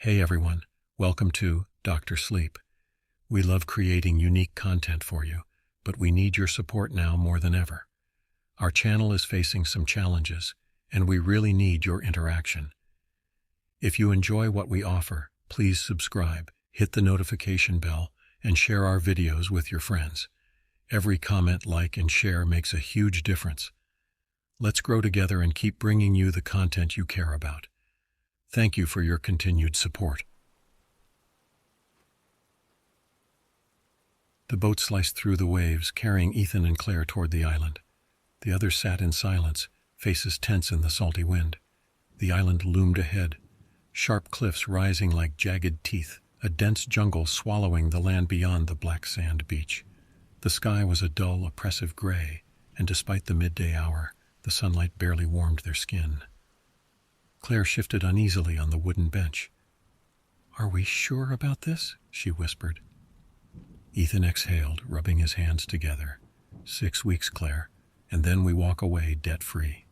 Hey everyone, welcome to Dr. Sleep. We love creating unique content for you, but we need your support now more than ever. Our channel is facing some challenges, and we really need your interaction. If you enjoy what we offer, please subscribe, hit the notification bell, and share our videos with your friends. Every comment, like, and share makes a huge difference. Let's grow together and keep bringing you the content you care about. Thank you for your continued support. The boat sliced through the waves, carrying Ethan and Claire toward the island. The others sat in silence, faces tense in the salty wind. The island loomed ahead, sharp cliffs rising like jagged teeth, a dense jungle swallowing the land beyond the black sand beach. The sky was a dull, oppressive gray, and despite the midday hour, the sunlight barely warmed their skin. Claire shifted uneasily on the wooden bench. "Are we sure about this?" she whispered. Ethan exhaled, rubbing his hands together. 6 weeks, Claire, and then we walk away debt-free.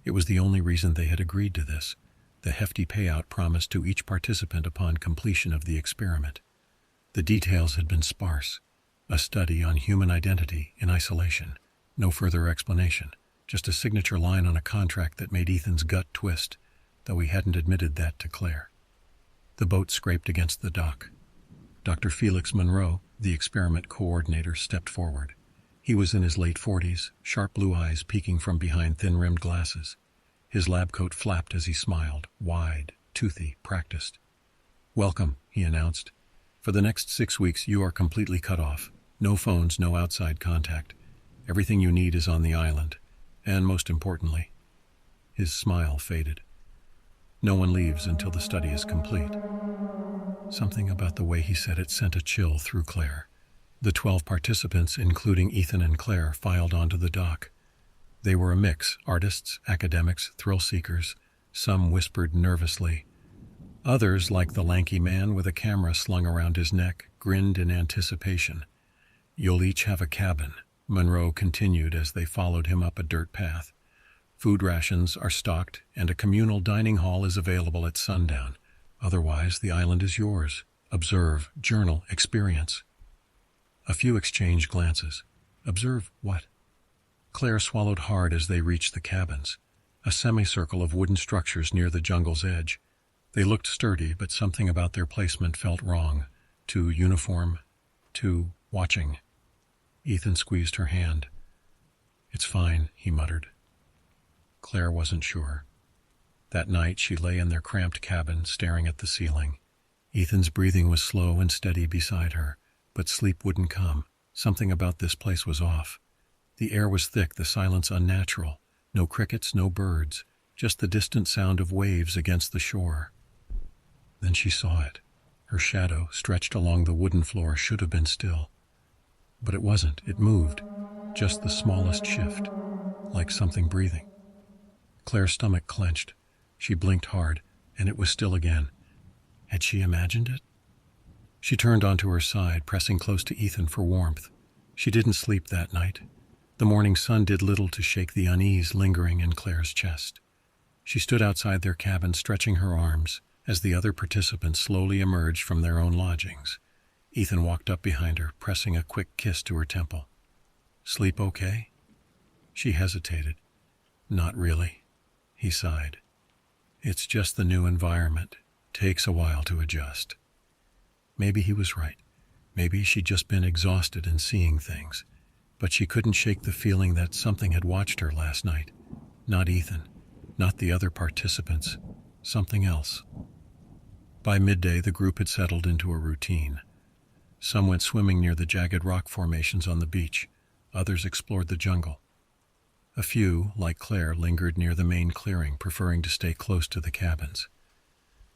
It was the only reason they had agreed to this, the hefty payout promised to each participant upon completion of the experiment. The details had been sparse, a study on human identity in isolation, no further explanation. Just a signature line on a contract that made Ethan's gut twist, though he hadn't admitted that to Claire. The boat scraped against the dock. Dr. Felix Monroe, the experiment coordinator, stepped forward. He was in his late 40s, sharp blue eyes peeking from behind thin-rimmed glasses. His lab coat flapped as he smiled, wide, toothy, practiced. "Welcome," he announced. "For the next 6 weeks, you are completely cut off. No phones, no outside contact. Everything you need is on the island. And most importantly," his smile faded, "no one leaves until the study is complete." Something about the way he said it sent a chill through Claire. The 12 participants, including Ethan and Claire, filed onto the dock. They were a mix: artists, academics, thrill-seekers. Some whispered nervously. Others, like the lanky man with a camera slung around his neck, grinned in anticipation. "You'll each have a cabin," Monroe continued as they followed him up a dirt path. "Food rations are stocked, and a communal dining hall is available at sundown. Otherwise, the island is yours. Observe, journal, experience." A few exchanged glances. Observe what? Claire swallowed hard as they reached the cabins, a semicircle of wooden structures near the jungle's edge. They looked sturdy, but something about their placement felt wrong. Too uniform, too watching. Ethan squeezed her hand. "It's fine," he muttered. Claire wasn't sure. That night she lay in their cramped cabin, staring at the ceiling. Ethan's breathing was slow and steady beside her, but sleep wouldn't come. Something about this place was off. The air was thick, the silence unnatural. No crickets, no birds, just the distant sound of waves against the shore. Then she saw it. Her shadow, stretched along the wooden floor, should have been still. But it wasn't. It moved, just the smallest shift, like something breathing. Claire's stomach clenched. She blinked hard, and it was still again. Had she imagined it? She turned onto her side, pressing close to Ethan for warmth. She didn't sleep that night. The morning sun did little to shake the unease lingering in Claire's chest. She stood outside their cabin, stretching her arms, as the other participants slowly emerged from their own lodgings. Ethan walked up behind her, pressing a quick kiss to her temple. "Sleep okay?" She hesitated. "Not really," he sighed. "It's just the new environment. Takes a while to adjust." Maybe he was right. Maybe she'd just been exhausted and seeing things. But she couldn't shake the feeling that something had watched her last night. Not Ethan, not the other participants. Something else. By midday, the group had settled into a routine. Some went swimming near the jagged rock formations on the beach. Others explored the jungle. A few, like Claire, lingered near the main clearing, preferring to stay close to the cabins.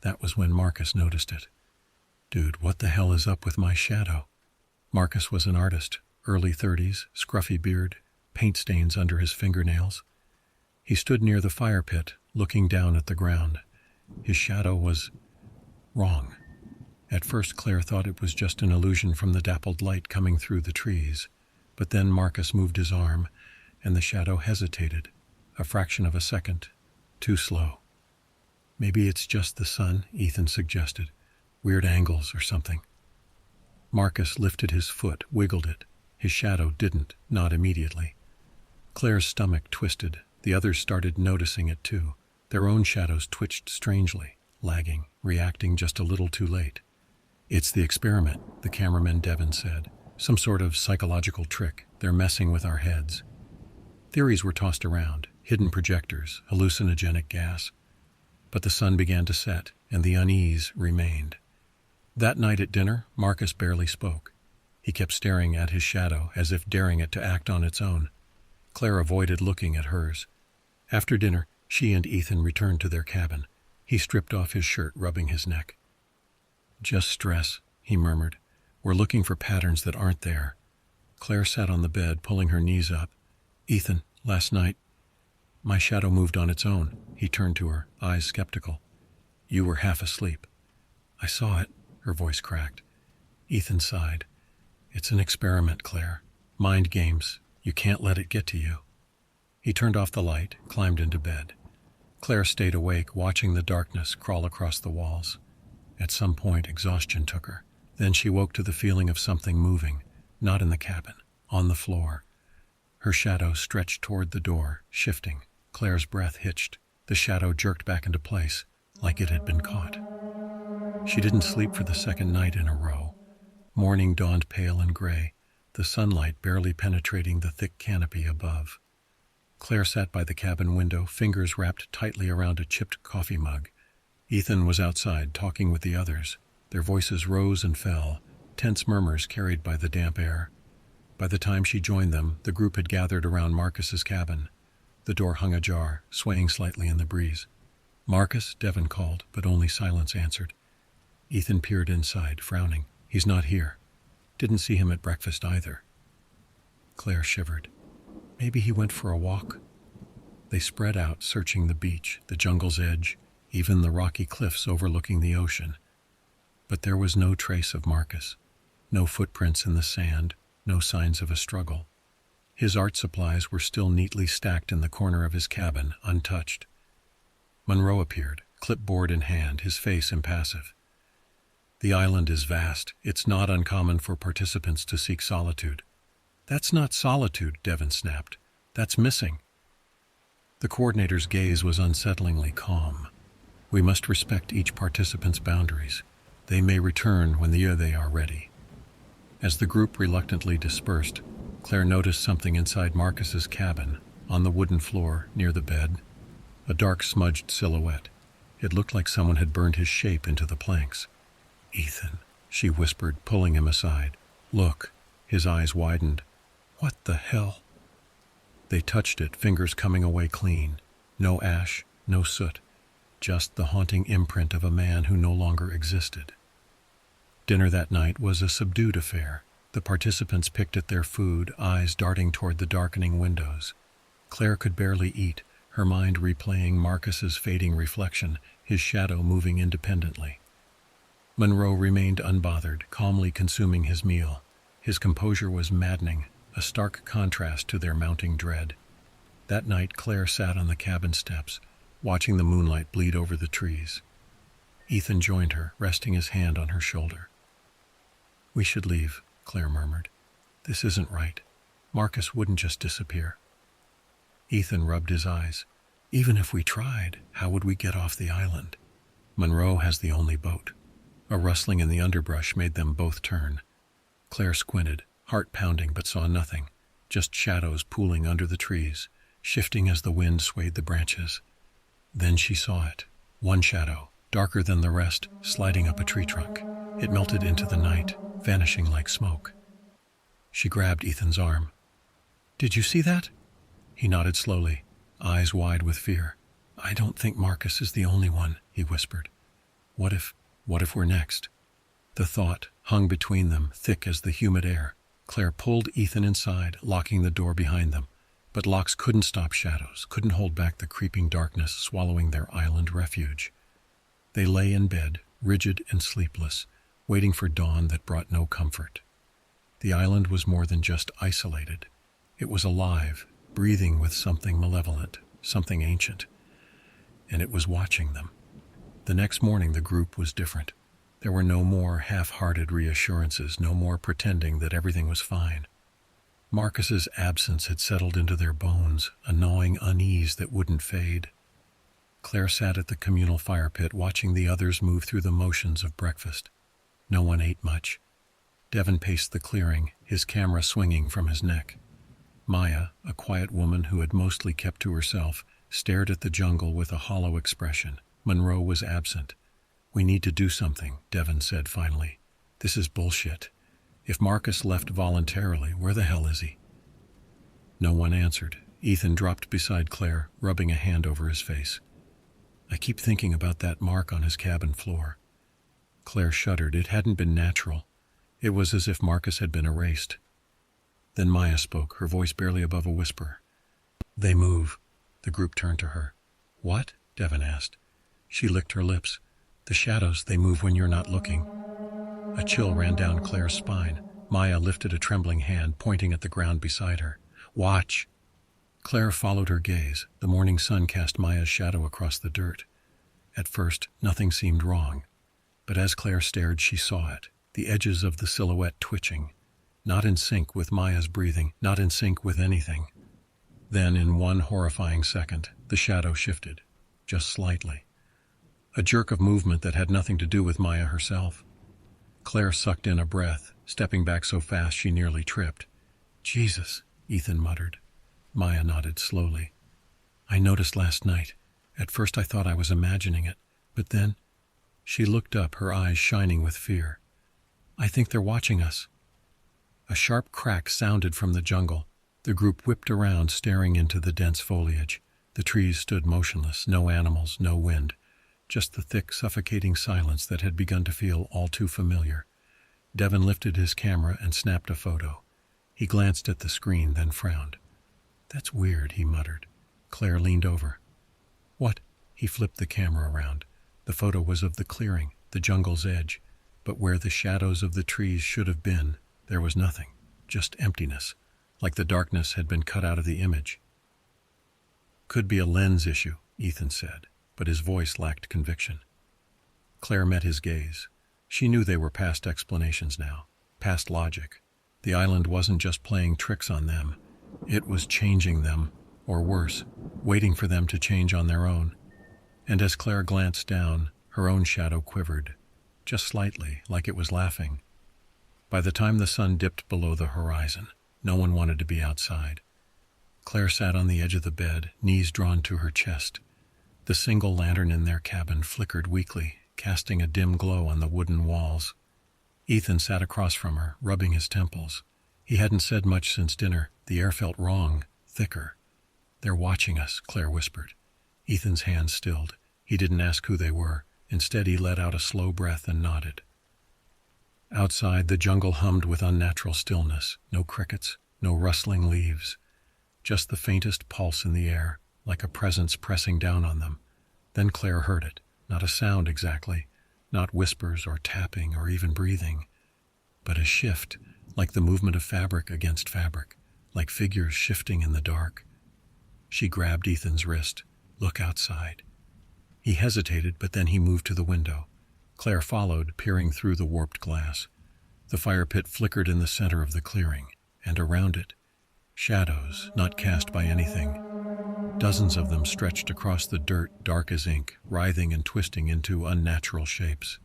That was when Marcus noticed it. "Dude, what the hell is up with my shadow?" Marcus was an artist, early 30s, scruffy beard, paint stains under his fingernails. He stood near the fire pit, looking down at the ground. His shadow was wrong. At first, Claire thought it was just an illusion from the dappled light coming through the trees. But then Marcus moved his arm, and the shadow hesitated, a fraction of a second, too slow. Maybe it's just the sun, Ethan suggested. Weird angles or something. Marcus lifted his foot, wiggled it. His shadow didn't, not immediately. Claire's stomach twisted. The others started noticing it too. Their own shadows twitched strangely, lagging, reacting just a little too late. It's the experiment, the cameraman Devon said. Some sort of psychological trick. They're messing with our heads. Theories were tossed around, hidden projectors, hallucinogenic gas. But the sun began to set, and the unease remained. That night at dinner, Marcus barely spoke. He kept staring at his shadow, as if daring it to act on its own. Claire avoided looking at hers. After dinner, she and Ethan returned to their cabin. He stripped off his shirt, rubbing his neck. "Just stress," he murmured. "We're looking for patterns that aren't there." Claire sat on the bed, pulling her knees up. "Ethan, last night, my shadow moved on its own." He turned to her, eyes skeptical. "You were half asleep." "I saw it," her voice cracked. Ethan sighed. "It's an experiment, Claire. Mind games. You can't let it get to you." He turned off the light, climbed into bed. Claire stayed awake, watching the darkness crawl across the walls. At some point, exhaustion took her. Then she woke to the feeling of something moving, not in the cabin, on the floor. Her shadow stretched toward the door, shifting. Claire's breath hitched. The shadow jerked back into place, like it had been caught. She didn't sleep for the second night in a row. Morning dawned pale and gray, the sunlight barely penetrating the thick canopy above. Claire sat by the cabin window, fingers wrapped tightly around a chipped coffee mug. Ethan was outside, talking with the others. Their voices rose and fell, tense murmurs carried by the damp air. By the time she joined them, the group had gathered around Marcus's cabin. The door hung ajar, swaying slightly in the breeze. "Marcus," Devon called, but only silence answered. Ethan peered inside, frowning. "He's not here. Didn't see him at breakfast either." Claire shivered. "Maybe he went for a walk." They spread out, searching the beach, the jungle's edge, even the rocky cliffs overlooking the ocean. But there was no trace of Marcus. No footprints in the sand, no signs of a struggle. His art supplies were still neatly stacked in the corner of his cabin, untouched. Monroe appeared, clipboard in hand, his face impassive. "The island is vast. It's not uncommon for participants to seek solitude." "That's not solitude," Devon snapped. "That's missing." The coordinator's gaze was unsettlingly calm. "We must respect each participant's boundaries. They may return when they are ready." As the group reluctantly dispersed, Claire noticed something inside Marcus's cabin, on the wooden floor near the bed. A dark smudged silhouette. It looked like someone had burned his shape into the planks. "Ethan," she whispered, pulling him aside. "Look." His eyes widened. "What the hell?" They touched it, fingers coming away clean. No ash, no soot. Just the haunting imprint of a man who no longer existed. Dinner that night was a subdued affair. The participants picked at their food, eyes darting toward the darkening windows. Claire could barely eat, her mind replaying Marcus's fading reflection, his shadow moving independently. Monroe remained unbothered, calmly consuming his meal. His composure was maddening, a stark contrast to their mounting dread. That night, Claire sat on the cabin steps, watching the moonlight bleed over the trees. Ethan joined her, resting his hand on her shoulder. "We should leave," Claire murmured. "This isn't right. Marcus wouldn't just disappear." Ethan rubbed his eyes. "Even if we tried, how would we get off the island? Monroe has the only boat." A rustling in the underbrush made them both turn. Claire squinted, heart pounding, but saw nothing, just shadows pooling under the trees, shifting as the wind swayed the branches. Then she saw it. One shadow, darker than the rest, sliding up a tree trunk. It melted into the night, vanishing like smoke. She grabbed Ethan's arm. "Did you see that?" He nodded slowly, eyes wide with fear. "I don't think Marcus is the only one," he whispered. What if we're next?" The thought hung between them, thick as the humid air. Claire pulled Ethan inside, locking the door behind them. But locks couldn't stop shadows, couldn't hold back the creeping darkness swallowing their island refuge. They lay in bed, rigid and sleepless, waiting for dawn that brought no comfort. The island was more than just isolated. It was alive, breathing with something malevolent, something ancient. And it was watching them. The next morning the group was different. There were no more half-hearted reassurances, no more pretending that everything was fine. Marcus's absence had settled into their bones, a gnawing unease that wouldn't fade. Claire sat at the communal fire pit watching the others move through the motions of breakfast. No one ate much. Devon paced the clearing, his camera swinging from his neck. Maya, a quiet woman who had mostly kept to herself, stared at the jungle with a hollow expression. Monroe was absent. "We need to do something," Devon said finally. "This is bullshit. If Marcus left voluntarily, where the hell is he?" No one answered. Ethan dropped beside Claire, rubbing a hand over his face. "I keep thinking about that mark on his cabin floor." Claire shuddered. It hadn't been natural. It was as if Marcus had been erased. Then Maya spoke, her voice barely above a whisper. "They move." The group turned to her. "What?" Devon asked. She licked her lips. "The shadows, they move when you're not looking." A chill ran down Claire's spine. Maya lifted a trembling hand, pointing at the ground beside her. "Watch!" Claire followed her gaze. The morning sun cast Maya's shadow across the dirt. At first, nothing seemed wrong. But as Claire stared, she saw it, the edges of the silhouette twitching. Not in sync with Maya's breathing, not in sync with anything. Then, in one horrifying second, the shadow shifted, just slightly. A jerk of movement that had nothing to do with Maya herself. Claire sucked in a breath, stepping back so fast she nearly tripped. "Jesus," Ethan muttered. Maya nodded slowly. "I noticed last night. At first I thought I was imagining it, but then..." She looked up, her eyes shining with fear. "I think they're watching us." A sharp crack sounded from the jungle. The group whipped around, staring into the dense foliage. The trees stood motionless, no animals, no wind. Just the thick, suffocating silence that had begun to feel all too familiar. Devon lifted his camera and snapped a photo. He glanced at the screen, then frowned. "That's weird," he muttered. Claire leaned over. "What?" He flipped the camera around. The photo was of the clearing, the jungle's edge, but where the shadows of the trees should have been, there was nothing, just emptiness, like the darkness had been cut out of the image. "Could be a lens issue," Ethan said, but his voice lacked conviction. Claire met his gaze. She knew they were past explanations now, past logic. The island wasn't just playing tricks on them. It was changing them, or worse, waiting for them to change on their own. And as Claire glanced down, her own shadow quivered, just slightly, like it was laughing. By the time the sun dipped below the horizon, no one wanted to be outside. Claire sat on the edge of the bed, knees drawn to her chest. The single lantern in their cabin flickered weakly, casting a dim glow on the wooden walls. Ethan sat across from her, rubbing his temples. He hadn't said much since dinner. The air felt wrong, thicker. "They're watching us," Claire whispered. Ethan's hands stilled. He didn't ask who they were. Instead, he let out a slow breath and nodded. Outside, the jungle hummed with unnatural stillness. No crickets, no rustling leaves. Just the faintest pulse in the air, like a presence pressing down on them. Then Claire heard it. Not a sound exactly, not whispers or tapping or even breathing, but a shift, like the movement of fabric against fabric, like figures shifting in the dark. She grabbed Ethan's wrist. "Look outside." He hesitated, but then he moved to the window. Claire followed, peering through the warped glass. The fire pit flickered in the center of the clearing, and around it, shadows, not cast by anything. Dozens of them stretched across the dirt, dark as ink, writhing and twisting into unnatural shapes.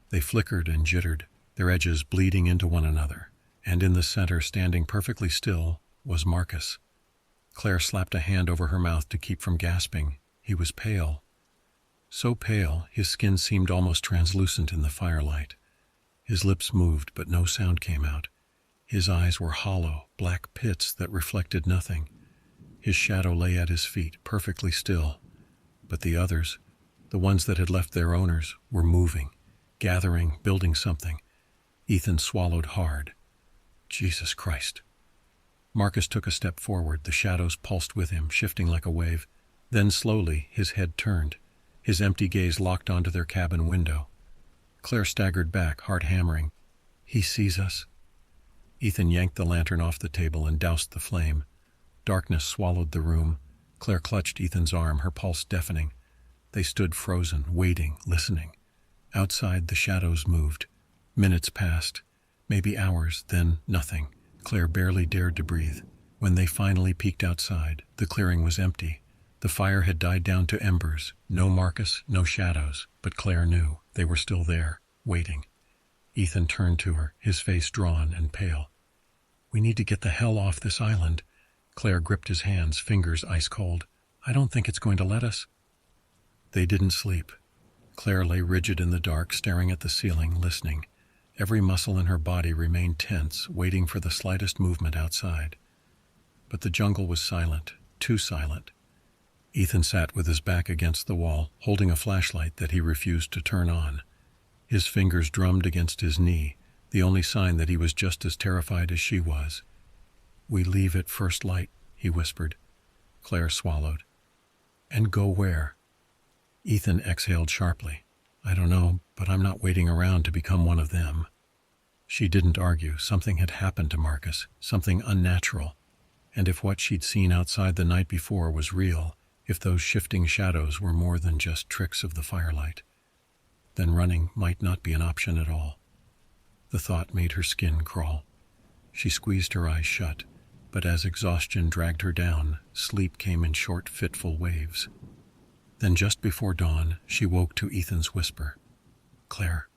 They flickered and jittered, their edges bleeding into one another, and in the center, standing perfectly still, was Marcus. Claire slapped a hand over her mouth to keep from gasping. He was pale. So pale, his skin seemed almost translucent in the firelight. His lips moved, but no sound came out. His eyes were hollow, black pits that reflected nothing. His shadow lay at his feet, perfectly still. But the others, the ones that had left their owners, were moving, gathering, building something. Ethan swallowed hard. Jesus Christ. Marcus took a step forward. The shadows pulsed with him, shifting like a wave. Then slowly, his head turned. His empty gaze locked onto their cabin window. Claire staggered back, heart hammering. "He sees us." Ethan yanked the lantern off the table and doused the flame. Darkness swallowed the room. Claire clutched Ethan's arm, her pulse deafening. They stood frozen, waiting, listening. Outside, the shadows moved. Minutes passed, maybe hours, then nothing. Claire barely dared to breathe. When they finally peeked outside, the clearing was empty. The fire had died down to embers. No Marcus, no shadows. But Claire knew they were still there, waiting. Ethan turned to her, his face drawn and pale. "We need to get the hell off this island." Claire gripped his hands, fingers ice cold. "I don't think it's going to let us." They didn't sleep. Claire lay rigid in the dark, staring at the ceiling, listening. Every muscle in her body remained tense, waiting for the slightest movement outside. But the jungle was silent, too silent. Ethan sat with his back against the wall, holding a flashlight that he refused to turn on. His fingers drummed against his knee, the only sign that he was just as terrified as she was. "We leave at first light," he whispered. Claire swallowed. "And go where?" Ethan exhaled sharply. "I don't know, but I'm not waiting around to become one of them." She didn't argue. Something had happened to Marcus, something unnatural. And if what she'd seen outside the night before was real, if those shifting shadows were more than just tricks of the firelight, then running might not be an option at all. The thought made her skin crawl. She squeezed her eyes shut, but as exhaustion dragged her down, sleep came in short, fitful waves. Then just before dawn, she woke to Ethan's whisper. "Claire."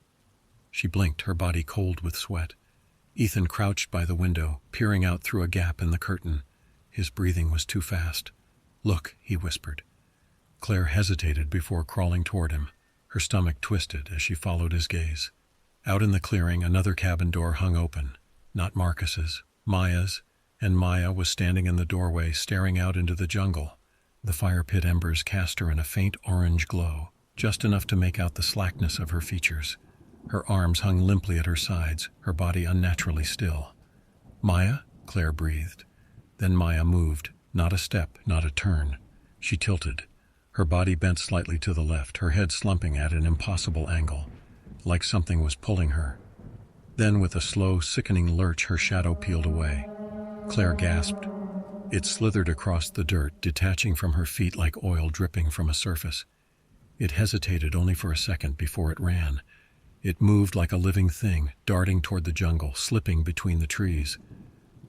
She blinked, her body cold with sweat. Ethan crouched by the window, peering out through a gap in the curtain. His breathing was too fast. "Look," he whispered. Claire hesitated before crawling toward him. Her stomach twisted as she followed his gaze. Out in the clearing, another cabin door hung open. Not Marcus's, Maya's, and Maya was standing in the doorway, staring out into the jungle. The fire pit embers cast her in a faint orange glow, just enough to make out the slackness of her features. Her arms hung limply at her sides, her body unnaturally still. "Maya?" Claire breathed. Then Maya moved, not a step, not a turn. She tilted. Her body bent slightly to the left, her head slumping at an impossible angle, like something was pulling her. Then with a slow, sickening lurch, her shadow peeled away. Claire gasped. It slithered across the dirt, detaching from her feet like oil dripping from a surface. It hesitated only for a second before it ran. It moved like a living thing, darting toward the jungle, slipping between the trees.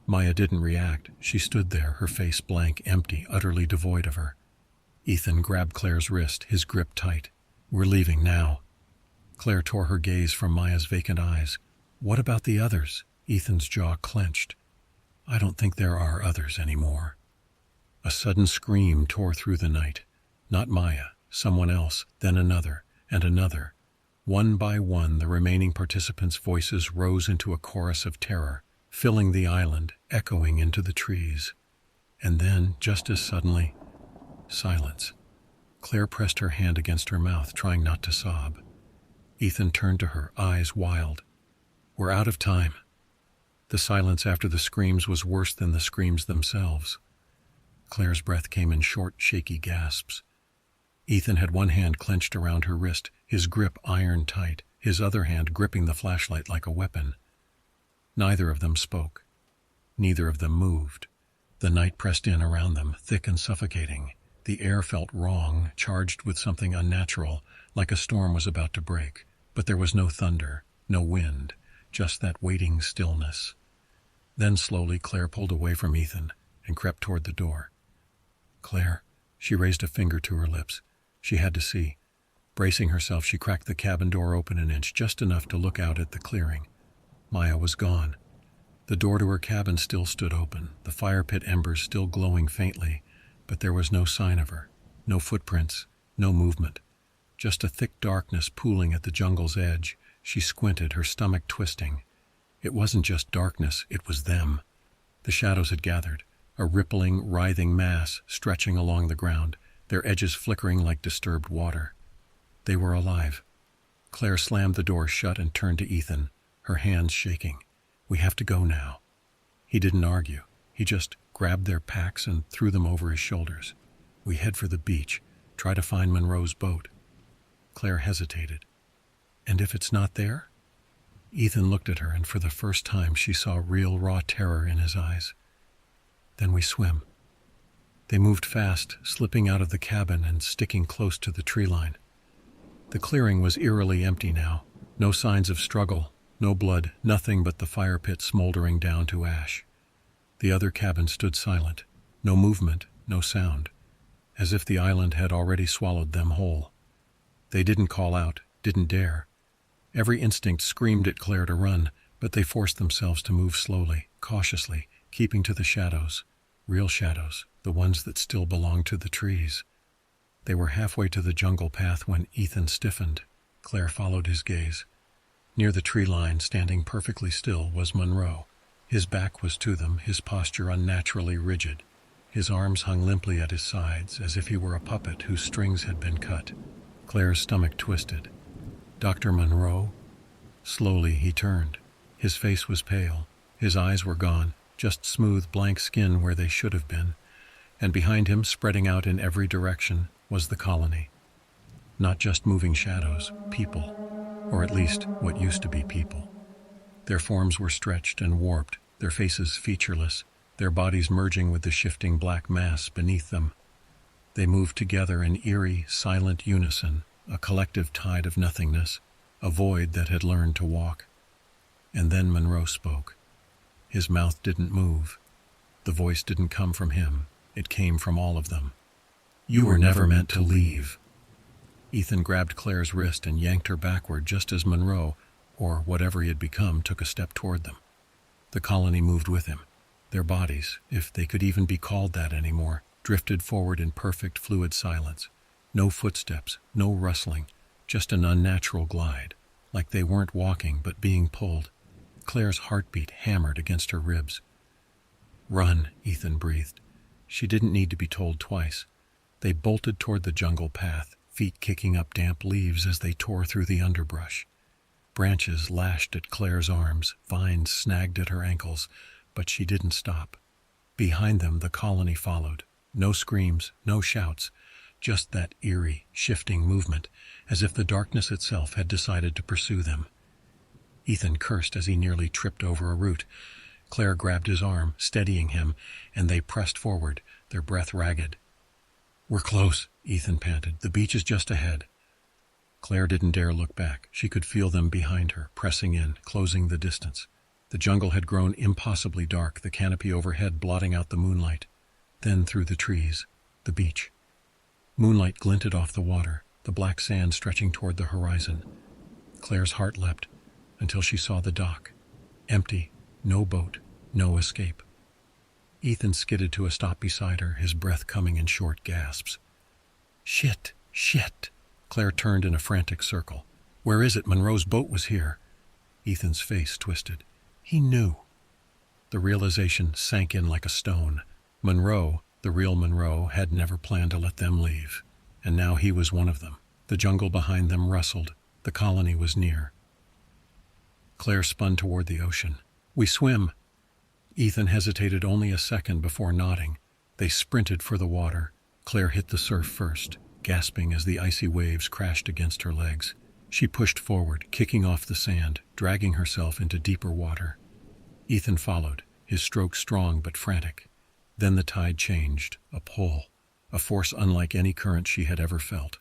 Maya didn't react. She stood there, her face blank, empty, utterly devoid of her. Ethan grabbed Claire's wrist, his grip tight. "We're leaving now." Claire tore her gaze from Maya's vacant eyes. "What about the others?" Ethan's jaw clenched. "I don't think there are others anymore." A sudden scream tore through the night. Not Maya, someone else, then another, and another. One by one, the remaining participants' voices rose into a chorus of terror, filling the island, echoing into the trees. And then, just as suddenly, silence. Claire pressed her hand against her mouth, trying not to sob. Ethan turned to her, eyes wild. "We're out of time." The silence after the screams was worse than the screams themselves. Claire's breath came in short, shaky gasps. Ethan had one hand clenched around her wrist, his grip iron tight, his other hand gripping the flashlight like a weapon. Neither of them spoke. Neither of them moved. The night pressed in around them, thick and suffocating. The air felt wrong, charged with something unnatural, like a storm was about to break. But there was no thunder, no wind, just that waiting stillness. Then slowly Claire pulled away from Ethan and crept toward the door. "Claire," she raised a finger to her lips. She had to see. Bracing herself, she cracked the cabin door open an inch, just enough to look out at the clearing. Maya was gone. The door to her cabin still stood open, the fire pit embers still glowing faintly, but there was no sign of her, no footprints, no movement. Just a thick darkness pooling at the jungle's edge. She squinted, her stomach twisting. It wasn't just darkness, it was them. The shadows had gathered, a rippling, writhing mass stretching along the ground, their edges flickering like disturbed water. They were alive. Claire slammed the door shut and turned to Ethan, her hands shaking. "We have to go now." He didn't argue. He just grabbed their packs and threw them over his shoulders. "We head for the beach, try to find Monroe's boat." Claire hesitated. "And if it's not there?" Ethan looked at her, and for the first time she saw real, raw terror in his eyes. "Then we swim." They moved fast, slipping out of the cabin and sticking close to the tree line. The clearing was eerily empty now. No signs of struggle, no blood, nothing but the fire pit smoldering down to ash. The other cabin stood silent. No movement, no sound, as if the island had already swallowed them whole. They didn't call out, didn't dare. Every instinct screamed at Claire to run, but they forced themselves to move slowly, cautiously, keeping to the shadows. Real shadows, the ones that still belonged to the trees. They were halfway to the jungle path when Ethan stiffened. Claire followed his gaze. Near the tree line, standing perfectly still, was Monroe. His back was to them, his posture unnaturally rigid. His arms hung limply at his sides, as if he were a puppet whose strings had been cut. Claire's stomach twisted. Dr. Monroe? Slowly he turned. His face was pale. His eyes were gone, just smooth, blank skin where they should have been. And behind him, spreading out in every direction, was the colony. Not just moving shadows, people. Or at least what used to be people. Their forms were stretched and warped, their faces featureless, their bodies merging with the shifting black mass beneath them. They moved together in eerie, silent unison, a collective tide of nothingness, a void that had learned to walk. And then Monroe spoke. His mouth didn't move. The voice didn't come from him. It came from all of them. "You were never meant to leave." Ethan grabbed Claire's wrist and yanked her backward just as Monroe, or whatever he had become, took a step toward them. The colony moved with him. Their bodies, if they could even be called that anymore, drifted forward in perfect fluid silence. No footsteps, no rustling, just an unnatural glide, like they weren't walking but being pulled. Claire's heartbeat hammered against her ribs. "Run," Ethan breathed. She didn't need to be told twice. They bolted toward the jungle path, feet kicking up damp leaves as they tore through the underbrush. Branches lashed at Claire's arms, vines snagged at her ankles, but she didn't stop. Behind them, the colony followed. No screams, no shouts, just that eerie, shifting movement, as if the darkness itself had decided to pursue them. Ethan cursed as he nearly tripped over a root. Claire grabbed his arm, steadying him, and they pressed forward, their breath ragged. "We're close," Ethan panted. "The beach is just ahead." Claire didn't dare look back. She could feel them behind her, pressing in, closing the distance. The jungle had grown impossibly dark, the canopy overhead blotting out the moonlight. Then through the trees, the beach. Moonlight glinted off the water, the black sand stretching toward the horizon. Claire's heart leapt until she saw the dock. Empty, no boat, no escape. Ethan skidded to a stop beside her, his breath coming in short gasps. "Shit! Shit!" Claire turned in a frantic circle. "Where is it? Monroe's boat was here." Ethan's face twisted. He knew. The realization sank in like a stone. Monroe, the real Monroe, had never planned to let them leave. And now he was one of them. The jungle behind them rustled. The colony was near. Claire spun toward the ocean. "We swim." Ethan hesitated only a second before nodding. They sprinted for the water. Claire hit the surf first, gasping as the icy waves crashed against her legs. She pushed forward, kicking off the sand, dragging herself into deeper water. Ethan followed, his stroke strong but frantic. Then the tide changed, a pull, a force unlike any current she had ever felt.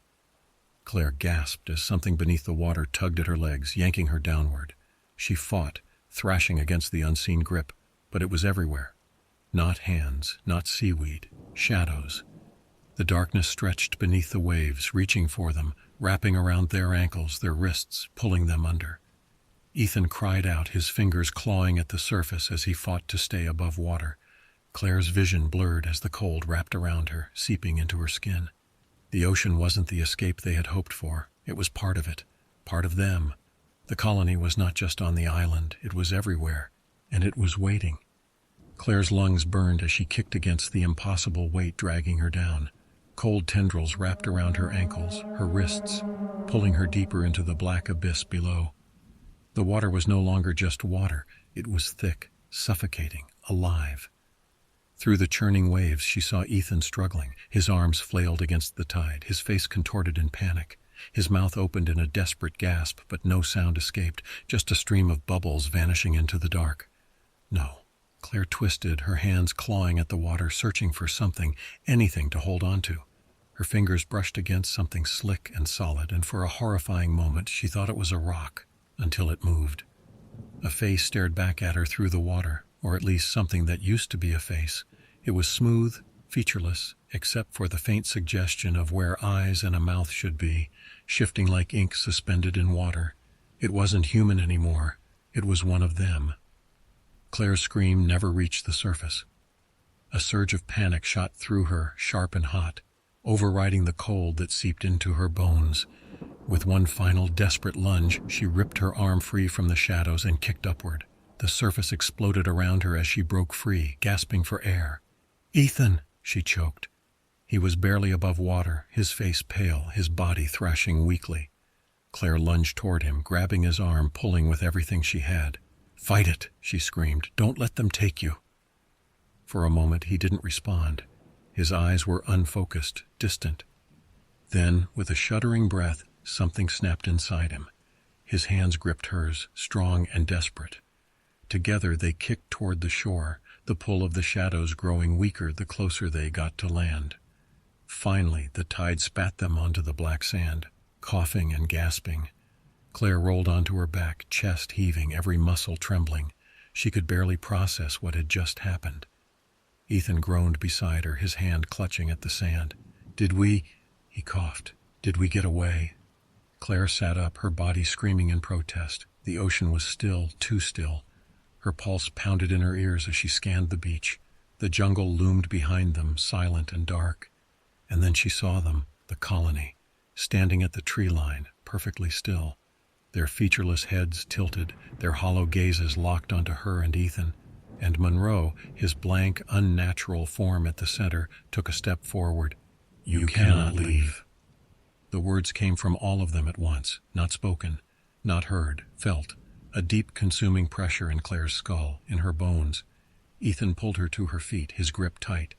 Claire gasped as something beneath the water tugged at her legs, yanking her downward. She fought, thrashing against the unseen grip, but it was everywhere. Not hands, not seaweed, shadows. The darkness stretched beneath the waves, reaching for them, wrapping around their ankles, their wrists, pulling them under. Ethan cried out, his fingers clawing at the surface as he fought to stay above water. Claire's vision blurred as the cold wrapped around her, seeping into her skin. The ocean wasn't the escape they had hoped for. It was part of it, part of them. The colony was not just on the island, it was everywhere, and it was waiting. Claire's lungs burned as she kicked against the impossible weight dragging her down. Cold tendrils wrapped around her ankles, her wrists, pulling her deeper into the black abyss below. The water was no longer just water. It was thick, suffocating, alive. Through the churning waves, she saw Ethan struggling. His arms flailed against the tide, his face contorted in panic. His mouth opened in a desperate gasp, but no sound escaped, just a stream of bubbles vanishing into the dark. No, Claire twisted, her hands clawing at the water, searching for something, anything to hold on to. Her fingers brushed against something slick and solid, and for a horrifying moment she thought it was a rock, until it moved. A face stared back at her through the water, or at least something that used to be a face. It was smooth, featureless, except for the faint suggestion of where eyes and a mouth should be, shifting like ink suspended in water. It wasn't human anymore. It was one of them. Claire's scream never reached the surface. A surge of panic shot through her, sharp and hot, overriding the cold that seeped into her bones. With one final desperate lunge, she ripped her arm free from the shadows and kicked upward. The surface exploded around her as she broke free, gasping for air. "Ethan!" she choked. He was barely above water, his face pale, his body thrashing weakly. Claire lunged toward him, grabbing his arm, pulling with everything she had. "Fight it!" she screamed. "Don't let them take you!" For a moment he didn't respond. His eyes were unfocused, distant. Then, with a shuddering breath, something snapped inside him. His hands gripped hers, strong and desperate. Together they kicked toward the shore, the pull of the shadows growing weaker the closer they got to land. Finally, the tide spat them onto the black sand, coughing and gasping. Claire rolled onto her back, chest heaving, every muscle trembling. She could barely process what had just happened. Ethan groaned beside her, his hand clutching at the sand. "Did we—" he coughed. "Did we get away?" Claire sat up, her body screaming in protest. The ocean was still, too still. Her pulse pounded in her ears as she scanned the beach. The jungle loomed behind them, silent and dark. And then she saw them, the colony, standing at the tree line, perfectly still. Their featureless heads tilted, their hollow gazes locked onto her and Ethan. And Monroe, his blank, unnatural form at the center, took a step forward. "You cannot leave." The words came from all of them at once, not spoken, not heard, felt. A deep, consuming pressure in Claire's skull, in her bones. Ethan pulled her to her feet, his grip tight.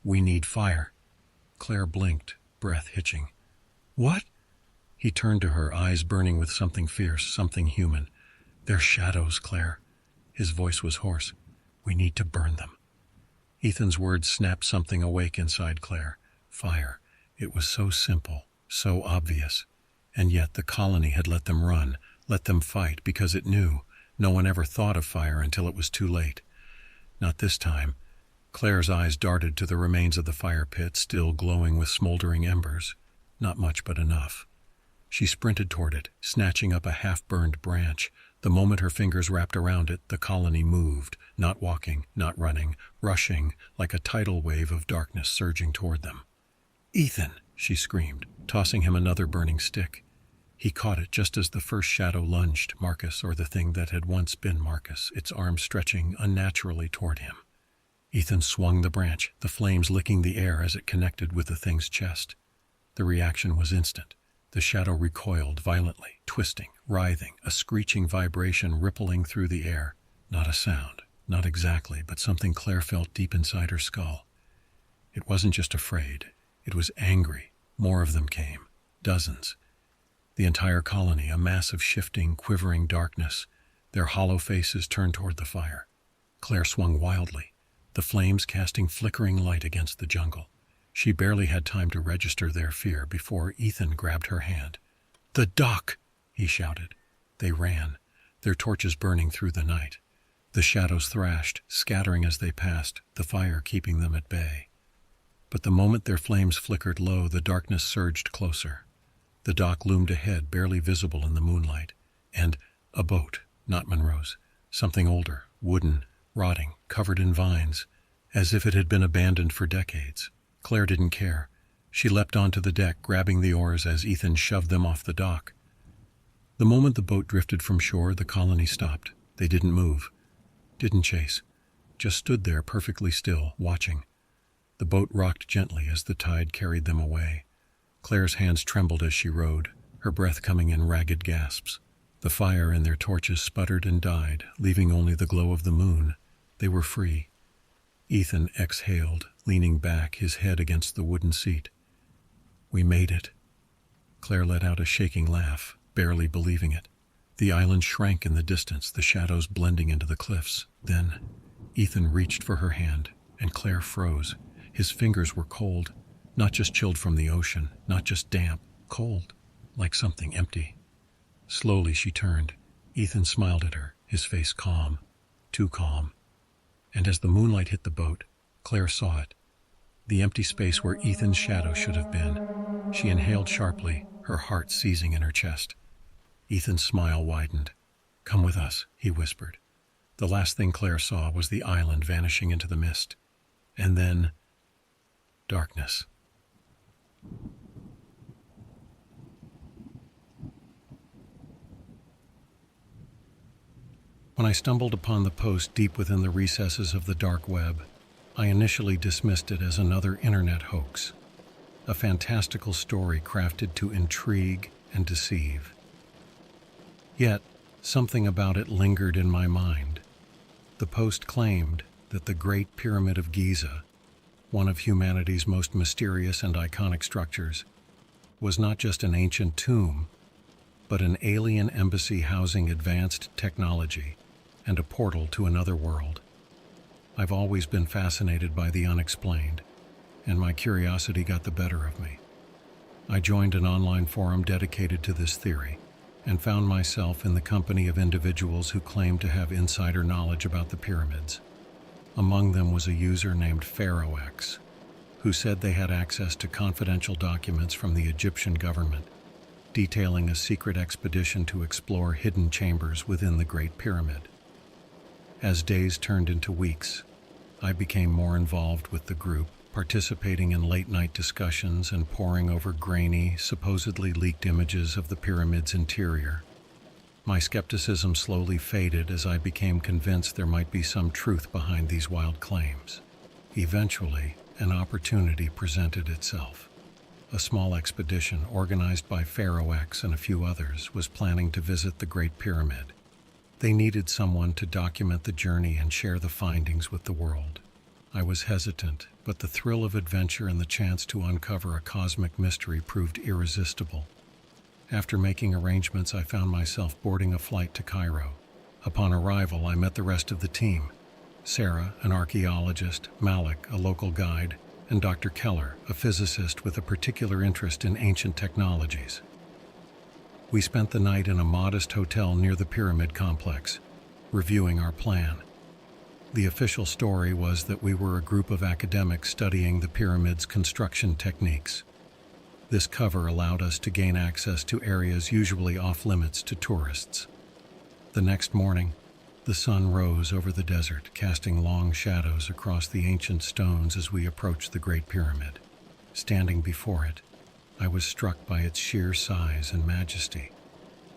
"We need fire." Claire blinked, breath hitching. "What?" He turned to her, eyes burning with something fierce, something human. "They're shadows, Claire." His voice was hoarse. "We need to burn them." Ethan's words snapped something awake inside Claire. Fire. It was so simple, so obvious. And yet the colony had let them run, let them fight, because it knew. No one ever thought of fire until it was too late. Not this time. Claire's eyes darted to the remains of the fire pit, still glowing with smoldering embers. Not much, but enough. She sprinted toward it, snatching up a half-burned branch. The moment her fingers wrapped around it, the colony moved, not walking, not running, rushing, like a tidal wave of darkness surging toward them. "Ethan!" she screamed, tossing him another burning stick. He caught it just as the first shadow lunged, Marcus, or the thing that had once been Marcus, its arms stretching unnaturally toward him. Ethan swung the branch, the flames licking the air as it connected with the thing's chest. The reaction was instant. The shadow recoiled violently, twisting, writhing, a screeching vibration rippling through the air. Not a sound, not exactly, but something Claire felt deep inside her skull. It wasn't just afraid. It was angry. More of them came. Dozens. The entire colony, a mass of shifting, quivering darkness. Their hollow faces turned toward the fire. Claire swung wildly, the flames casting flickering light against the jungle. She barely had time to register their fear before Ethan grabbed her hand. "The dock!" he shouted. They ran, their torches burning through the night. The shadows thrashed, scattering as they passed, the fire keeping them at bay. But the moment their flames flickered low, the darkness surged closer. The dock loomed ahead, barely visible in the moonlight. And a boat, not Monroe's, something older, wooden, rotting, covered in vines, as if it had been abandoned for decades. Claire didn't care. She leapt onto the deck, grabbing the oars as Ethan shoved them off the dock. The moment the boat drifted from shore, the colony stopped. They didn't move, didn't chase, just stood there perfectly still, watching. The boat rocked gently as the tide carried them away. Claire's hands trembled as she rowed, her breath coming in ragged gasps. The fire in their torches sputtered and died, leaving only the glow of the moon. They were free. Ethan exhaled, leaning back, his head against the wooden seat. "We made it." Claire let out a shaking laugh, barely believing it. The island shrank in the distance, the shadows blending into the cliffs. Then, Ethan reached for her hand, and Claire froze. His fingers were cold, not just chilled from the ocean, not just damp, cold, like something empty. Slowly she turned. Ethan smiled at her, his face calm, too calm. And as the moonlight hit the boat, Claire saw it. The empty space where Ethan's shadow should have been. She inhaled sharply, her heart seizing in her chest. Ethan's smile widened. "Come with us," he whispered. The last thing Claire saw was the island vanishing into the mist. And then, darkness. When I stumbled upon the post deep within the recesses of the dark web, I initially dismissed it as another internet hoax, a fantastical story crafted to intrigue and deceive. Yet, something about it lingered in my mind. The post claimed that the Great Pyramid of Giza, one of humanity's most mysterious and iconic structures, was not just an ancient tomb, but an alien embassy housing advanced technology and a portal to another world. I've always been fascinated by the unexplained, and my curiosity got the better of me. I joined an online forum dedicated to this theory, and found myself in the company of individuals who claimed to have insider knowledge about the pyramids. Among them was a user named Pharaoh X, who said they had access to confidential documents from the Egyptian government, detailing a secret expedition to explore hidden chambers within the Great Pyramid. As days turned into weeks, I became more involved with the group, participating in late-night discussions and poring over grainy, supposedly leaked images of the pyramid's interior. My skepticism slowly faded as I became convinced there might be some truth behind these wild claims. Eventually, an opportunity presented itself. A small expedition organized by Pharaoh X and a few others was planning to visit the Great Pyramid. They needed someone to document the journey and share the findings with the world. I was hesitant, but the thrill of adventure and the chance to uncover a cosmic mystery proved irresistible. After making arrangements, I found myself boarding a flight to Cairo. Upon arrival, I met the rest of the team: Sarah, an archaeologist; Malik, a local guide; and Dr. Keller, a physicist with a particular interest in ancient technologies. We spent the night in a modest hotel near the pyramid complex, reviewing our plan. The official story was that we were a group of academics studying the pyramid's construction techniques. This cover allowed us to gain access to areas usually off-limits to tourists. The next morning, the sun rose over the desert, casting long shadows across the ancient stones as we approached the Great Pyramid. Standing before it, I was struck by its sheer size and majesty.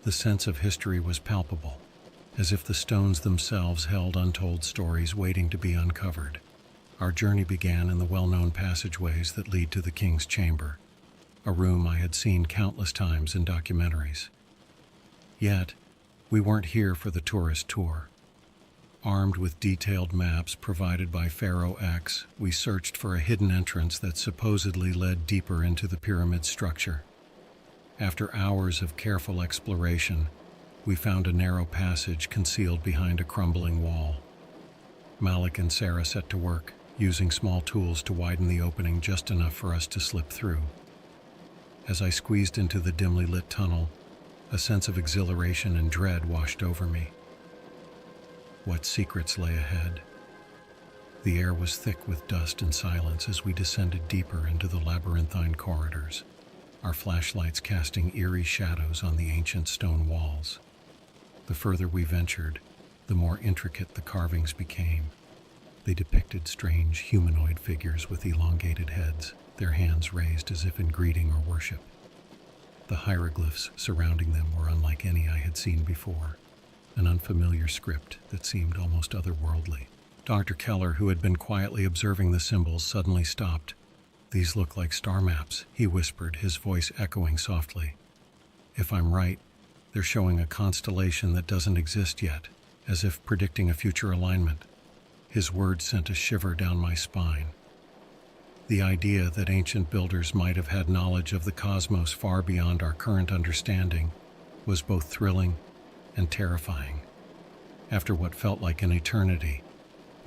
The sense of history was palpable, as if the stones themselves held untold stories waiting to be uncovered. Our journey began in the well-known passageways that lead to the King's Chamber, a room I had seen countless times in documentaries. Yet, we weren't here for the tourist tour. Armed with detailed maps provided by Pharaoh X, we searched for a hidden entrance that supposedly led deeper into the pyramid's structure. After hours of careful exploration, we found a narrow passage concealed behind a crumbling wall. Malik and Sarah set to work, using small tools to widen the opening just enough for us to slip through. As I squeezed into the dimly lit tunnel, a sense of exhilaration and dread washed over me. What secrets lay ahead? The air was thick with dust and silence as we descended deeper into the labyrinthine corridors, our flashlights casting eerie shadows on the ancient stone walls. The further we ventured, the more intricate the carvings became. They depicted strange humanoid figures with elongated heads, their hands raised as if in greeting or worship. The hieroglyphs surrounding them were unlike any I had seen before, an unfamiliar script that seemed almost otherworldly. Dr. Keller, who had been quietly observing the symbols, suddenly stopped. "These look like star maps," he whispered, his voice echoing softly. "If I'm right, they're showing a constellation that doesn't exist yet, as if predicting a future alignment." His words sent a shiver down my spine. The idea that ancient builders might have had knowledge of the cosmos far beyond our current understanding was both thrilling and terrifying. After what felt like an eternity,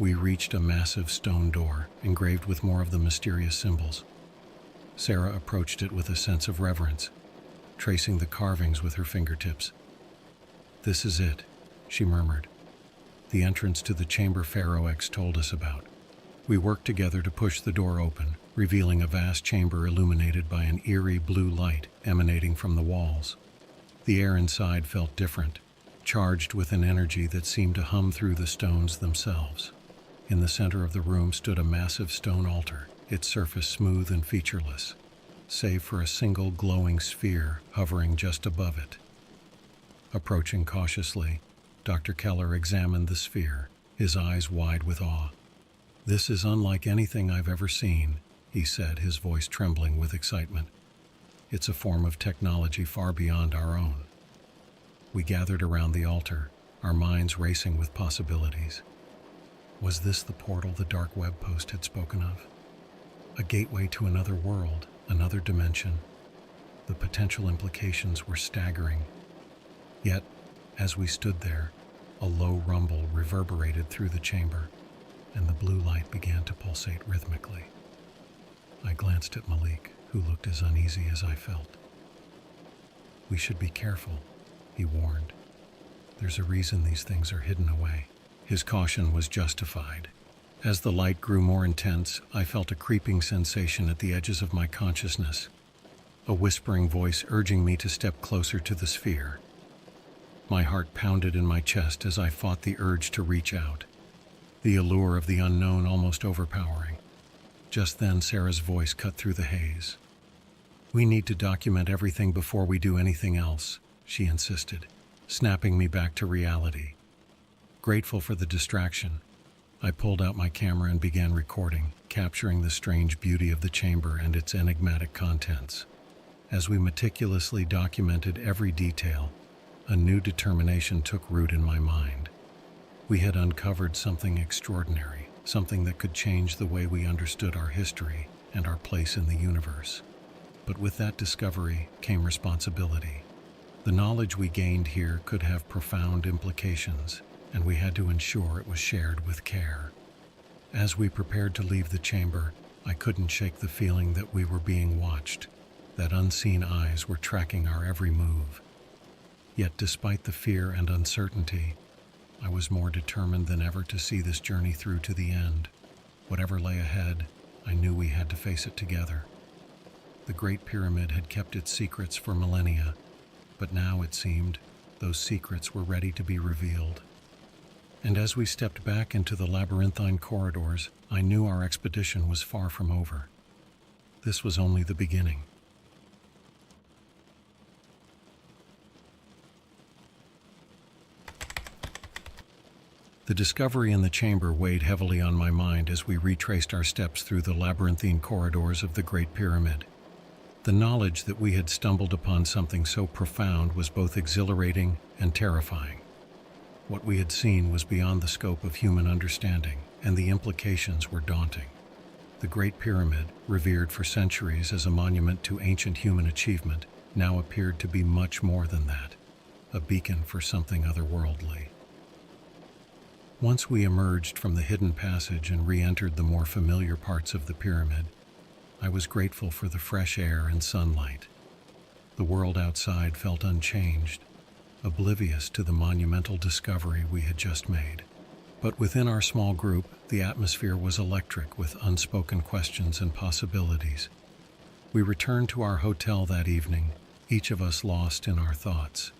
We reached a massive stone door, engraved with more of the mysterious symbols. Sarah approached it with a sense of reverence, tracing the carvings with her fingertips. "This is it," she murmured. "The entrance to the chamber Pharaoh X told us about." We worked together to push the door open, revealing a vast chamber illuminated by an eerie blue light emanating from the walls. The air inside felt different, charged with an energy that seemed to hum through the stones themselves. In the center of the room stood a massive stone altar, its surface smooth and featureless, save for a single glowing sphere hovering just above it. Approaching cautiously, Dr. Keller examined the sphere, his eyes wide with awe. "This is unlike anything I've ever seen," he said, his voice trembling with excitement. "It's a form of technology far beyond our own." We gathered around the altar, our minds racing with possibilities. Was this the portal the dark web post had spoken of? A gateway to another world, another dimension. The potential implications were staggering. Yet, as we stood there, a low rumble reverberated through the chamber, and the blue light began to pulsate rhythmically. I glanced at Malik, who looked as uneasy as I felt. "We should be careful," he warned. "There's a reason these things are hidden away." His caution was justified. As the light grew more intense, I felt a creeping sensation at the edges of my consciousness, a whispering voice urging me to step closer to the sphere. My heart pounded in my chest as I fought the urge to reach out, the allure of the unknown almost overpowering. Just then, Sarah's voice cut through the haze. "We need to document everything before we do anything else," she insisted, snapping me back to reality. Grateful for the distraction, I pulled out my camera and began recording, capturing the strange beauty of the chamber and its enigmatic contents. As we meticulously documented every detail, a new determination took root in my mind. We had uncovered something extraordinary, something that could change the way we understood our history and our place in the universe. But with that discovery came responsibility. The knowledge we gained here could have profound implications, and we had to ensure it was shared with care. As we prepared to leave the chamber, I couldn't shake the feeling that we were being watched, that unseen eyes were tracking our every move. Yet despite the fear and uncertainty, I was more determined than ever to see this journey through to the end. Whatever lay ahead, I knew we had to face it together. The Great Pyramid had kept its secrets for millennia, but now it seemed those secrets were ready to be revealed. And as we stepped back into the labyrinthine corridors, I knew our expedition was far from over. This was only the beginning. The discovery in the chamber weighed heavily on my mind as we retraced our steps through the labyrinthine corridors of the Great Pyramid. The knowledge that we had stumbled upon something so profound was both exhilarating and terrifying. What we had seen was beyond the scope of human understanding, and the implications were daunting. The Great Pyramid, revered for centuries as a monument to ancient human achievement, now appeared to be much more than that, a beacon for something otherworldly. Once we emerged from the hidden passage and re-entered the more familiar parts of the pyramid, I was grateful for the fresh air and sunlight. The world outside felt unchanged, oblivious to the monumental discovery we had just made. But within our small group, the atmosphere was electric with unspoken questions and possibilities. We returned to our hotel that evening, each of us lost in our thoughts.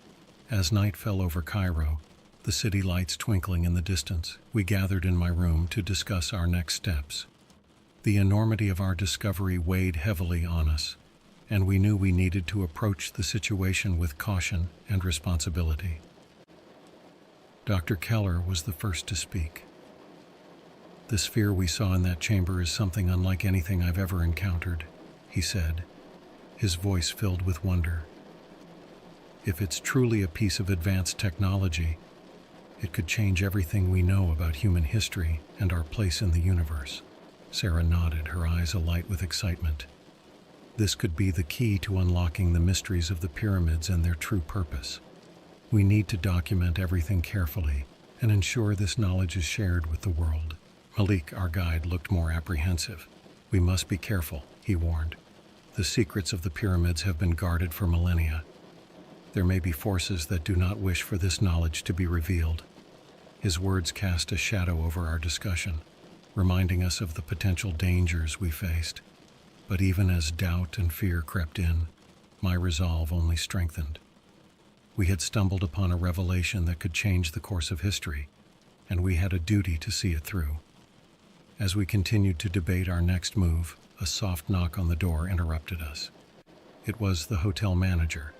As night fell over Cairo, the city lights twinkling in the distance, we gathered in my room to discuss our next steps. The enormity of our discovery weighed heavily on us, and we knew we needed to approach the situation with caution and responsibility. Dr. Keller was the first to speak. "The sphere we saw in that chamber is something unlike anything I've ever encountered," he said, his voice filled with wonder. "If it's truly a piece of advanced technology, it could change everything we know about human history and our place in the universe." Sarah nodded, her eyes alight with excitement. "This could be the key to unlocking the mysteries of the pyramids and their true purpose. We need to document everything carefully and ensure this knowledge is shared with the world." Malik, our guide, looked more apprehensive. "We must be careful," he warned. "The secrets of the pyramids have been guarded for millennia. There may be forces that do not wish for this knowledge to be revealed." His words cast a shadow over our discussion, reminding us of the potential dangers we faced. But even as doubt and fear crept in, my resolve only strengthened. We had stumbled upon a revelation that could change the course of history, and we had a duty to see it through. As we continued to debate our next move, a soft knock on the door interrupted us. It was the hotel manager,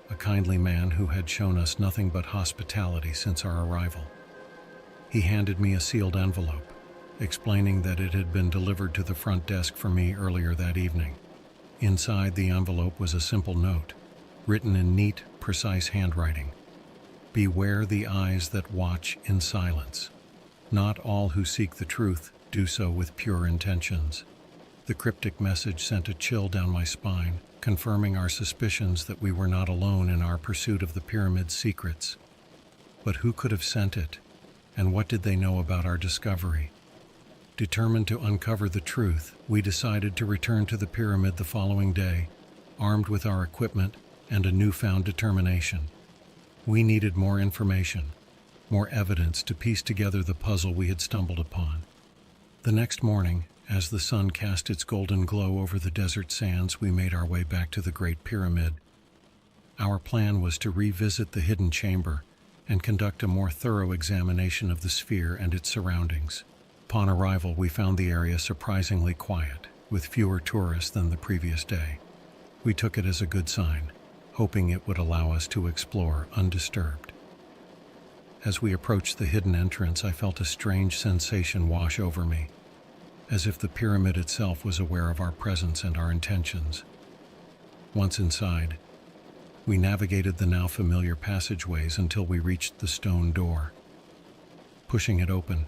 a kindly man who had shown us nothing but hospitality since our arrival. He handed me a sealed envelope, explaining that it had been delivered to the front desk for me earlier that evening. Inside the envelope was a simple note, written in neat, precise handwriting. "Beware the eyes that watch in silence. Not all who seek the truth do so with pure intentions." The cryptic message sent a chill down my spine, confirming our suspicions that we were not alone in our pursuit of the pyramid's secrets. But who could have sent it, and what did they know about our discovery? Determined to uncover the truth, we decided to return to the pyramid the following day, armed with our equipment and a newfound determination. We needed more information, more evidence to piece together the puzzle we had stumbled upon. The next morning, as the sun cast its golden glow over the desert sands, we made our way back to the Great Pyramid. Our plan was to revisit the hidden chamber and conduct a more thorough examination of the sphere and its surroundings. Upon arrival, we found the area surprisingly quiet, with fewer tourists than the previous day. We took it as a good sign, hoping it would allow us to explore undisturbed. As we approached the hidden entrance, I felt a strange sensation wash over me, as if the pyramid itself was aware of our presence and our intentions. Once inside, we navigated the now familiar passageways until we reached the stone door. Pushing it open,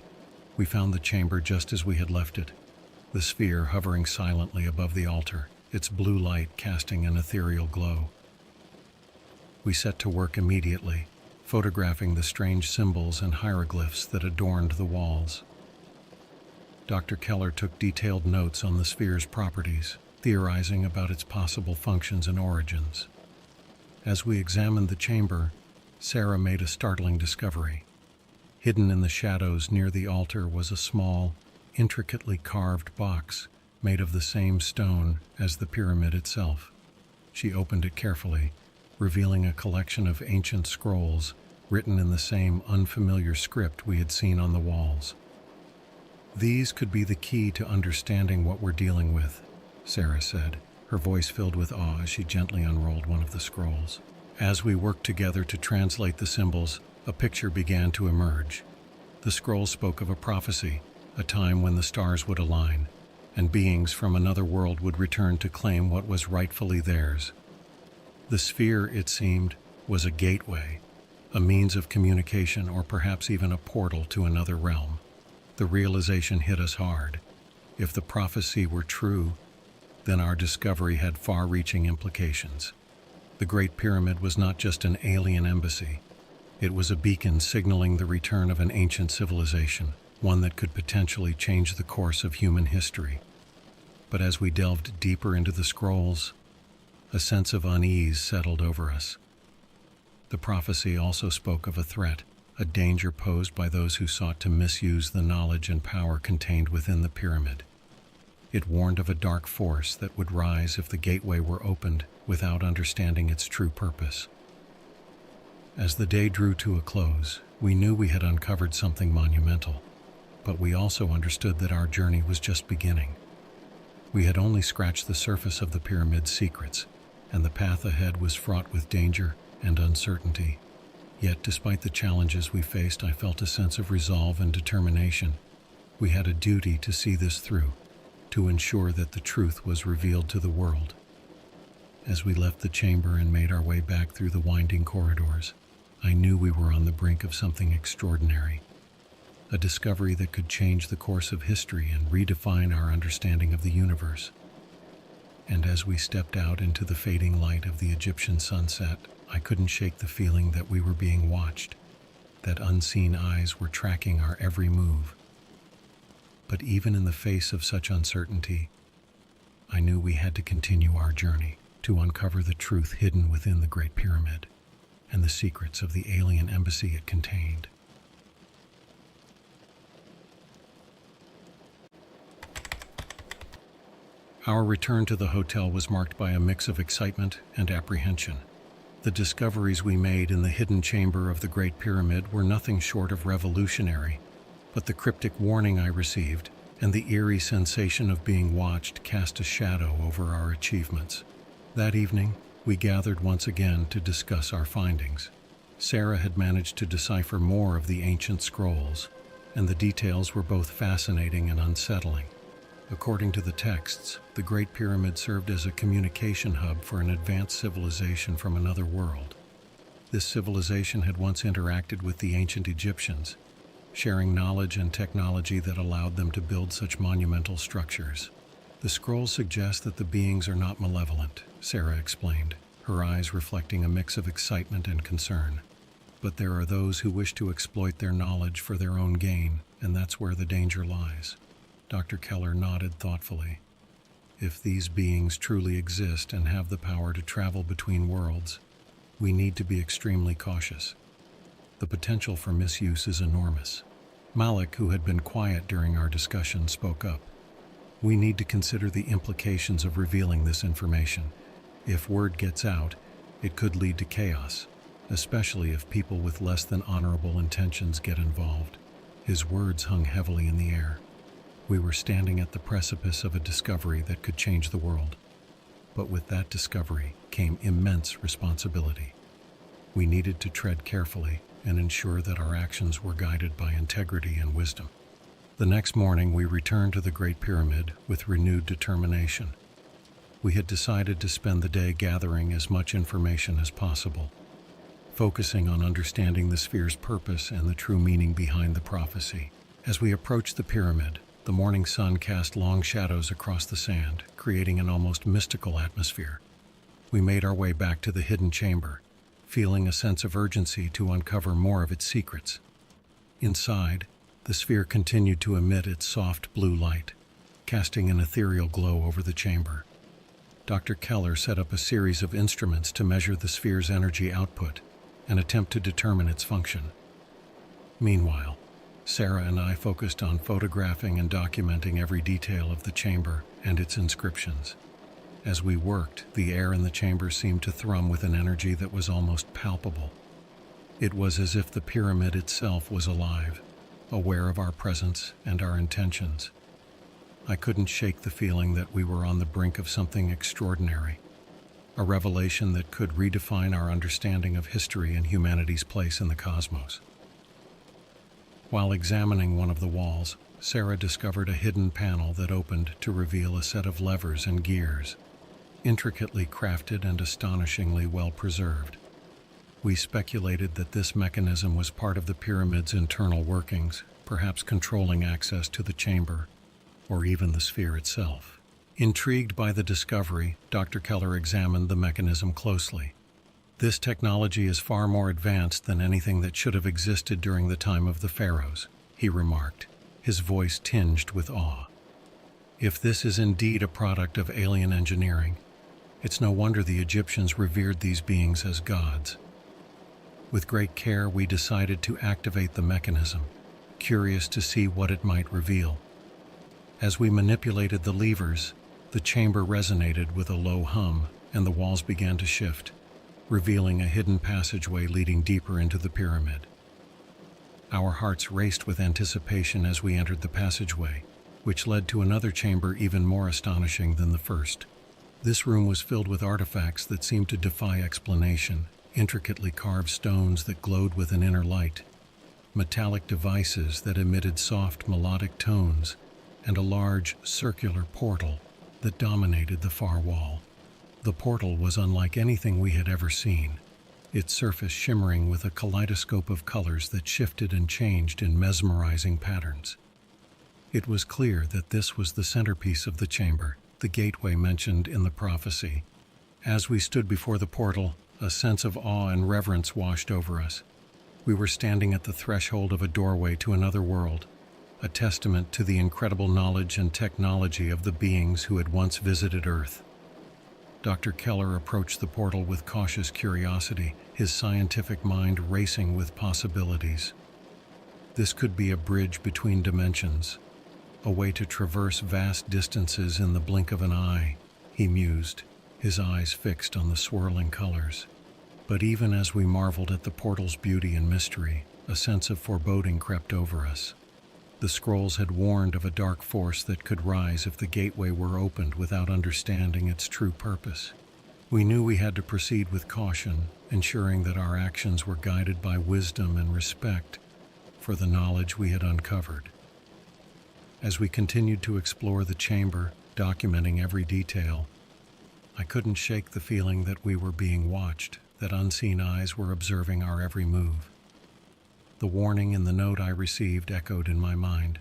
we found the chamber just as we had left it, the sphere hovering silently above the altar, its blue light casting an ethereal glow. We set to work immediately, photographing the strange symbols and hieroglyphs that adorned the walls. Dr. Keller took detailed notes on the sphere's properties, theorizing about its possible functions and origins. As we examined the chamber, Sarah made a startling discovery. Hidden in the shadows near the altar was a small, intricately carved box made of the same stone as the pyramid itself. She opened it carefully, revealing a collection of ancient scrolls written in the same unfamiliar script we had seen on the walls. "These could be the key to understanding what we're dealing with," Sarah said, her voice filled with awe as she gently unrolled one of the scrolls. As we worked together to translate the symbols, a picture began to emerge. The scroll spoke of a prophecy, a time when the stars would align, and beings from another world would return to claim what was rightfully theirs. The sphere, it seemed, was a gateway, a means of communication, or perhaps even a portal to another realm. The realization hit us hard. If the prophecy were true, then our discovery had far-reaching implications. The Great Pyramid was not just an alien embassy. It was a beacon signaling the return of an ancient civilization, one that could potentially change the course of human history. But as we delved deeper into the scrolls, a sense of unease settled over us. The prophecy also spoke of a threat, a danger posed by those who sought to misuse the knowledge and power contained within the pyramid. It warned of a dark force that would rise if the gateway were opened without understanding its true purpose. As the day drew to a close, we knew we had uncovered something monumental, but we also understood that our journey was just beginning. We had only scratched the surface of the pyramid's secrets, and the path ahead was fraught with danger and uncertainty. Yet, despite the challenges we faced, I felt a sense of resolve and determination. We had a duty to see this through, to ensure that the truth was revealed to the world. As we left the chamber and made our way back through the winding corridors, I knew we were on the brink of something extraordinary, a discovery that could change the course of history and redefine our understanding of the universe. And as we stepped out into the fading light of the Egyptian sunset, I couldn't shake the feeling that we were being watched, that unseen eyes were tracking our every move. But even in the face of such uncertainty, I knew we had to continue our journey to uncover the truth hidden within the Great Pyramid and the secrets of the alien embassy it contained. Our return to the hotel was marked by a mix of excitement and apprehension. The discoveries we made in the hidden chamber of the Great Pyramid were nothing short of revolutionary, but the cryptic warning I received and the eerie sensation of being watched cast a shadow over our achievements. That evening, we gathered once again to discuss our findings. Sarah had managed to decipher more of the ancient scrolls, and the details were both fascinating and unsettling. According to the texts, the Great Pyramid served as a communication hub for an advanced civilization from another world. This civilization had once interacted with the ancient Egyptians, sharing knowledge and technology that allowed them to build such monumental structures. The scrolls suggest that the beings are not malevolent, Sarah explained, her eyes reflecting a mix of excitement and concern. But there are those who wish to exploit their knowledge for their own gain, and that's where the danger lies. Dr. Keller nodded thoughtfully. If these beings truly exist and have the power to travel between worlds, we need to be extremely cautious. The potential for misuse is enormous. Malik, who had been quiet during our discussion, spoke up. We need to consider the implications of revealing this information. If word gets out, it could lead to chaos, especially if people with less than honorable intentions get involved. His words hung heavily in the air. We were standing at the precipice of a discovery that could change the world. But with that discovery came immense responsibility. We needed to tread carefully and ensure that our actions were guided by integrity and wisdom. The next morning, we returned to the Great Pyramid with renewed determination. We had decided to spend the day gathering as much information as possible, focusing on understanding the sphere's purpose and the true meaning behind the prophecy. As we approached the pyramid, the morning sun cast long shadows across the sand, creating an almost mystical atmosphere. We made our way back to the hidden chamber, feeling a sense of urgency to uncover more of its secrets. Inside, the sphere continued to emit its soft blue light, casting an ethereal glow over the chamber. Dr. Keller set up a series of instruments to measure the sphere's energy output and attempt to determine its function. Meanwhile, Sarah and I focused on photographing and documenting every detail of the chamber and its inscriptions. As we worked, the air in the chamber seemed to thrum with an energy that was almost palpable. It was as if the pyramid itself was alive, aware of our presence and our intentions. I couldn't shake the feeling that we were on the brink of something extraordinary, a revelation that could redefine our understanding of history and humanity's place in the cosmos. While examining one of the walls, Sarah discovered a hidden panel that opened to reveal a set of levers and gears, intricately crafted and astonishingly well preserved. We speculated that this mechanism was part of the pyramid's internal workings, perhaps controlling access to the chamber, or even the sphere itself. Intrigued by the discovery, Dr. Keller examined the mechanism closely. This technology is far more advanced than anything that should have existed during the time of the pharaohs, he remarked, his voice tinged with awe. If this is indeed a product of alien engineering, it's no wonder the Egyptians revered these beings as gods. With great care, we decided to activate the mechanism, curious to see what it might reveal. As we manipulated the levers, the chamber resonated with a low hum, and the walls began to shift, revealing a hidden passageway leading deeper into the pyramid. Our hearts raced with anticipation as we entered the passageway, which led to another chamber even more astonishing than the first. This room was filled with artifacts that seemed to defy explanation, intricately carved stones that glowed with an inner light, metallic devices that emitted soft melodic tones, and a large circular portal that dominated the far wall. The portal was unlike anything we had ever seen, its surface shimmering with a kaleidoscope of colors that shifted and changed in mesmerizing patterns. It was clear that this was the centerpiece of the chamber, the gateway mentioned in the prophecy. As we stood before the portal, a sense of awe and reverence washed over us. We were standing at the threshold of a doorway to another world, a testament to the incredible knowledge and technology of the beings who had once visited Earth. Dr. Keller approached the portal with cautious curiosity, his scientific mind racing with possibilities. This could be a bridge between dimensions, a way to traverse vast distances in the blink of an eye, he mused, his eyes fixed on the swirling colors. But even as we marveled at the portal's beauty and mystery, a sense of foreboding crept over us. The scrolls had warned of a dark force that could rise if the gateway were opened without understanding its true purpose. We knew we had to proceed with caution, ensuring that our actions were guided by wisdom and respect for the knowledge we had uncovered. As we continued to explore the chamber, documenting every detail, I couldn't shake the feeling that we were being watched, that unseen eyes were observing our every move. The warning in the note I received echoed in my mind,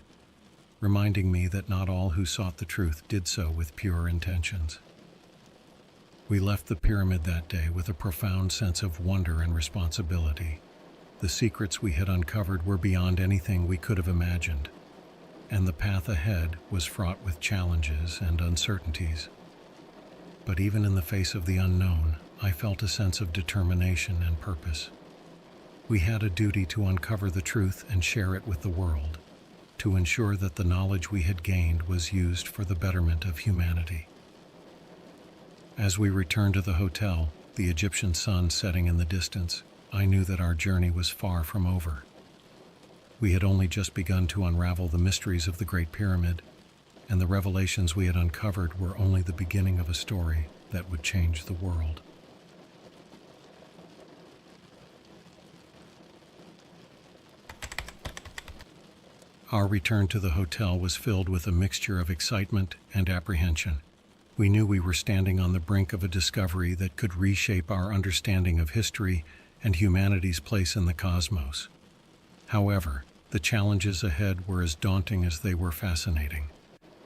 reminding me that not all who sought the truth did so with pure intentions. We left the pyramid that day with a profound sense of wonder and responsibility. The secrets we had uncovered were beyond anything we could have imagined, and the path ahead was fraught with challenges and uncertainties. But even in the face of the unknown, I felt a sense of determination and purpose. We had a duty to uncover the truth and share it with the world, to ensure that the knowledge we had gained was used for the betterment of humanity. As we returned to the hotel, the Egyptian sun setting in the distance, I knew that our journey was far from over. We had only just begun to unravel the mysteries of the Great Pyramid, and the revelations we had uncovered were only the beginning of a story that would change the world. Our return to the hotel was filled with a mixture of excitement and apprehension. We knew we were standing on the brink of a discovery that could reshape our understanding of history and humanity's place in the cosmos. However, the challenges ahead were as daunting as they were fascinating.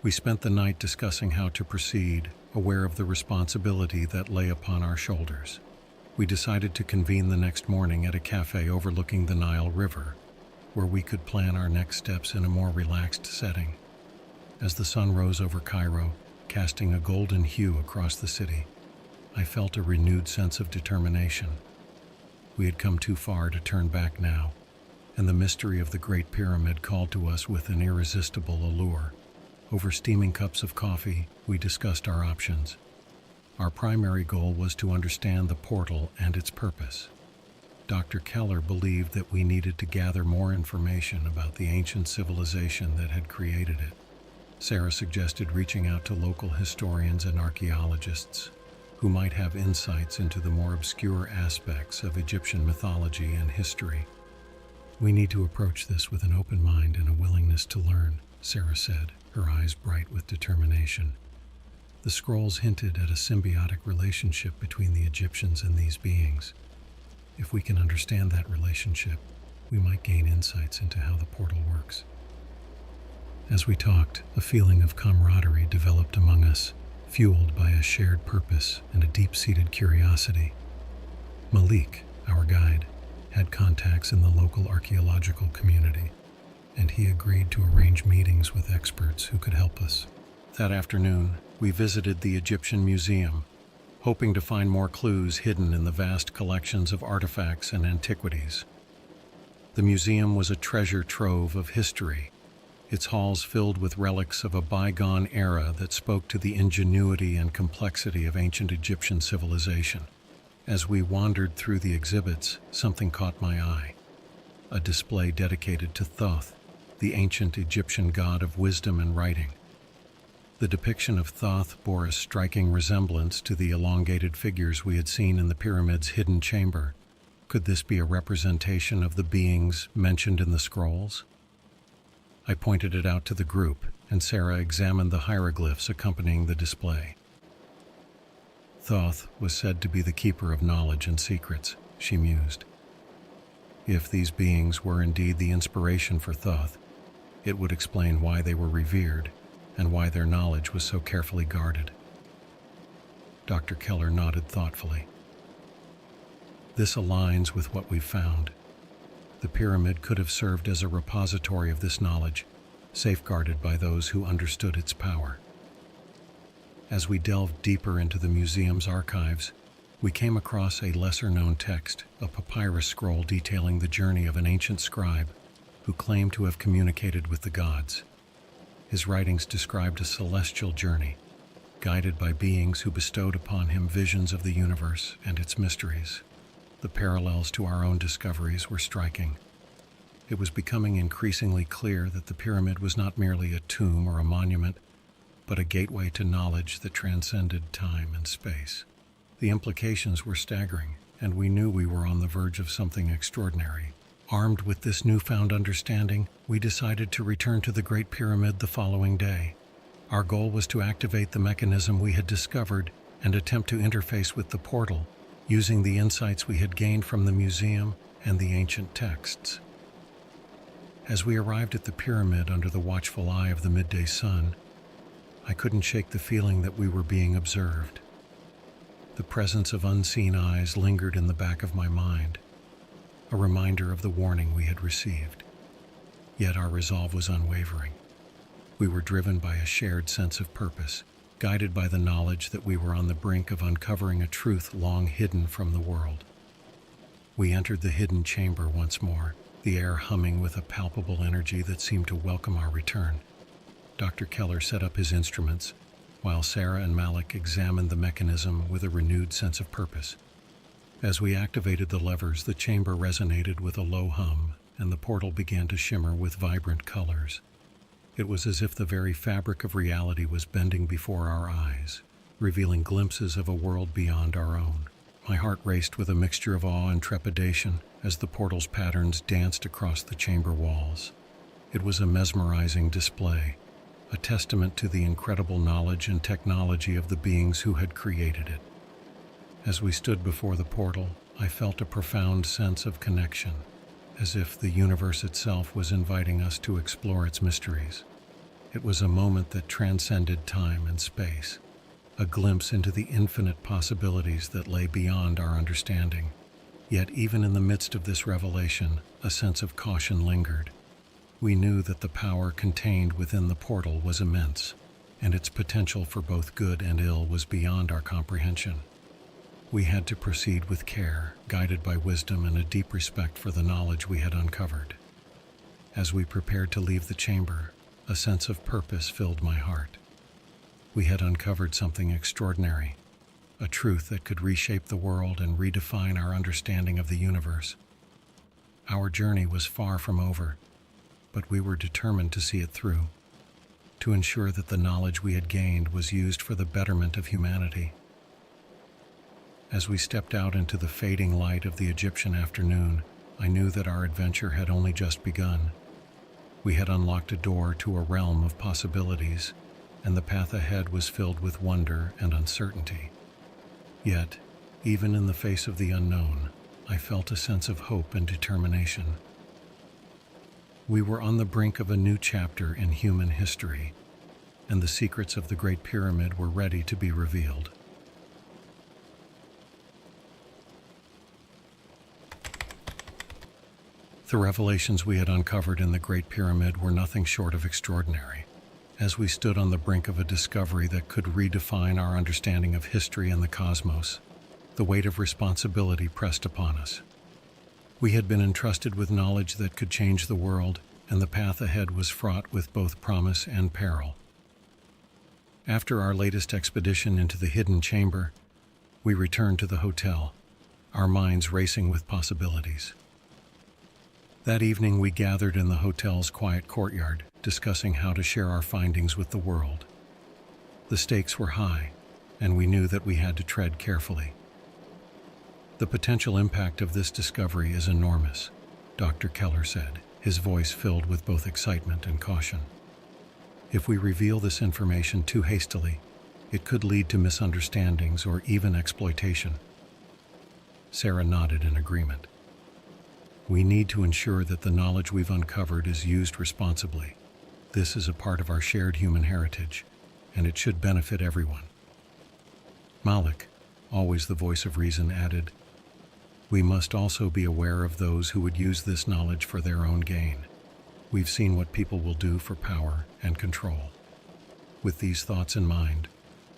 We spent the night discussing how to proceed, aware of the responsibility that lay upon our shoulders. We decided to convene the next morning at a cafe overlooking the Nile River, where we could plan our next steps in a more relaxed setting. As the sun rose over Cairo, casting a golden hue across the city, I felt a renewed sense of determination. We had come too far to turn back now, and the mystery of the Great Pyramid called to us with an irresistible allure. Over steaming cups of coffee, we discussed our options. Our primary goal was to understand the portal and its purpose. Dr. Keller believed that we needed to gather more information about the ancient civilization that had created it. Sarah suggested reaching out to local historians and archaeologists who might have insights into the more obscure aspects of Egyptian mythology and history. "We need to approach this with an open mind and a willingness to learn," Sarah said, her eyes bright with determination. The scrolls hinted at a symbiotic relationship between the Egyptians and these beings. If we can understand that relationship, we might gain insights into how the portal works. As we talked, a feeling of camaraderie developed among us, fueled by a shared purpose and a deep-seated curiosity. Malik, our guide, had contacts in the local archaeological community, and he agreed to arrange meetings with experts who could help us. That afternoon, we visited the Egyptian Museum, hoping to find more clues hidden in the vast collections of artifacts and antiquities. The museum was a treasure trove of history, its halls filled with relics of a bygone era that spoke to the ingenuity and complexity of ancient Egyptian civilization. As we wandered through the exhibits, something caught my eye. A display dedicated to Thoth, the ancient Egyptian god of wisdom and writing. The depiction of Thoth bore a striking resemblance to the elongated figures we had seen in the pyramid's hidden chamber. Could this be a representation of the beings mentioned in the scrolls? I pointed it out to the group, and Sarah examined the hieroglyphs accompanying the display. Thoth was said to be the keeper of knowledge and secrets, she mused. If these beings were indeed the inspiration for Thoth, it would explain why they were revered and why their knowledge was so carefully guarded. Dr. Keller nodded thoughtfully. This aligns with what we've found. The pyramid could have served as a repository of this knowledge, safeguarded by those who understood its power. As we delved deeper into the museum's archives, we came across a lesser-known text, a papyrus scroll detailing the journey of an ancient scribe who claimed to have communicated with the gods. His writings described a celestial journey, guided by beings who bestowed upon him visions of the universe and its mysteries. The parallels to our own discoveries were striking. It was becoming increasingly clear that the pyramid was not merely a tomb or a monument, but a gateway to knowledge that transcended time and space. The implications were staggering, and we knew we were on the verge of something extraordinary. Armed with this newfound understanding, we decided to return to the Great Pyramid the following day. Our goal was to activate the mechanism we had discovered and attempt to interface with the portal, using the insights we had gained from the museum and the ancient texts. As we arrived at the pyramid under the watchful eye of the midday sun, I couldn't shake the feeling that we were being observed. The presence of unseen eyes lingered in the back of my mind, a reminder of the warning we had received. Yet our resolve was unwavering. We were driven by a shared sense of purpose, guided by the knowledge that we were on the brink of uncovering a truth long hidden from the world. We entered the hidden chamber once more, the air humming with a palpable energy that seemed to welcome our return. Dr. Keller set up his instruments, while Sarah and Malik examined the mechanism with a renewed sense of purpose. As we activated the levers, the chamber resonated with a low hum, and the portal began to shimmer with vibrant colors. It was as if the very fabric of reality was bending before our eyes, revealing glimpses of a world beyond our own. My heart raced with a mixture of awe and trepidation as the portal's patterns danced across the chamber walls. It was a mesmerizing display, a testament to the incredible knowledge and technology of the beings who had created it. As we stood before the portal, I felt a profound sense of connection, as if the universe itself was inviting us to explore its mysteries. It was a moment that transcended time and space, a glimpse into the infinite possibilities that lay beyond our understanding. Yet even in the midst of this revelation, a sense of caution lingered. We knew that the power contained within the portal was immense, and its potential for both good and ill was beyond our comprehension. We had to proceed with care, guided by wisdom and a deep respect for the knowledge we had uncovered. As we prepared to leave the chamber, a sense of purpose filled my heart. We had uncovered something extraordinary, a truth that could reshape the world and redefine our understanding of the universe. Our journey was far from over, but we were determined to see it through, to ensure that the knowledge we had gained was used for the betterment of humanity. As we stepped out into the fading light of the Egyptian afternoon, I knew that our adventure had only just begun. We had unlocked a door to a realm of possibilities, and the path ahead was filled with wonder and uncertainty. Yet, even in the face of the unknown, I felt a sense of hope and determination. We were on the brink of a new chapter in human history, and the secrets of the Great Pyramid were ready to be revealed. The revelations we had uncovered in the Great Pyramid were nothing short of extraordinary. As we stood on the brink of a discovery that could redefine our understanding of history and the cosmos, the weight of responsibility pressed upon us. We had been entrusted with knowledge that could change the world, and the path ahead was fraught with both promise and peril. After our latest expedition into the hidden chamber, we returned to the hotel, our minds racing with possibilities. That evening we gathered in the hotel's quiet courtyard, discussing how to share our findings with the world. The stakes were high, and we knew that we had to tread carefully. The potential impact of this discovery is enormous, Dr. Keller said, his voice filled with both excitement and caution. If we reveal this information too hastily, it could lead to misunderstandings or even exploitation. Sarah nodded in agreement. We need to ensure that the knowledge we've uncovered is used responsibly. This is a part of our shared human heritage, and it should benefit everyone. Malik, always the voice of reason, added, "We must also be aware of those who would use this knowledge for their own gain. We've seen what people will do for power and control. With these thoughts in mind,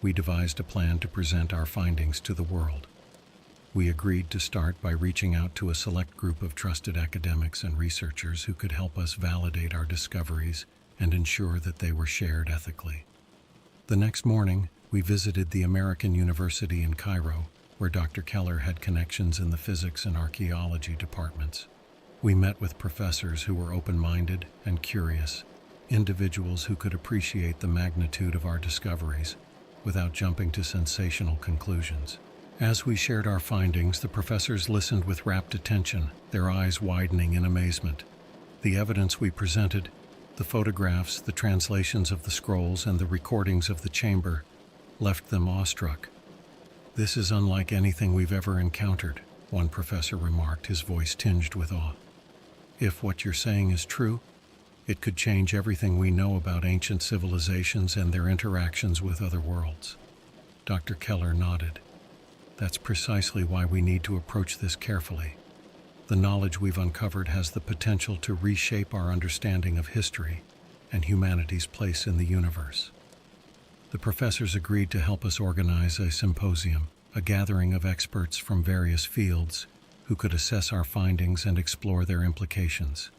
we devised a plan to present our findings to the world. We agreed to start by reaching out to a select group of trusted academics and researchers who could help us validate our discoveries and ensure that they were shared ethically. The next morning, we visited the American University in Cairo, where Dr. Keller had connections in the physics and archaeology departments. We met with professors who were open-minded and curious, individuals who could appreciate the magnitude of our discoveries without jumping to sensational conclusions. As we shared our findings, the professors listened with rapt attention, their eyes widening in amazement. The evidence we presented, the photographs, the translations of the scrolls, and the recordings of the chamber, left them awestruck. "This is unlike anything we've ever encountered," one professor remarked, his voice tinged with awe. "If what you're saying is true, it could change everything we know about ancient civilizations and their interactions with other worlds." Dr. Keller nodded. "That's precisely why we need to approach this carefully. The knowledge we've uncovered has the potential to reshape our understanding of history and humanity's place in the universe." The professors agreed to help us organize a symposium, a gathering of experts from various fields who could assess our findings and explore their implications.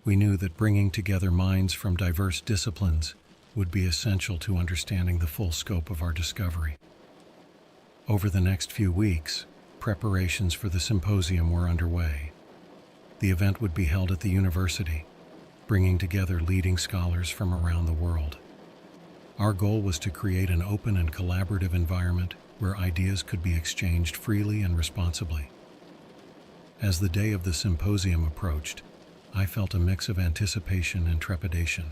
We knew that bringing together minds from diverse disciplines would be essential to understanding the full scope of our discovery. Over the next few weeks, preparations for the symposium were underway. The event would be held at the university, bringing together leading scholars from around the world. Our goal was to create an open and collaborative environment where ideas could be exchanged freely and responsibly. As the day of the symposium approached, I felt a mix of anticipation and trepidation.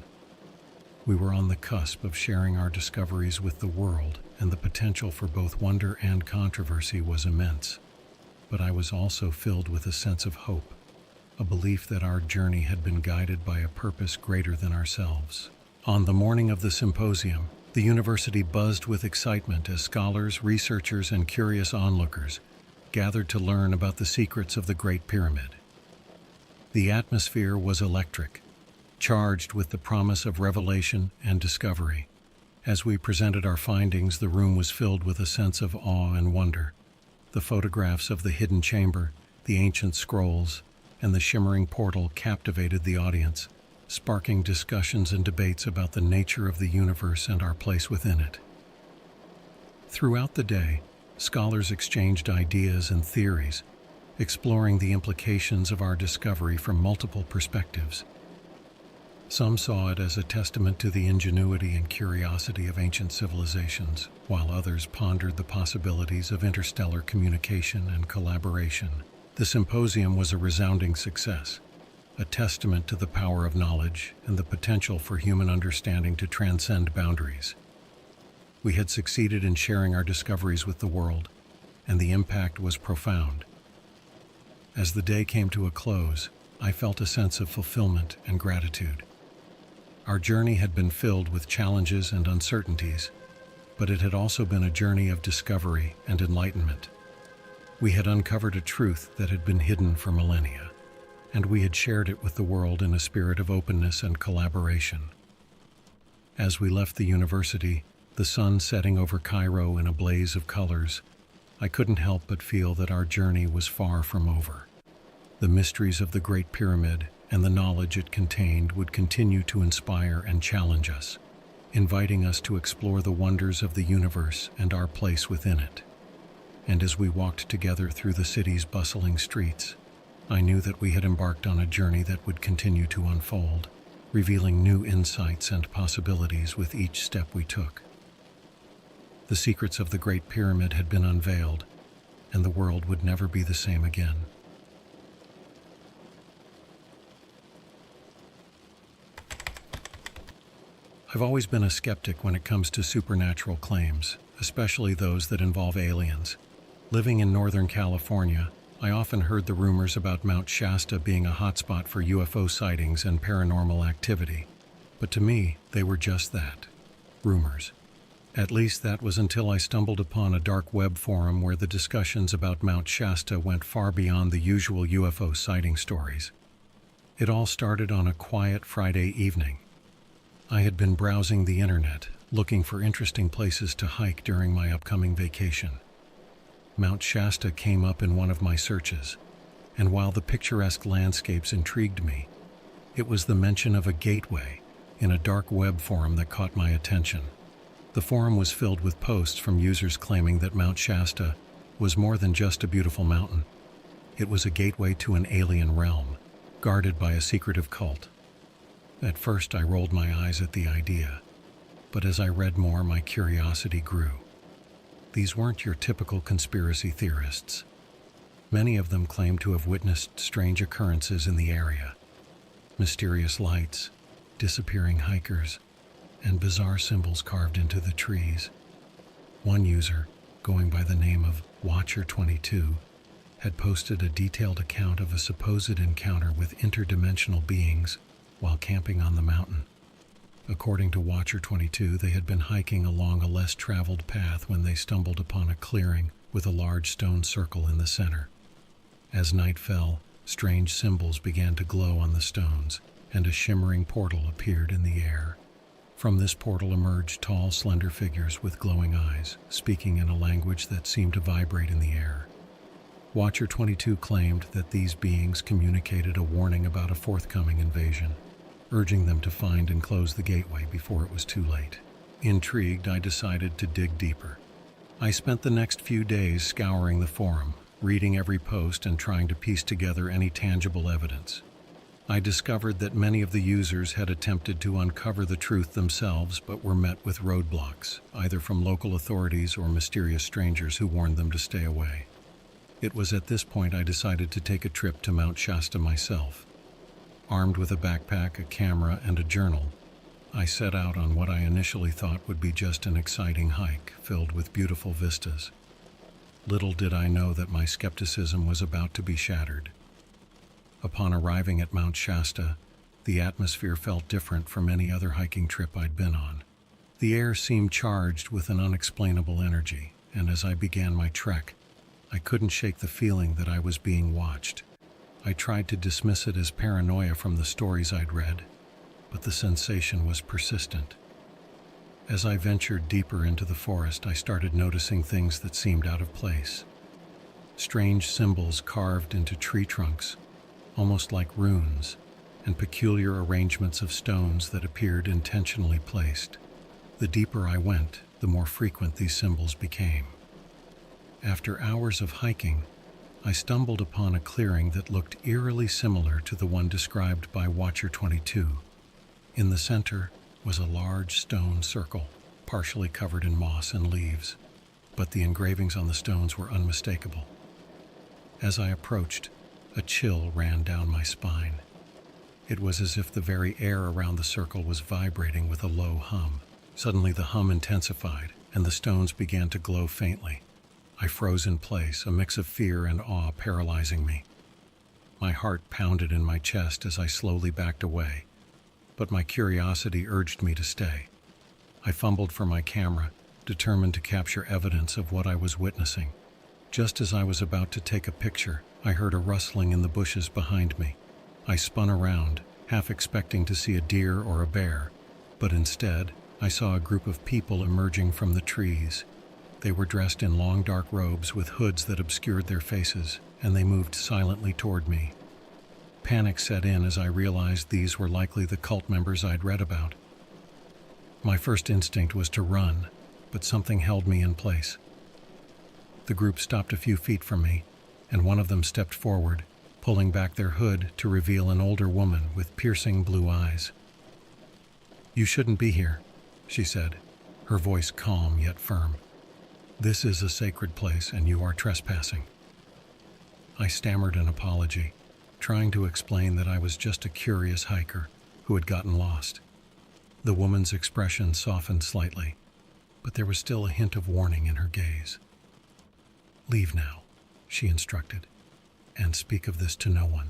We were on the cusp of sharing our discoveries with the world, and the potential for both wonder and controversy was immense. But I was also filled with a sense of hope, a belief that our journey had been guided by a purpose greater than ourselves. On the morning of the symposium, the university buzzed with excitement as scholars, researchers, and curious onlookers gathered to learn about the secrets of the Great Pyramid. The atmosphere was electric, charged with the promise of revelation and discovery. As we presented our findings, the room was filled with a sense of awe and wonder. The photographs of the hidden chamber, the ancient scrolls, and the shimmering portal captivated the audience, sparking discussions and debates about the nature of the universe and our place within it. Throughout the day, scholars exchanged ideas and theories, exploring the implications of our discovery from multiple perspectives. Some saw it as a testament to the ingenuity and curiosity of ancient civilizations, while others pondered the possibilities of interstellar communication and collaboration. The symposium was a resounding success, a testament to the power of knowledge and the potential for human understanding to transcend boundaries. We had succeeded in sharing our discoveries with the world, and the impact was profound. As the day came to a close, I felt a sense of fulfillment and gratitude. Our journey had been filled with challenges and uncertainties, but it had also been a journey of discovery and enlightenment. We had uncovered a truth that had been hidden for millennia, and we had shared it with the world in a spirit of openness and collaboration. As we left the university, the sun setting over Cairo in a blaze of colors, I couldn't help but feel that our journey was far from over. The mysteries of the Great Pyramid and the knowledge it contained would continue to inspire and challenge us, inviting us to explore the wonders of the universe and our place within it. And as we walked together through the city's bustling streets, I knew that we had embarked on a journey that would continue to unfold, revealing new insights and possibilities with each step we took. The secrets of the Great Pyramid had been unveiled, and the world would never be the same again. I've always been a skeptic when it comes to supernatural claims, especially those that involve aliens. Living in Northern California, I often heard the rumors about Mount Shasta being a hotspot for UFO sightings and paranormal activity. But to me, they were just that, rumors. At least that was until I stumbled upon a dark web forum where the discussions about Mount Shasta went far beyond the usual UFO sighting stories. It all started on a quiet Friday evening. I had been browsing the internet, looking for interesting places to hike during my upcoming vacation. Mount Shasta came up in one of my searches, and while the picturesque landscapes intrigued me, it was the mention of a gateway in a dark web forum that caught my attention. The forum was filled with posts from users claiming that Mount Shasta was more than just a beautiful mountain. It was a gateway to an alien realm, guarded by a secretive cult. At first, I rolled my eyes at the idea, but as I read more, my curiosity grew. These weren't your typical conspiracy theorists. Many of them claimed to have witnessed strange occurrences in the area: mysterious lights, disappearing hikers, and bizarre symbols carved into the trees. One user, going by the name of Watcher22, had posted a detailed account of a supposed encounter with interdimensional beings while camping on the mountain. According to Watcher22, they had been hiking along a less traveled path when they stumbled upon a clearing with a large stone circle in the center. As night fell, strange symbols began to glow on the stones, and a shimmering portal appeared in the air. From this portal emerged tall, slender figures with glowing eyes, speaking in a language that seemed to vibrate in the air. Watcher22 claimed that these beings communicated a warning about a forthcoming invasion, urging them to find and close the gateway before it was too late. Intrigued, I decided to dig deeper. I spent the next few days scouring the forum, reading every post and trying to piece together any tangible evidence. I discovered that many of the users had attempted to uncover the truth themselves but were met with roadblocks, either from local authorities or mysterious strangers who warned them to stay away. It was at this point I decided to take a trip to Mount Shasta myself. Armed with a backpack, a camera, and a journal, I set out on what I initially thought would be just an exciting hike filled with beautiful vistas. Little did I know that my skepticism was about to be shattered. Upon arriving at Mount Shasta, the atmosphere felt different from any other hiking trip I'd been on. The air seemed charged with an unexplainable energy, and as I began my trek, I couldn't shake the feeling that I was being watched. I tried to dismiss it as paranoia from the stories I'd read, but the sensation was persistent. As I ventured deeper into the forest, I started noticing things that seemed out of place. Strange symbols carved into tree trunks, almost like runes, and peculiar arrangements of stones that appeared intentionally placed. The deeper I went, the more frequent these symbols became. After hours of hiking, I stumbled upon a clearing that looked eerily similar to the one described by Watcher22. In the center was a large stone circle, partially covered in moss and leaves, but the engravings on the stones were unmistakable. As I approached, a chill ran down my spine. It was as if the very air around the circle was vibrating with a low hum. Suddenly the hum intensified, and the stones began to glow faintly. I froze in place, a mix of fear and awe paralyzing me. My heart pounded in my chest as I slowly backed away, but my curiosity urged me to stay. I fumbled for my camera, determined to capture evidence of what I was witnessing. Just as I was about to take a picture, I heard a rustling in the bushes behind me. I spun around, half expecting to see a deer or a bear, but instead, I saw a group of people emerging from the trees. They were dressed in long dark robes with hoods that obscured their faces, and they moved silently toward me. Panic set in as I realized these were likely the cult members I'd read about. My first instinct was to run, but something held me in place. The group stopped a few feet from me, and one of them stepped forward, pulling back their hood to reveal an older woman with piercing blue eyes. "You shouldn't be here," she said, her voice calm yet firm. "This is a sacred place, and you are trespassing." I stammered an apology, trying to explain that I was just a curious hiker who had gotten lost. The woman's expression softened slightly, but there was still a hint of warning in her gaze. "Leave now," she instructed, "and speak of this to no one."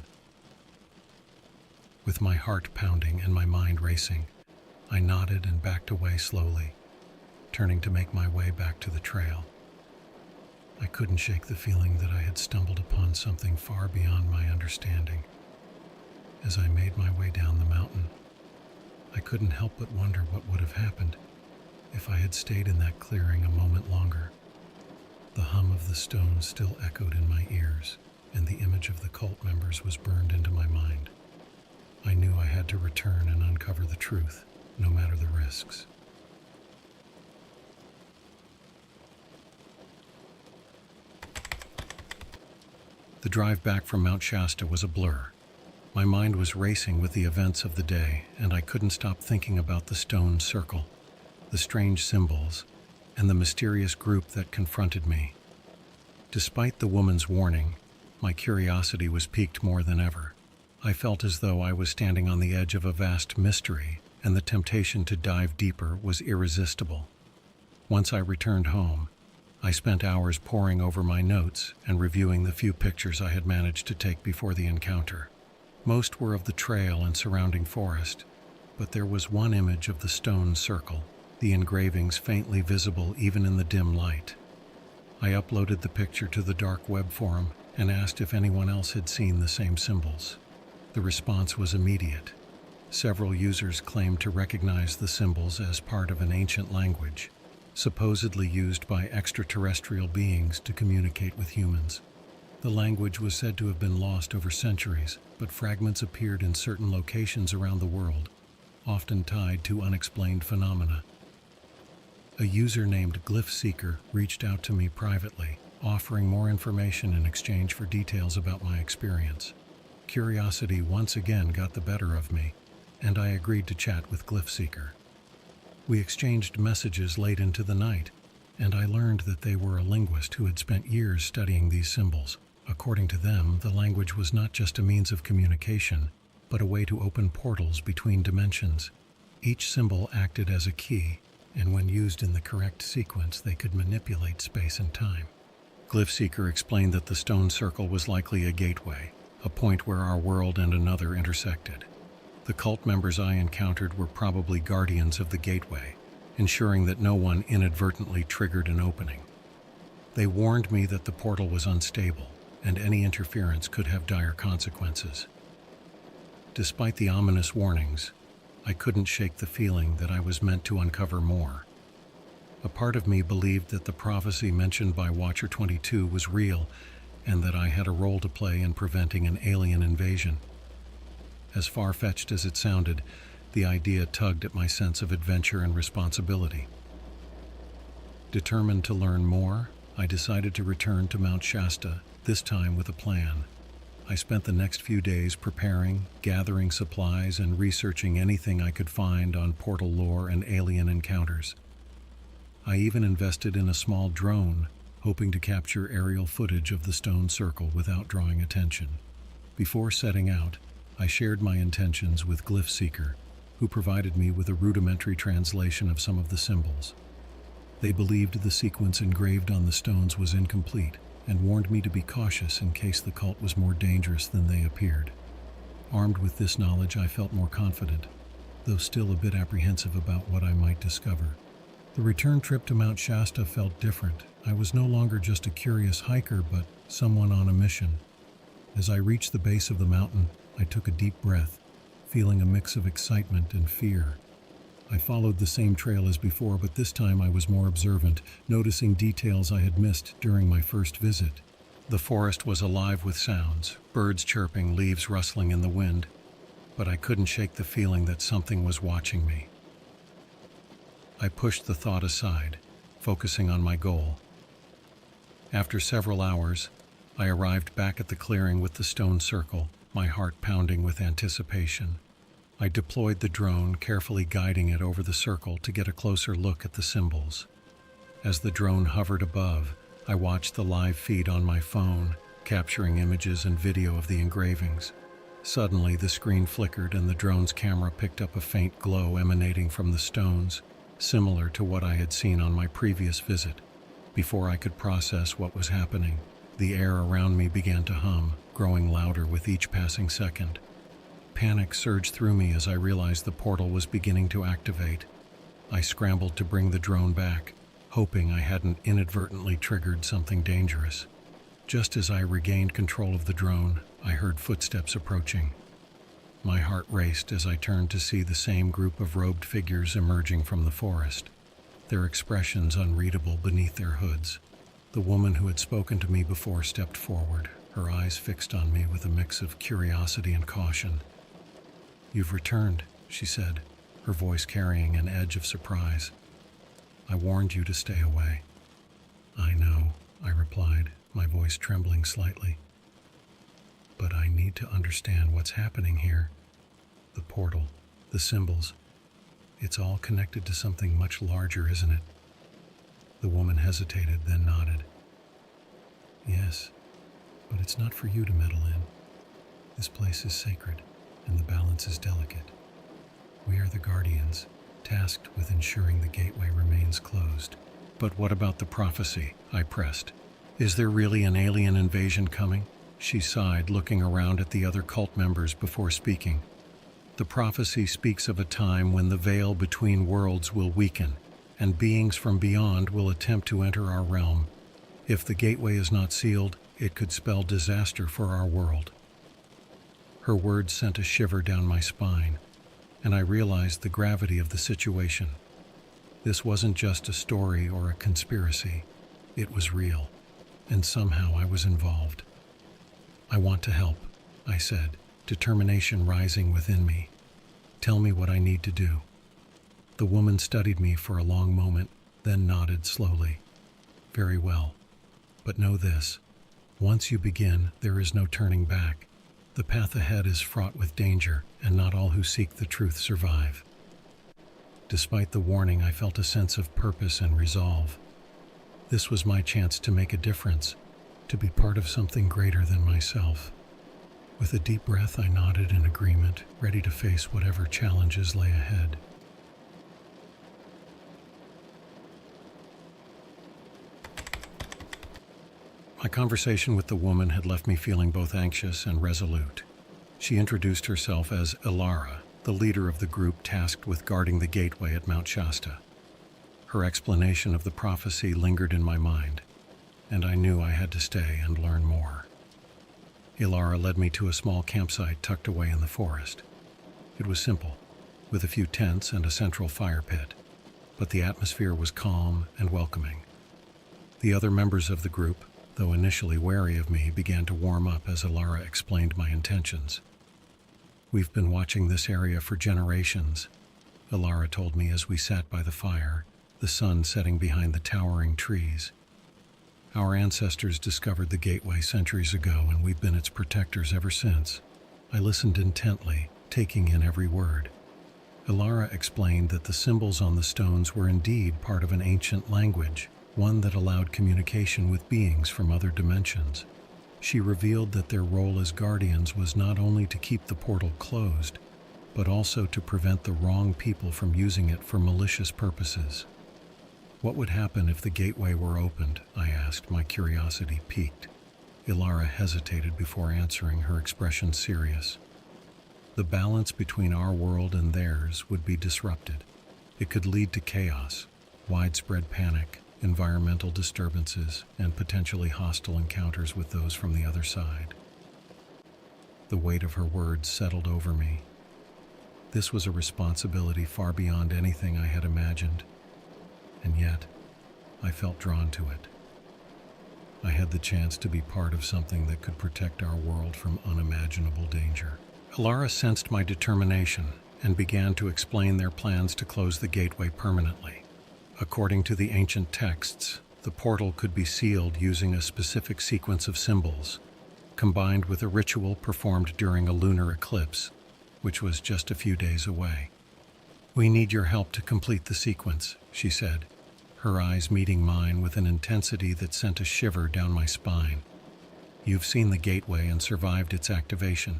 With my heart pounding and my mind racing, I nodded and backed away slowly, turning to make my way back to the trail. I couldn't shake the feeling that I had stumbled upon something far beyond my understanding. as I made my way down the mountain. I couldn't help but wonder what would have happened if I had stayed in that clearing a moment longer. The hum of the stones still echoed in my ears, and the image of the cult members was burned into my mind. I knew I had to return and uncover the truth, no matter the risks. The drive back from Mount Shasta was a blur. My mind was racing with the events of the day, and I couldn't stop thinking about the stone circle, the strange symbols, and the mysterious group that confronted me. Despite the woman's warning, my curiosity was piqued more than ever. I felt as though I was standing on the edge of a vast mystery, and the temptation to dive deeper was irresistible. Once I returned home, I spent hours poring over my notes and reviewing the few pictures I had managed to take before the encounter. Most were of the trail and surrounding forest, but there was one image of the stone circle, the engravings faintly visible even in the dim light. I uploaded the picture to the dark web forum and asked if anyone else had seen the same symbols. The response was immediate. Several users claimed to recognize the symbols as part of an ancient language, supposedly used by extraterrestrial beings to communicate with humans. The language was said to have been lost over centuries, but fragments appeared in certain locations around the world, often tied to unexplained phenomena. A user named Glyph Seeker reached out to me privately, offering more information in exchange for details about my experience. Curiosity once again got the better of me, and I agreed to chat with Glyph Seeker. We exchanged messages late into the night, and I learned that they were a linguist who had spent years studying these symbols. According to them, the language was not just a means of communication, but a way to open portals between dimensions. Each symbol acted as a key, and when used in the correct sequence, they could manipulate space and time. Glyph Seeker explained that the stone circle was likely a gateway, a point where our world and another intersected. The cult members I encountered were probably guardians of the gateway, ensuring that no one inadvertently triggered an opening. They warned me that the portal was unstable, and any interference could have dire consequences. Despite the ominous warnings, I couldn't shake the feeling that I was meant to uncover more. A part of me believed that the prophecy mentioned by Watcher 22 was real, and that I had a role to play in preventing an alien invasion. As far-fetched as it sounded, the idea tugged at my sense of adventure and responsibility. Determined to learn more, I decided to return to Mount Shasta, this time with a plan. I spent the next few days preparing, gathering supplies, and researching anything I could find on portal lore and alien encounters. I even invested in a small drone, hoping to capture aerial footage of the stone circle without drawing attention. Before setting out, I shared my intentions with Glyph Seeker, who provided me with a rudimentary translation of some of the symbols. They believed the sequence engraved on the stones was incomplete, and warned me to be cautious in case the cult was more dangerous than they appeared. Armed with this knowledge, I felt more confident, though still a bit apprehensive about what I might discover. The return trip to Mount Shasta felt different. I was no longer just a curious hiker, but someone on a mission. As I reached the base of the mountain, I took a deep breath, feeling a mix of excitement and fear. I followed the same trail as before, but this time I was more observant, noticing details I had missed during my first visit. The forest was alive with sounds, birds chirping, leaves rustling in the wind, but I couldn't shake the feeling that something was watching me. I pushed the thought aside, focusing on my goal. After several hours, I arrived back at the clearing with the stone circle, my heart pounding with anticipation. I deployed the drone, carefully guiding it over the circle to get a closer look at the symbols. As the drone hovered above, I watched the live feed on my phone, capturing images and video of the engravings. Suddenly, the screen flickered and the drone's camera picked up a faint glow emanating from the stones, similar to what I had seen on my previous visit. Before I could process what was happening, the air around me began to hum, growing louder with each passing second. Panic surged through me as I realized the portal was beginning to activate. I scrambled to bring the drone back, hoping I hadn't inadvertently triggered something dangerous. Just as I regained control of the drone, I heard footsteps approaching. My heart raced as I turned to see the same group of robed figures emerging from the forest, their expressions unreadable beneath their hoods. The woman who had spoken to me before stepped forward, her eyes fixed on me with a mix of curiosity and caution. "You've returned," she said, her voice carrying an edge of surprise. "I warned you to stay away." "I know," I replied, my voice trembling slightly. "But I need to understand what's happening here. The portal, the symbols, it's all connected to something much larger, isn't it?" The woman hesitated, then nodded. "Yes, but it's not for you to meddle in. This place is sacred, and the balance is delicate. We are the guardians, tasked with ensuring the gateway remains closed." "But what about the prophecy?" I pressed. "Is there really an alien invasion coming?" She sighed, looking around at the other cult members before speaking. "The prophecy speaks of a time when the veil between worlds will weaken, and beings from beyond will attempt to enter our realm. If the gateway is not sealed, it could spell disaster for our world." Her words sent a shiver down my spine, and I realized the gravity of the situation. This wasn't just a story or a conspiracy. It was real, and somehow I was involved. "I want to help," I said, determination rising within me. "Tell me what I need to do." The woman studied me for a long moment, then nodded slowly. "Very well. But know this. Once you begin, there is no turning back. The path ahead is fraught with danger, and not all who seek the truth survive." Despite the warning, I felt a sense of purpose and resolve. This was my chance to make a difference, to be part of something greater than myself. With a deep breath, I nodded in agreement, ready to face whatever challenges lay ahead. My conversation with the woman had left me feeling both anxious and resolute. She introduced herself as Ilara, the leader of the group tasked with guarding the gateway at Mount Shasta. Her explanation of the prophecy lingered in my mind, and I knew I had to stay and learn more. Ilara led me to a small campsite tucked away in the forest. It was simple, with a few tents and a central fire pit, but the atmosphere was calm and welcoming. The other members of the group, though initially wary of me, began to warm up as Ilara explained my intentions. "We've been watching this area for generations," Ilara told me as we sat by the fire, the sun setting behind the towering trees. "Our ancestors discovered the gateway centuries ago, and we've been its protectors ever since." I listened intently, taking in every word. Ilara explained that the symbols on the stones were indeed part of an ancient language, one that allowed communication with beings from other dimensions. She revealed that their role as guardians was not only to keep the portal closed, but also to prevent the wrong people from using it for malicious purposes. "What would happen if the gateway were opened?" I asked, my curiosity piqued. Ilara hesitated before answering, her expression serious. "The balance between our world and theirs would be disrupted. It could lead to chaos, widespread panic, environmental disturbances, and potentially hostile encounters with those from the other side." The weight of her words settled over me. This was a responsibility far beyond anything I had imagined, and yet I felt drawn to it. I had the chance to be part of something that could protect our world from unimaginable danger. Ilara sensed my determination and began to explain their plans to close the gateway permanently. According to the ancient texts, the portal could be sealed using a specific sequence of symbols, combined with a ritual performed during a lunar eclipse, which was just a few days away. "We need your help to complete the sequence," she said, her eyes meeting mine with an intensity that sent a shiver down my spine. "You've seen the gateway and survived its activation.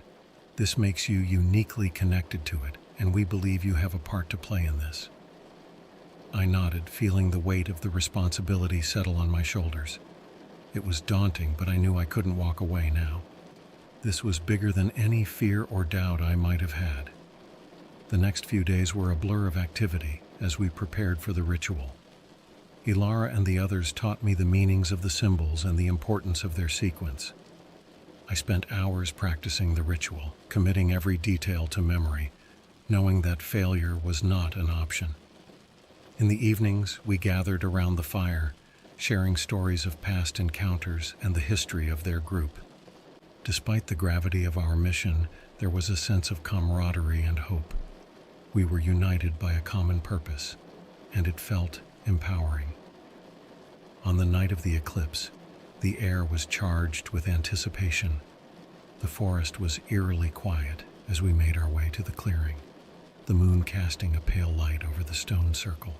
This makes you uniquely connected to it, and we believe you have a part to play in this." I nodded, feeling the weight of the responsibility settle on my shoulders. It was daunting, but I knew I couldn't walk away now. This was bigger than any fear or doubt I might have had. The next few days were a blur of activity as we prepared for the ritual. Ilara and the others taught me the meanings of the symbols and the importance of their sequence. I spent hours practicing the ritual, committing every detail to memory, knowing that failure was not an option. In the evenings, we gathered around the fire, sharing stories of past encounters and the history of their group. Despite the gravity of our mission, there was a sense of camaraderie and hope. We were united by a common purpose, and it felt empowering. On the night of the eclipse, the air was charged with anticipation. The forest was eerily quiet as we made our way to the clearing, the moon casting a pale light over the stone circle.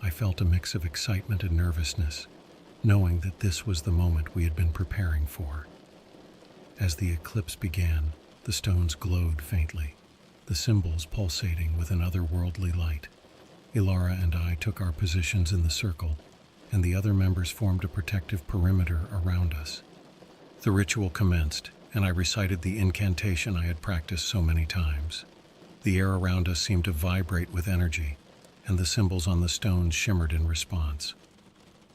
I felt a mix of excitement and nervousness, knowing that this was the moment we had been preparing for. As the eclipse began, the stones glowed faintly, the symbols pulsating with an otherworldly light. Ilara and I took our positions in the circle, and the other members formed a protective perimeter around us. The ritual commenced, and I recited the incantation I had practiced so many times. The air around us seemed to vibrate with energy, and the symbols on the stones shimmered in response.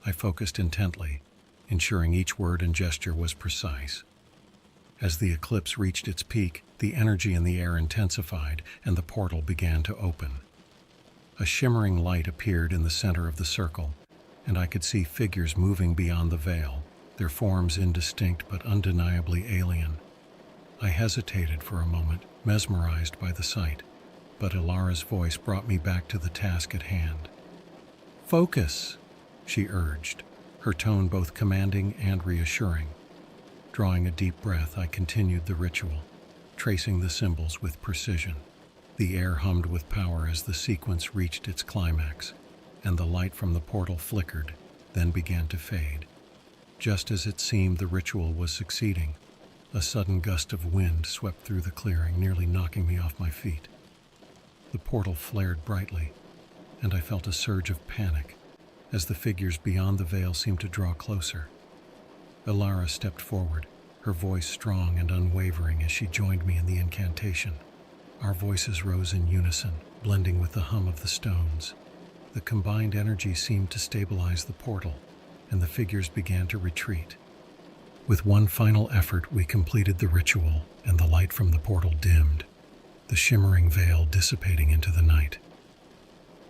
I focused intently, ensuring each word and gesture was precise. As the eclipse reached its peak, the energy in the air intensified, and the portal began to open. A shimmering light appeared in the center of the circle, and I could see figures moving beyond the veil, their forms indistinct but undeniably alien. I hesitated for a moment, mesmerized by the sight, but Ilara's voice brought me back to the task at hand. "Focus," she urged, her tone both commanding and reassuring. Drawing a deep breath, I continued the ritual, tracing the symbols with precision. The air hummed with power as the sequence reached its climax, and the light from the portal flickered, then began to fade. Just as it seemed the ritual was succeeding, a sudden gust of wind swept through the clearing, nearly knocking me off my feet. The portal flared brightly, and I felt a surge of panic as the figures beyond the veil seemed to draw closer. Ilara stepped forward, her voice strong and unwavering as she joined me in the incantation. Our voices rose in unison, blending with the hum of the stones. The combined energy seemed to stabilize the portal, and the figures began to retreat. With one final effort, we completed the ritual, and the light from the portal dimmed, the shimmering veil dissipating into the night.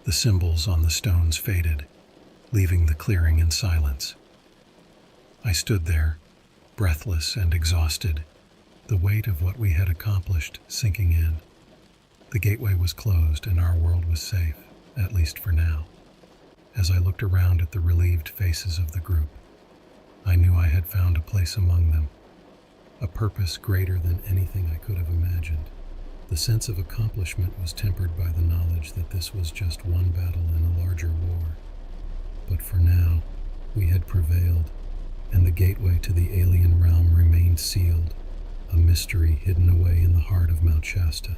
The symbols on the stones faded, leaving the clearing in silence. I stood there, breathless and exhausted, the weight of what we had accomplished sinking in. The gateway was closed, and our world was safe, at least for now. As I looked around at the relieved faces of the group, I knew I had found a place among them, a purpose greater than anything I could have imagined. The sense of accomplishment was tempered by the knowledge that this was just one battle in a larger war. But for now, we had prevailed, and the gateway to the alien realm remained sealed, a mystery hidden away in the heart of Mount Shasta.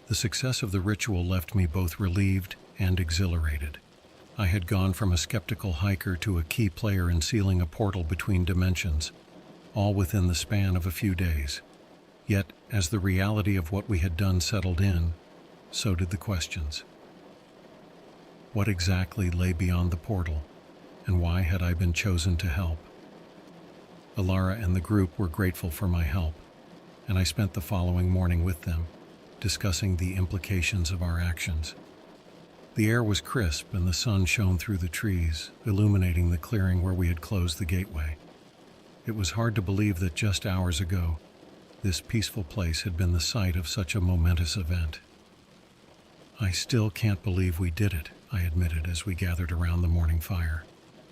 The success of the ritual left me both relieved and exhilarated. I had gone from a skeptical hiker to a key player in sealing a portal between dimensions, all within the span of a few days. Yet, as the reality of what we had done settled in, so did the questions. What exactly lay beyond the portal, and why had I been chosen to help? Ilara and the group were grateful for my help, and I spent the following morning with them, discussing the implications of our actions. The air was crisp and the sun shone through the trees, illuminating the clearing where we had closed the gateway. It was hard to believe that just hours ago, this peaceful place had been the site of such a momentous event. "I still can't believe we did it," I admitted as we gathered around the morning fire.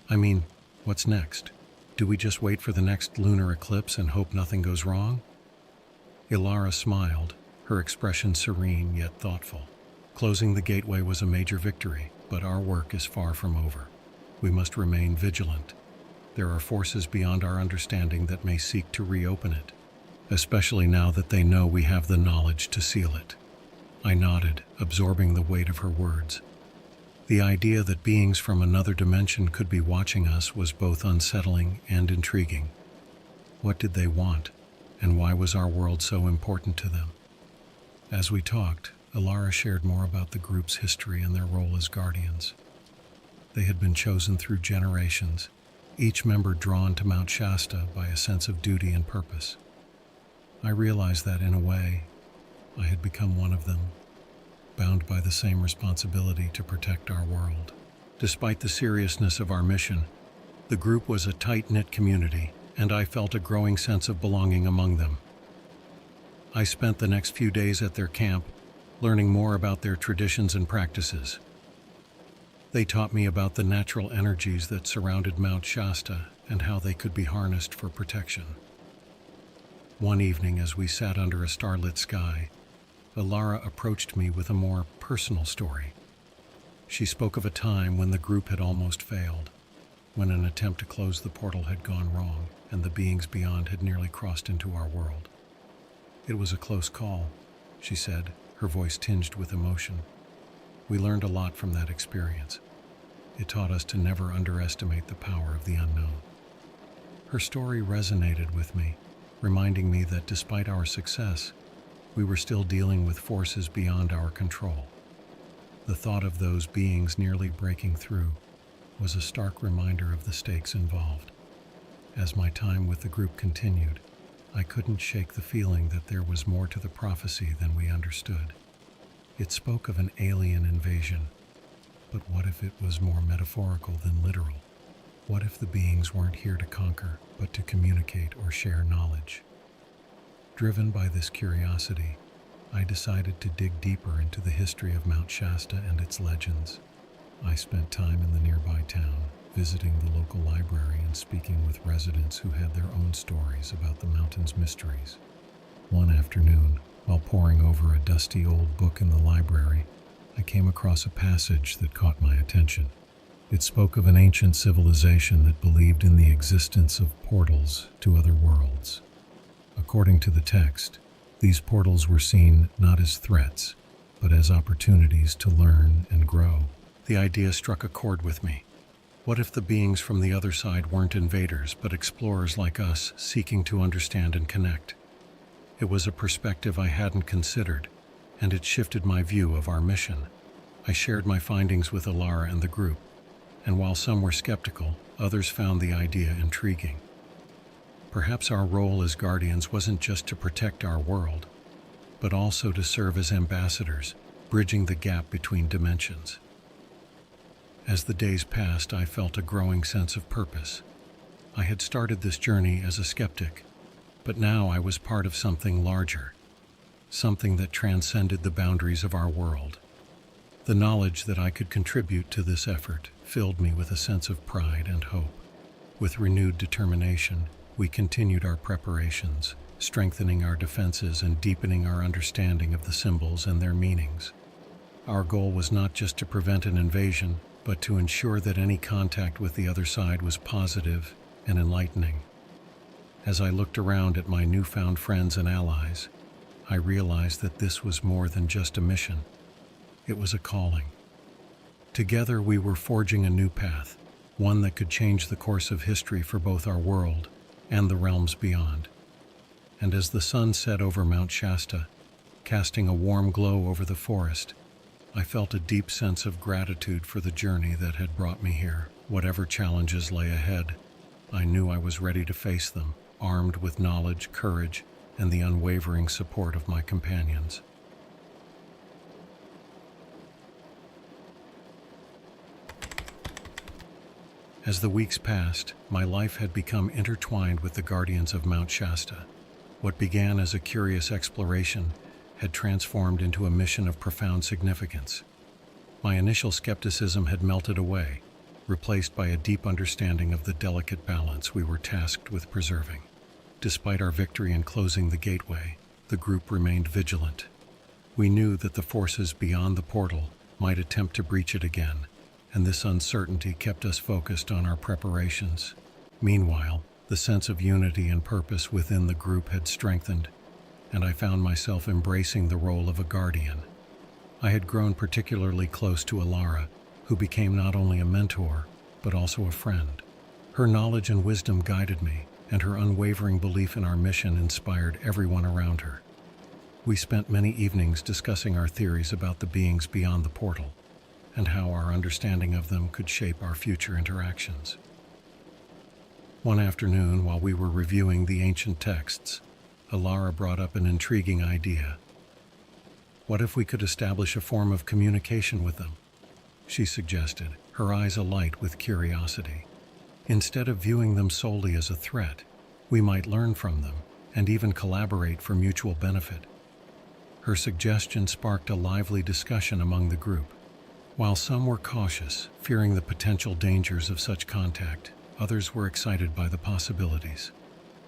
"I mean, what's next? Do we just wait for the next lunar eclipse and hope nothing goes wrong?" Ilara smiled, her expression serene yet thoughtful. Closing the gateway was a major victory, but our work is far from over. We must remain vigilant. There are forces beyond our understanding that may seek to reopen it, especially now that they know we have the knowledge to seal it. I nodded, absorbing the weight of her words. The idea that beings from another dimension could be watching us was both unsettling and intriguing. What did they want, and why was our world so important to them? As we talked, Alara shared more about the group's history and their role as guardians. They had been chosen through generations, each member drawn to Mount Shasta by a sense of duty and purpose. I realized that, in a way, I had become one of them, bound by the same responsibility to protect our world. Despite the seriousness of our mission, the group was a tight-knit community, and I felt a growing sense of belonging among them. I spent the next few days at their camp, learning more about their traditions and practices. They taught me about the natural energies that surrounded Mount Shasta and how they could be harnessed for protection. One evening, as we sat under a starlit sky, Alara approached me with a more personal story. She spoke of a time when the group had almost failed, when an attempt to close the portal had gone wrong and the beings beyond had nearly crossed into our world. "It was a close call," she said, her voice tinged with emotion. "We learned a lot from that experience. It taught us to never underestimate the power of the unknown." Her story resonated with me, reminding me that despite our success, we were still dealing with forces beyond our control. The thought of those beings nearly breaking through was a stark reminder of the stakes involved. As my time with the group continued, I couldn't shake the feeling that there was more to the prophecy than we understood. It spoke of an alien invasion, but what if it was more metaphorical than literal? What if the beings weren't here to conquer, but to communicate or share knowledge? Driven by this curiosity, I decided to dig deeper into the history of Mount Shasta and its legends. I spent time in the nearby town, visiting the local library and speaking with residents who had their own stories about the mountain's mysteries. One afternoon, while poring over a dusty old book in the library, I came across a passage that caught my attention. It spoke of an ancient civilization that believed in the existence of portals to other worlds. According to the text, these portals were seen not as threats, but as opportunities to learn and grow. The idea struck a chord with me. What if the beings from the other side weren't invaders, but explorers like us, seeking to understand and connect? It was a perspective I hadn't considered, and it shifted my view of our mission. I shared my findings with Alara and the group, and while some were skeptical, others found the idea intriguing. Perhaps our role as guardians wasn't just to protect our world, but also to serve as ambassadors, bridging the gap between dimensions. As the days passed, I felt a growing sense of purpose. I had started this journey as a skeptic, but now I was part of something larger, something that transcended the boundaries of our world. The knowledge that I could contribute to this effort filled me with a sense of pride and hope. With renewed determination, we continued our preparations, strengthening our defenses and deepening our understanding of the symbols and their meanings. Our goal was not just to prevent an invasion, but to ensure that any contact with the other side was positive and enlightening. As I looked around at my newfound friends and allies, I realized that this was more than just a mission. It was a calling. Together we were forging a new path, one that could change the course of history for both our world and the realms beyond. And as the sun set over Mount Shasta, casting a warm glow over the forest, I felt a deep sense of gratitude for the journey that had brought me here. Whatever challenges lay ahead, I knew I was ready to face them, armed with knowledge, courage, and the unwavering support of my companions. As the weeks passed, my life had become intertwined with the guardians of Mount Shasta. What began as a curious exploration had transformed into a mission of profound significance. My initial skepticism had melted away, replaced by a deep understanding of the delicate balance we were tasked with preserving. Despite our victory in closing the gateway, the group remained vigilant. We knew that the forces beyond the portal might attempt to breach it again, and this uncertainty kept us focused on our preparations. Meanwhile, the sense of unity and purpose within the group had strengthened, and I found myself embracing the role of a guardian. I had grown particularly close to Alara, who became not only a mentor, but also a friend. Her knowledge and wisdom guided me, and her unwavering belief in our mission inspired everyone around her. We spent many evenings discussing our theories about the beings beyond the portal, and how our understanding of them could shape our future interactions. One afternoon, while we were reviewing the ancient texts, Alara brought up an intriguing idea. What if we could establish a form of communication with them? She suggested, her eyes alight with curiosity. Instead of viewing them solely as a threat, we might learn from them and even collaborate for mutual benefit. Her suggestion sparked a lively discussion among the group. While some were cautious, fearing the potential dangers of such contact, others were excited by the possibilities.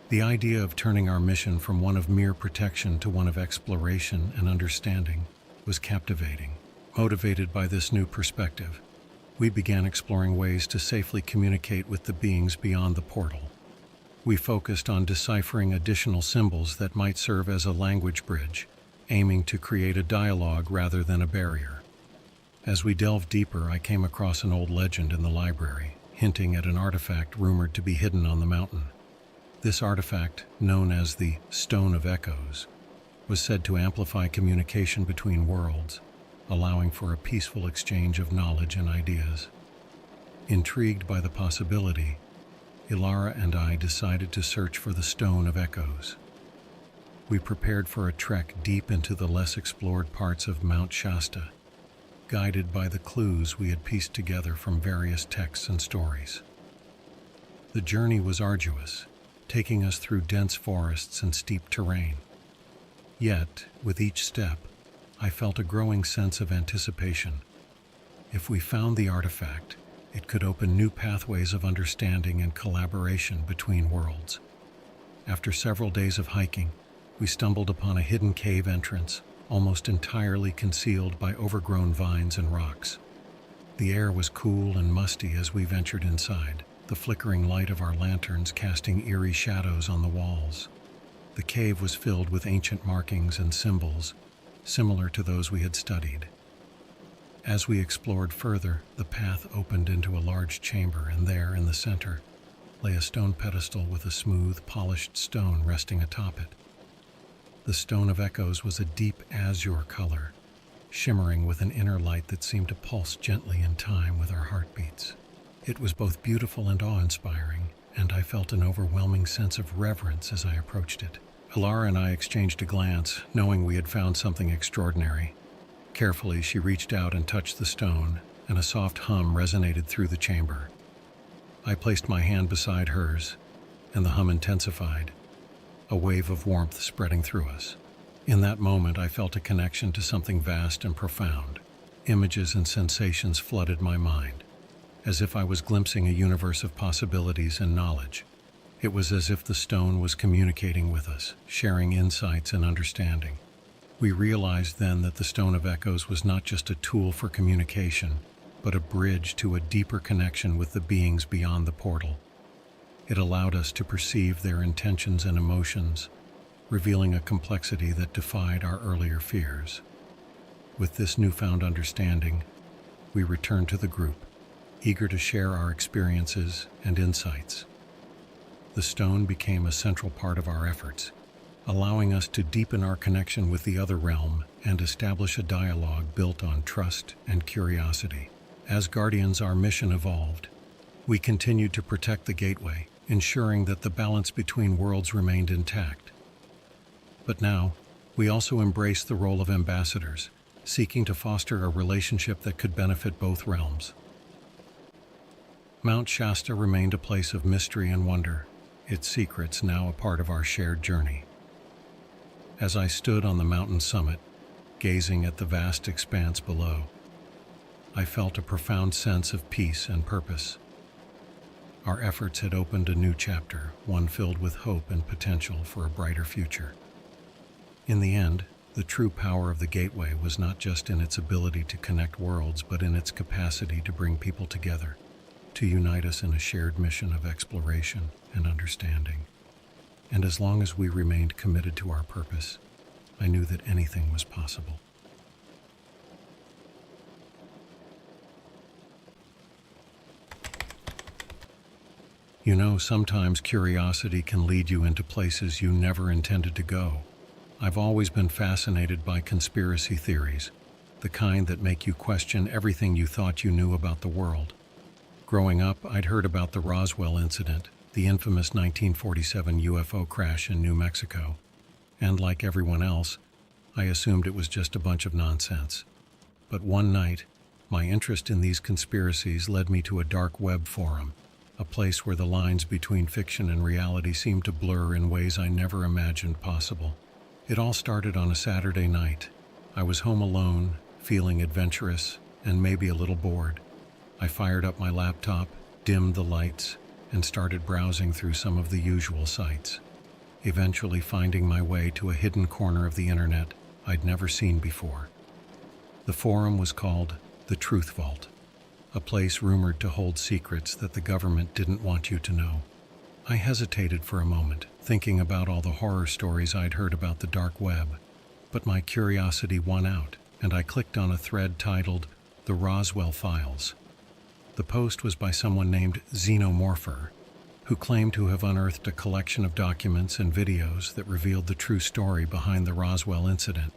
The idea of turning our mission from one of mere protection to one of exploration and understanding was captivating. Motivated by this new perspective, we began exploring ways to safely communicate with the beings beyond the portal. We focused on deciphering additional symbols that might serve as a language bridge, aiming to create a dialogue rather than a barrier. As we delved deeper, I came across an old legend in the library, hinting at an artifact rumored to be hidden on the mountain. This artifact, known as the Stone of Echoes, was said to amplify communication between worlds, allowing for a peaceful exchange of knowledge and ideas. Intrigued by the possibility, Alara and I decided to search for the Stone of Echoes. We prepared for a trek deep into the less explored parts of Mount Shasta, guided by the clues we had pieced together from various texts and stories. The journey was arduous, taking us through dense forests and steep terrain. Yet, with each step, I felt a growing sense of anticipation. If we found the artifact, it could open new pathways of understanding and collaboration between worlds. After several days of hiking, we stumbled upon a hidden cave entrance, almost entirely concealed by overgrown vines and rocks. The air was cool and musty as we ventured inside, the flickering light of our lanterns casting eerie shadows on the walls. The cave was filled with ancient markings and symbols, similar to those we had studied. As we explored further, the path opened into a large chamber, and there, in the center, lay a stone pedestal with a smooth, polished stone resting atop it. The Stone of Echoes was a deep azure color, shimmering with an inner light that seemed to pulse gently in time with our heartbeats. It was both beautiful and awe-inspiring, and I felt an overwhelming sense of reverence as I approached it. Alara and I exchanged a glance, knowing we had found something extraordinary. Carefully, she reached out and touched the stone, and a soft hum resonated through the chamber. I placed my hand beside hers, and the hum intensified, a wave of warmth spreading through us. In that moment, I felt a connection to something vast and profound. Images and sensations flooded my mind, as if I was glimpsing a universe of possibilities and knowledge. It was as if the stone was communicating with us, sharing insights and understanding. We realized then that the Stone of Echoes was not just a tool for communication, but a bridge to a deeper connection with the beings beyond the portal. It allowed us to perceive their intentions and emotions, revealing a complexity that defied our earlier fears. With this newfound understanding, we returned to the group, eager to share our experiences and insights. The stone became a central part of our efforts, allowing us to deepen our connection with the other realm and establish a dialogue built on trust and curiosity. As guardians, our mission evolved. We continued to protect the gateway, ensuring that the balance between worlds remained intact. But now, we also embraced the role of ambassadors, seeking to foster a relationship that could benefit both realms. Mount Shasta remained a place of mystery and wonder, its secrets now a part of our shared journey. As I stood on the mountain summit, gazing at the vast expanse below, I felt a profound sense of peace and purpose. Our efforts had opened a new chapter, one filled with hope and potential for a brighter future. In the end, the true power of the Gateway was not just in its ability to connect worlds, but in its capacity to bring people together, to unite us in a shared mission of exploration and understanding. And as long as we remained committed to our purpose, I knew that anything was possible. You know, sometimes curiosity can lead you into places you never intended to go. I've always been fascinated by conspiracy theories, the kind that make you question everything you thought you knew about the world. Growing up, I'd heard about the Roswell incident, the infamous 1947 UFO crash in New Mexico, and like everyone else, I assumed it was just a bunch of nonsense. But one night, my interest in these conspiracies led me to a dark web forum, a place where the lines between fiction and reality seemed to blur in ways I never imagined possible. It all started on a Saturday night. I was home alone, feeling adventurous, and maybe a little bored. I fired up my laptop, dimmed the lights, and started browsing through some of the usual sites, eventually finding my way to a hidden corner of the internet I'd never seen before. The forum was called The Truth Vault, a place rumored to hold secrets that the government didn't want you to know. I hesitated for a moment, thinking about all the horror stories I'd heard about the dark web, but my curiosity won out, and I clicked on a thread titled The Roswell Files. The post was by someone named Xenomorpher, who claimed to have unearthed a collection of documents and videos that revealed the true story behind the Roswell incident.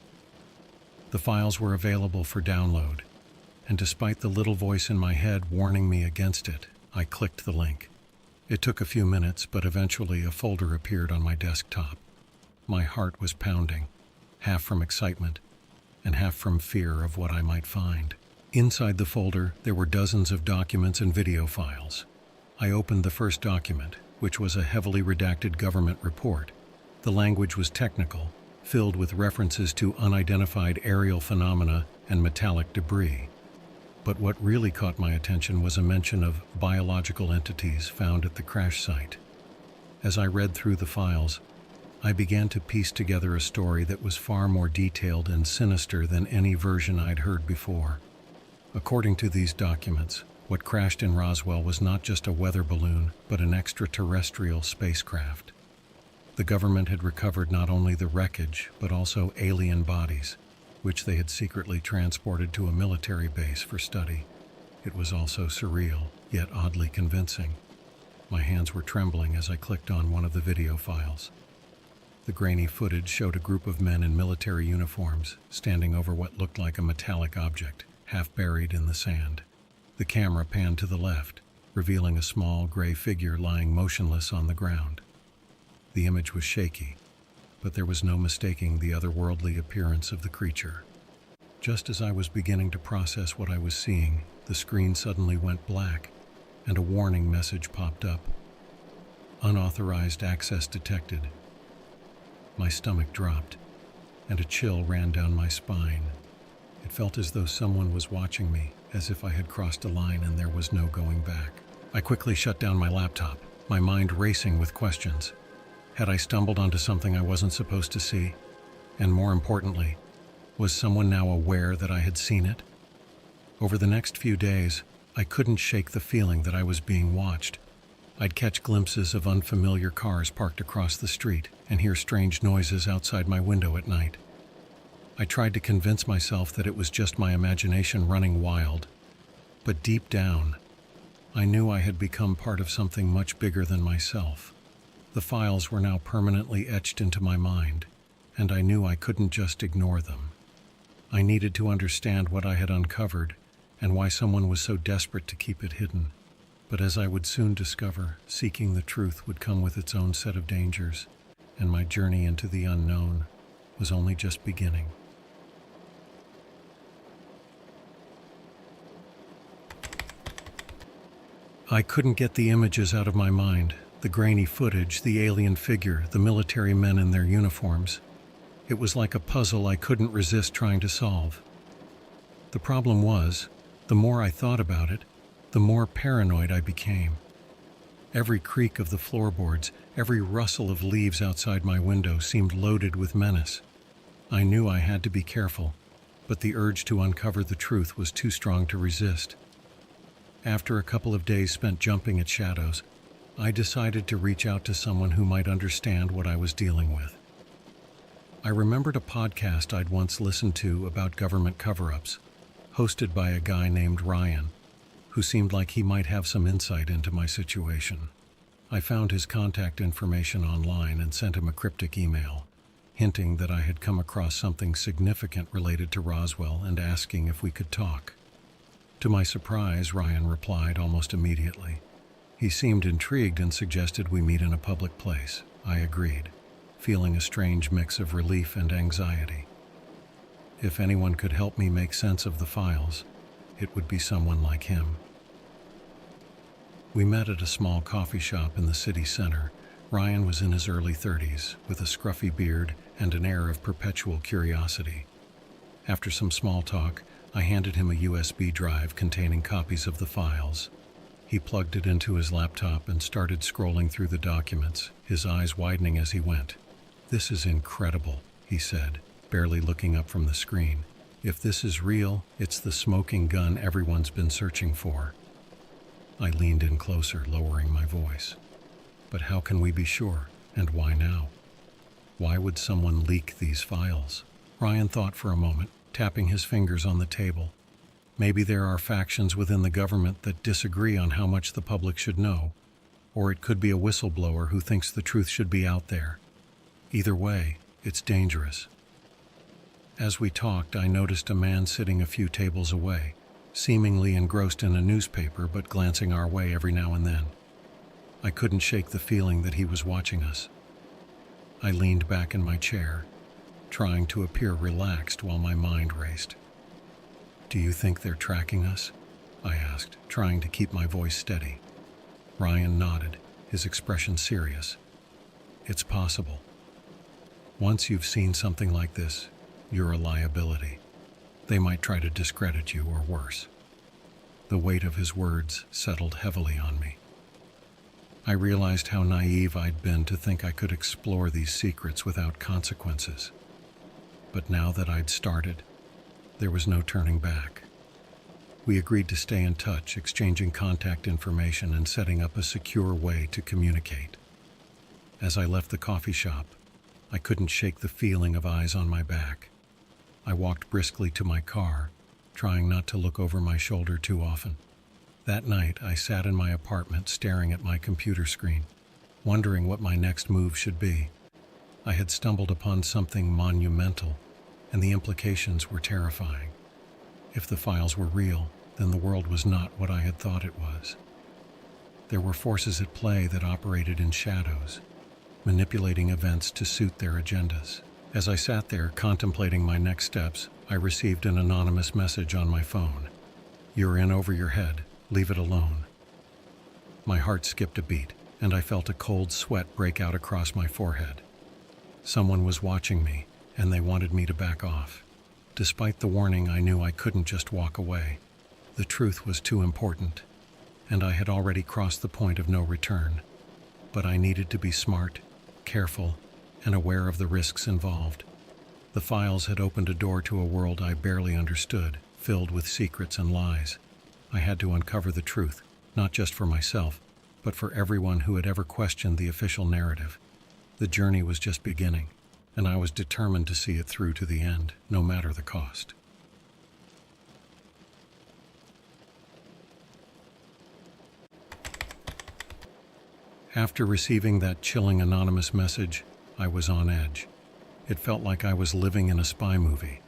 The files were available for download, and despite the little voice in my head warning me against it, I clicked the link. It took a few minutes, but eventually a folder appeared on my desktop. My heart was pounding, half from excitement and half from fear of what I might find. Inside the folder, there were dozens of documents and video files. I opened the first document, which was a heavily redacted government report. The language was technical, filled with references to unidentified aerial phenomena and metallic debris. But what really caught my attention was a mention of biological entities found at the crash site. As I read through the files, I began to piece together a story that was far more detailed and sinister than any version I'd heard before. According to these documents, what crashed in Roswell was not just a weather balloon, but an extraterrestrial spacecraft. The government had recovered not only the wreckage, but also alien bodies, which they had secretly transported to a military base for study. It was also surreal, yet oddly convincing. My hands were trembling as I clicked on one of the video files. The grainy footage showed a group of men in military uniforms standing over what looked like a metallic object, half buried in the sand. The camera panned to the left, revealing a small gray figure lying motionless on the ground. The image was shaky, but there was no mistaking the otherworldly appearance of the creature. Just as I was beginning to process what I was seeing, the screen suddenly went black, and a warning message popped up. Unauthorized access detected. My stomach dropped, and a chill ran down my spine. It felt as though someone was watching me, as if I had crossed a line and there was no going back. I quickly shut down my laptop, my mind racing with questions. Had I stumbled onto something I wasn't supposed to see? And more importantly, was someone now aware that I had seen it? Over the next few days, I couldn't shake the feeling that I was being watched. I'd catch glimpses of unfamiliar cars parked across the street and hear strange noises outside my window at night. I tried to convince myself that it was just my imagination running wild, but deep down, I knew I had become part of something much bigger than myself. The files were now permanently etched into my mind, and I knew I couldn't just ignore them. I needed to understand what I had uncovered and why someone was so desperate to keep it hidden. But as I would soon discover, seeking the truth would come with its own set of dangers, and my journey into the unknown was only just beginning. I couldn't get the images out of my mind, the grainy footage, the alien figure, the military men in their uniforms. It was like a puzzle I couldn't resist trying to solve. The problem was, the more I thought about it, the more paranoid I became. Every creak of the floorboards, every rustle of leaves outside my window seemed loaded with menace. I knew I had to be careful, but the urge to uncover the truth was too strong to resist. After a couple of days spent jumping at shadows, I decided to reach out to someone who might understand what I was dealing with. I remembered a podcast I'd once listened to about government cover-ups, hosted by a guy named Ryan, who seemed like he might have some insight into my situation. I found his contact information online and sent him a cryptic email, hinting that I had come across something significant related to Roswell and asking if we could talk. To my surprise, Ryan replied almost immediately. He seemed intrigued and suggested we meet in a public place. I agreed, feeling a strange mix of relief and anxiety. If anyone could help me make sense of the files, it would be someone like him. We met at a small coffee shop in the city center. Ryan was in his early 30s, with a scruffy beard and an air of perpetual curiosity. After some small talk, I handed him a USB drive containing copies of the files. He plugged it into his laptop and started scrolling through the documents, his eyes widening as he went. "This is incredible," he said, barely looking up from the screen. "If this is real, it's the smoking gun everyone's been searching for." I leaned in closer, lowering my voice. "But how can we be sure, and why now? Why would someone leak these files?" Ryan thought for a moment, tapping his fingers on the table. "Maybe there are factions within the government that disagree on how much the public should know, or it could be a whistleblower who thinks the truth should be out there. Either way, it's dangerous." As we talked, I noticed a man sitting a few tables away, seemingly engrossed in a newspaper but glancing our way every now and then. I couldn't shake the feeling that he was watching us. I leaned back in my chair, trying to appear relaxed while my mind raced. "Do you think they're tracking us?" I asked, trying to keep my voice steady. Ryan nodded, his expression serious. "It's possible. Once you've seen something like this, you're a liability. They might try to discredit you or worse." The weight of his words settled heavily on me. I realized how naive I'd been to think I could explore these secrets without consequences. But now that I'd started, there was no turning back. We agreed to stay in touch, exchanging contact information and setting up a secure way to communicate. As I left the coffee shop, I couldn't shake the feeling of eyes on my back. I walked briskly to my car, trying not to look over my shoulder too often. That night, I sat in my apartment staring at my computer screen, wondering what my next move should be. I had stumbled upon something monumental, and the implications were terrifying. If the files were real, then the world was not what I had thought it was. There were forces at play that operated in shadows, manipulating events to suit their agendas. As I sat there contemplating my next steps, I received an anonymous message on my phone. "You're in over your head. Leave it alone." My heart skipped a beat, and I felt a cold sweat break out across my forehead. Someone was watching me, and they wanted me to back off. Despite the warning, I knew I couldn't just walk away. The truth was too important, and I had already crossed the point of no return. But I needed to be smart, careful, and aware of the risks involved. The files had opened a door to a world I barely understood, filled with secrets and lies. I had to uncover the truth, not just for myself, but for everyone who had ever questioned the official narrative. The journey was just beginning, and I was determined to see it through to the end, no matter the cost. After receiving that chilling anonymous message, I was on edge. It felt like I was living in a spy movie,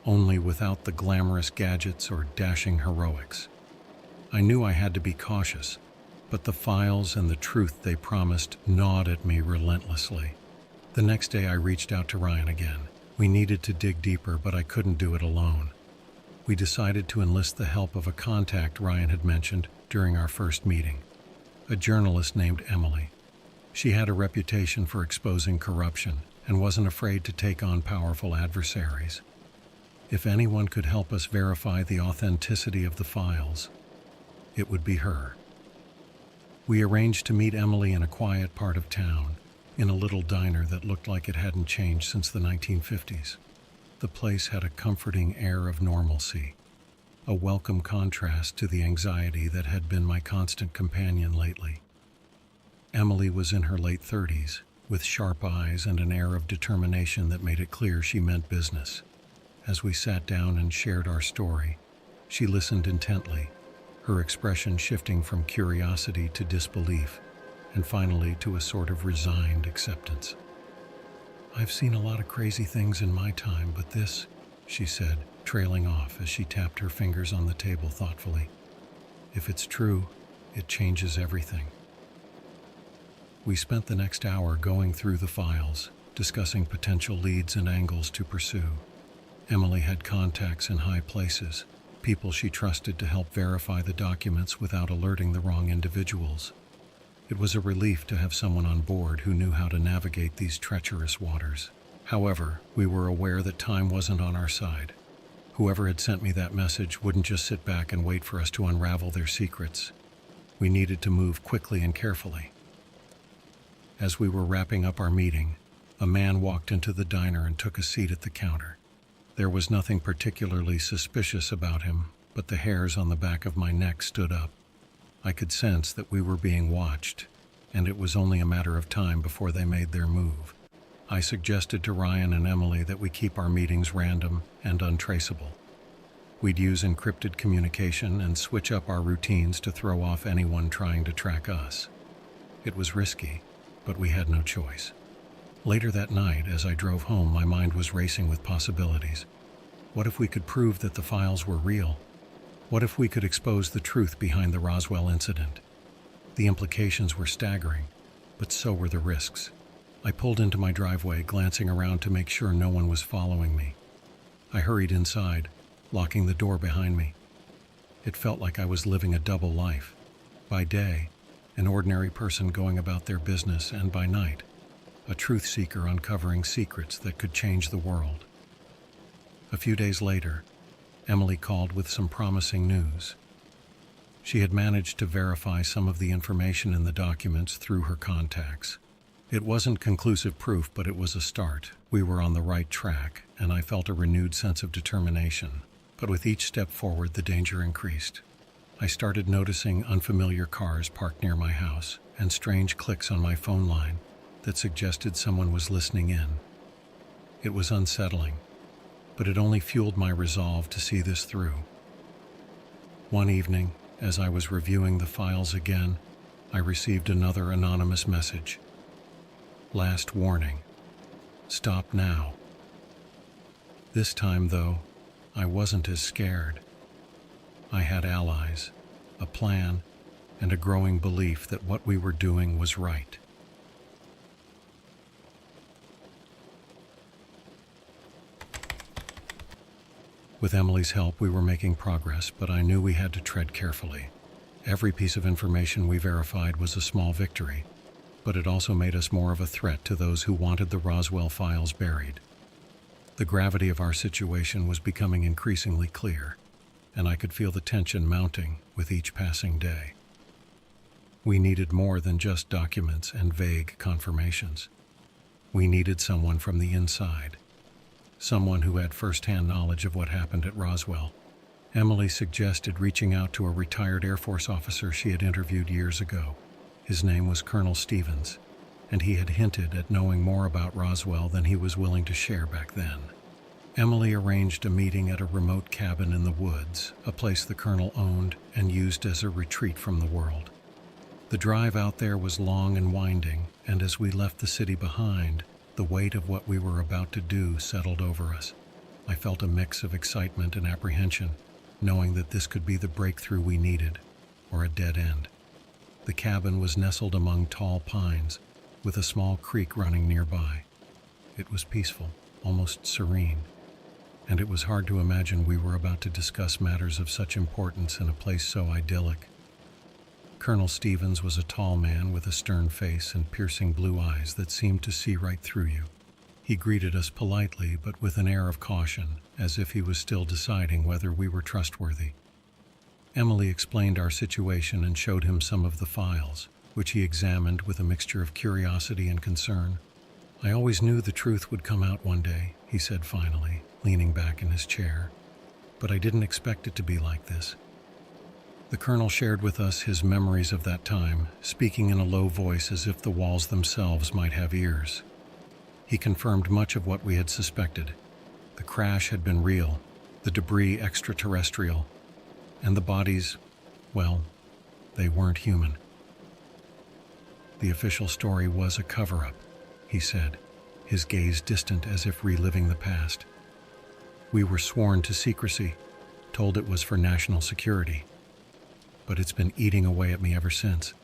only without the glamorous gadgets or dashing heroics. I knew I had to be cautious, but the files and the truth they promised gnawed at me relentlessly. The next day I reached out to Ryan again. We needed to dig deeper, but I couldn't do it alone. We decided to enlist the help of a contact Ryan had mentioned during our first meeting, a journalist named Emily. She had a reputation for exposing corruption and wasn't afraid to take on powerful adversaries. If anyone could help us verify the authenticity of the files, it would be her. We arranged to meet Emily in a quiet part of town, in a little diner that looked like it hadn't changed since the 1950s. The place had a comforting air of normalcy, a welcome contrast to the anxiety that had been my constant companion lately. Emily was in her late 30s, with sharp eyes and an air of determination that made it clear she meant business. As we sat down and shared our story, she listened intently, her expression shifting from curiosity to disbelief, and finally to a sort of resigned acceptance. I've seen a lot of crazy things in my time, but this, she said, trailing off as she tapped her fingers on the table thoughtfully. If it's true, it changes everything. We spent the next hour going through the files, discussing potential leads and angles to pursue. Emily had contacts in high places, people she trusted to help verify the documents without alerting the wrong individuals. It was a relief to have someone on board who knew how to navigate these treacherous waters. However, we were aware that time wasn't on our side. Whoever had sent me that message wouldn't just sit back and wait for us to unravel their secrets. We needed to move quickly and carefully. As we were wrapping up our meeting, a man walked into the diner and took a seat at the counter. There was nothing particularly suspicious about him, but the hairs on the back of my neck stood up. I could sense that we were being watched, and it was only a matter of time before they made their move. I suggested to Ryan and Emily that we keep our meetings random and untraceable. We'd use encrypted communication and switch up our routines to throw off anyone trying to track us. It was risky, but we had no choice. Later that night, as I drove home, my mind was racing with possibilities. What if we could prove that the files were real? What if we could expose the truth behind the Roswell incident? The implications were staggering, but so were the risks. I pulled into my driveway, glancing around to make sure no one was following me. I hurried inside, locking the door behind me. It felt like I was living a double life. By day, an ordinary person going about their business, and by night, a truth seeker uncovering secrets that could change the world. A few days later, Emily called with some promising news. She had managed to verify some of the information in the documents through her contacts. It wasn't conclusive proof, but it was a start. We were on the right track, and I felt a renewed sense of determination. But with each step forward, the danger increased. I started noticing unfamiliar cars parked near my house, and strange clicks on my phone line that suggested someone was listening in. It was unsettling, but it only fueled my resolve to see this through. One evening, as I was reviewing the files again, I received another anonymous message. Last warning. Stop now. This time, though, I wasn't as scared. I had allies, a plan, and a growing belief that what we were doing was right. With Emily's help, we were making progress, but I knew we had to tread carefully. Every piece of information we verified was a small victory, but it also made us more of a threat to those who wanted the Roswell files buried. The gravity of our situation was becoming increasingly clear, and I could feel the tension mounting with each passing day. We needed more than just documents and vague confirmations. We needed someone from the inside. Someone who had first-hand knowledge of what happened at Roswell. Emily suggested reaching out to a retired Air Force officer she had interviewed years ago. His name was Colonel Stevens, and he had hinted at knowing more about Roswell than he was willing to share back then. Emily arranged a meeting at a remote cabin in the woods, a place the colonel owned and used as a retreat from the world. The drive out there was long and winding, and as we left the city behind, the weight of what we were about to do settled over us. I felt a mix of excitement and apprehension, knowing that this could be the breakthrough we needed, or a dead end. The cabin was nestled among tall pines, with a small creek running nearby. It was peaceful, almost serene, and it was hard to imagine we were about to discuss matters of such importance in a place so idyllic. Colonel Stevens was a tall man with a stern face and piercing blue eyes that seemed to see right through you. He greeted us politely, but with an air of caution, as if he was still deciding whether we were trustworthy. Emily explained our situation and showed him some of the files, which he examined with a mixture of curiosity and concern. "I always knew the truth would come out one day," he said finally, leaning back in his chair. "But I didn't expect it to be like this." The colonel shared with us his memories of that time, speaking in a low voice as if the walls themselves might have ears. He confirmed much of what we had suspected. The crash had been real, the debris extraterrestrial, and the bodies, well, they weren't human. The official story was a cover-up, he said, his gaze distant as if reliving the past. We were sworn to secrecy, told it was for national security. But it's been eating away at me ever since.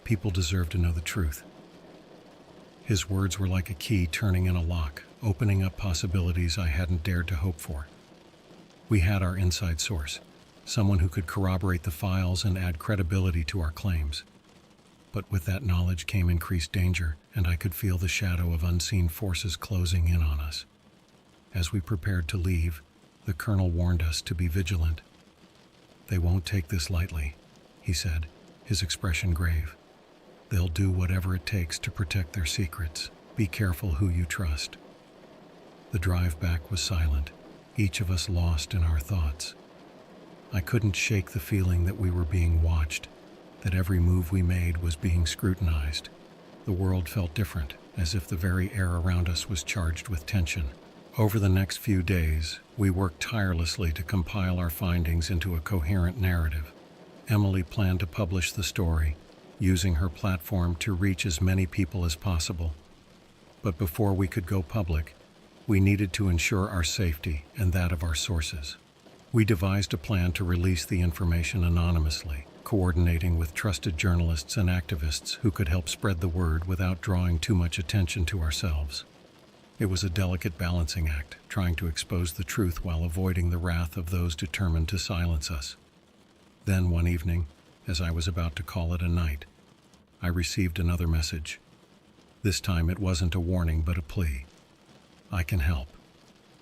People deserve to know the truth. His words were like a key turning in a lock, opening up possibilities I hadn't dared to hope for. We had our inside source, someone who could corroborate the files and add credibility to our claims. But with that knowledge came increased danger, and I could feel the shadow of unseen forces closing in on us. As we prepared to leave, the colonel warned us to be vigilant. "They won't take this lightly," he said, his expression grave. "They'll do whatever it takes to protect their secrets. Be careful who you trust." The drive back was silent, each of us lost in our thoughts. I couldn't shake the feeling that we were being watched, that every move we made was being scrutinized. The world felt different, as if the very air around us was charged with tension. Over the next few days, we worked tirelessly to compile our findings into a coherent narrative. Emily planned to publish the story, using her platform to reach as many people as possible. But before we could go public, we needed to ensure our safety and that of our sources. We devised a plan to release the information anonymously, coordinating with trusted journalists and activists who could help spread the word without drawing too much attention to ourselves. It was a delicate balancing act, trying to expose the truth while avoiding the wrath of those determined to silence us. Then one evening, as I was about to call it a night, I received another message. This time it wasn't a warning but a plea. "I can help.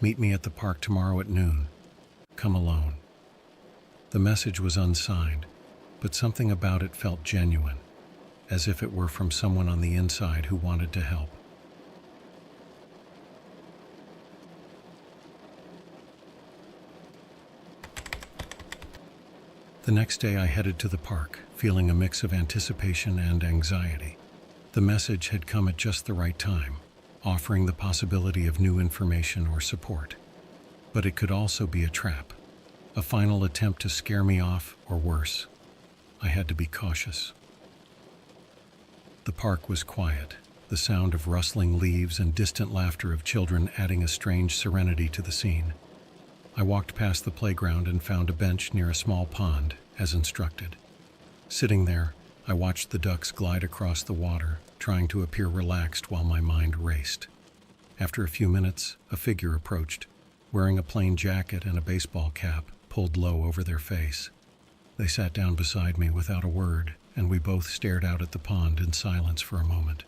Meet me at the park tomorrow at noon. Come alone." The message was unsigned, but something about it felt genuine, as if it were from someone on the inside who wanted to help. The next day I headed to the park, feeling a mix of anticipation and anxiety. The message had come at just the right time, offering the possibility of new information or support. But it could also be a trap, a final attempt to scare me off, or worse. I had to be cautious. The park was quiet, the sound of rustling leaves and distant laughter of children adding a strange serenity to the scene. I walked past the playground and found a bench near a small pond, as instructed. Sitting there, I watched the ducks glide across the water, trying to appear relaxed while my mind raced. After a few minutes, a figure approached, wearing a plain jacket and a baseball cap pulled low over their face. They sat down beside me without a word, and we both stared out at the pond in silence for a moment.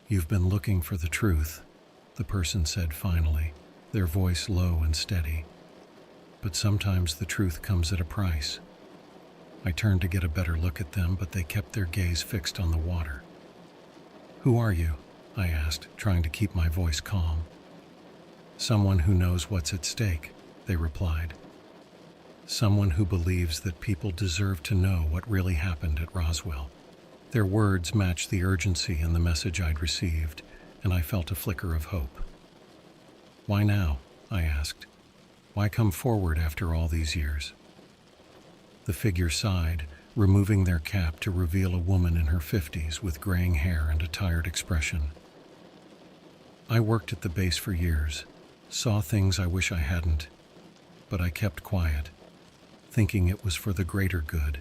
"You've been looking for the truth," the person said finally, their voice low and steady. "But sometimes the truth comes at a price." I turned to get a better look at them, but they kept their gaze fixed on the water. "Who are you?" I asked, trying to keep my voice calm. "Someone who knows what's at stake," they replied. "Someone who believes that people deserve to know what really happened at Roswell." Their words matched the urgency in the message I'd received, and I felt a flicker of hope. "Why now?" I asked. "Why come forward after all these years?" The figure sighed, removing their cap to reveal a woman in her 50s with graying hair and a tired expression. "I worked at the base for years, saw things I wish I hadn't, but I kept quiet, thinking it was for the greater good.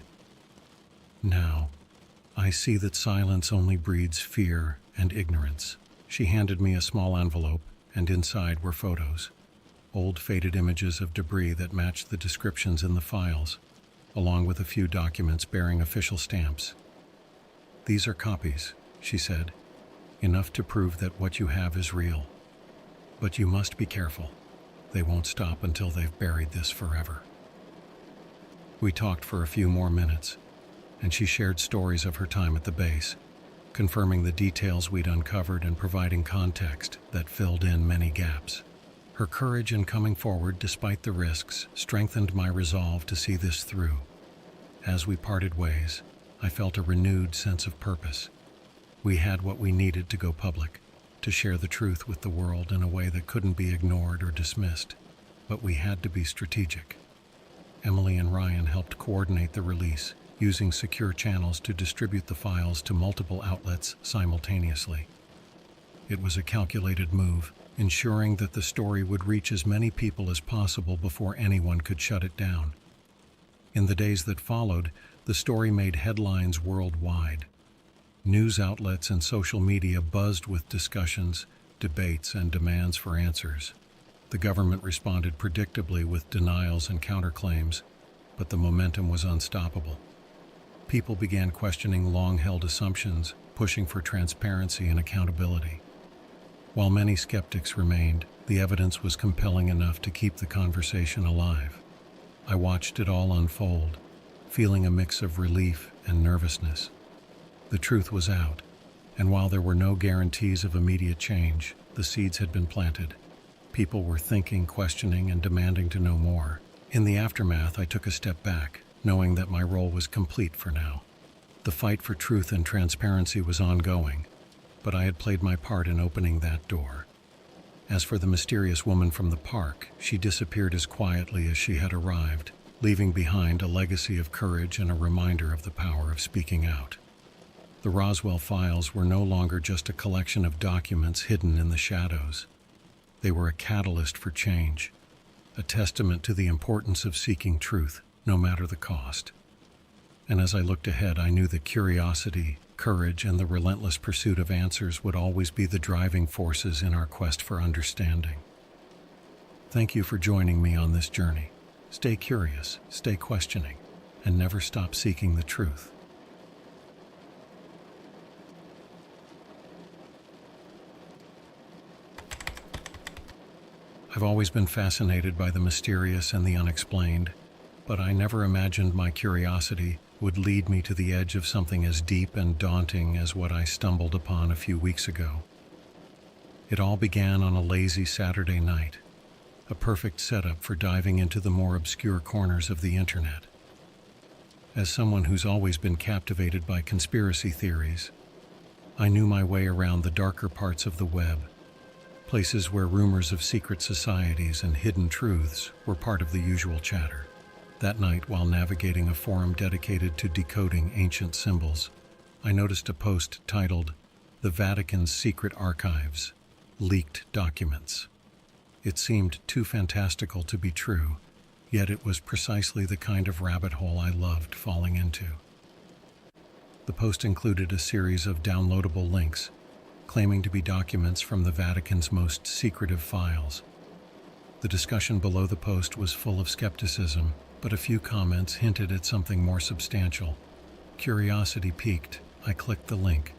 Now, I see that silence only breeds fear and ignorance." She handed me a small envelope, and inside were photos, old faded images of debris that matched the descriptions in the files, along with a few documents bearing official stamps. "These are copies," she said, "enough to prove that what you have is real. But you must be careful. They won't stop until they've buried this forever." We talked for a few more minutes, and she shared stories of her time at the base, confirming the details we'd uncovered and providing context that filled in many gaps. Her courage in coming forward despite the risks strengthened my resolve to see this through. As we parted ways, I felt a renewed sense of purpose. We had what we needed to go public, to share the truth with the world in a way that couldn't be ignored or dismissed. But we had to be strategic. Emily and Ryan helped coordinate the release, using secure channels to distribute the files to multiple outlets simultaneously. It was a calculated move, ensuring that the story would reach as many people as possible before anyone could shut it down. In the days that followed, the story made headlines worldwide. News outlets and social media buzzed with discussions, debates, and demands for answers. The government responded predictably with denials and counterclaims, but the momentum was unstoppable. People began questioning long-held assumptions, pushing for transparency and accountability. While many skeptics remained, the evidence was compelling enough to keep the conversation alive. I watched it all unfold, feeling a mix of relief and nervousness. The truth was out, and while there were no guarantees of immediate change, the seeds had been planted. People were thinking, questioning, and demanding to know more. In the aftermath, I took a step back, knowing that my role was complete for now. The fight for truth and transparency was ongoing, but I had played my part in opening that door. As for the mysterious woman from the park, she disappeared as quietly as she had arrived, leaving behind a legacy of courage and a reminder of the power of speaking out. The Roswell files were no longer just a collection of documents hidden in the shadows. They were a catalyst for change, a testament to the importance of seeking truth, no matter the cost. And as I looked ahead, I knew that curiosity, courage, and the relentless pursuit of answers would always be the driving forces in our quest for understanding. Thank you for joining me on this journey. Stay curious, stay questioning, and never stop seeking the truth. I've always been fascinated by the mysterious and the unexplained, but I never imagined my curiosity would lead me to the edge of something as deep and daunting as what I stumbled upon a few weeks ago. It all began on a lazy Saturday night, a perfect setup for diving into the more obscure corners of the internet. As someone who's always been captivated by conspiracy theories, I knew my way around the darker parts of the web, places where rumors of secret societies and hidden truths were part of the usual chatter. That night, while navigating a forum dedicated to decoding ancient symbols, I noticed a post titled, "The Vatican's Secret Archives, Leaked Documents." It seemed too fantastical to be true, yet it was precisely the kind of rabbit hole I loved falling into. The post included a series of downloadable links, claiming to be documents from the Vatican's most secretive files. The discussion below the post was full of skepticism, but a few comments hinted at something more substantial. Curiosity piqued, I clicked the link,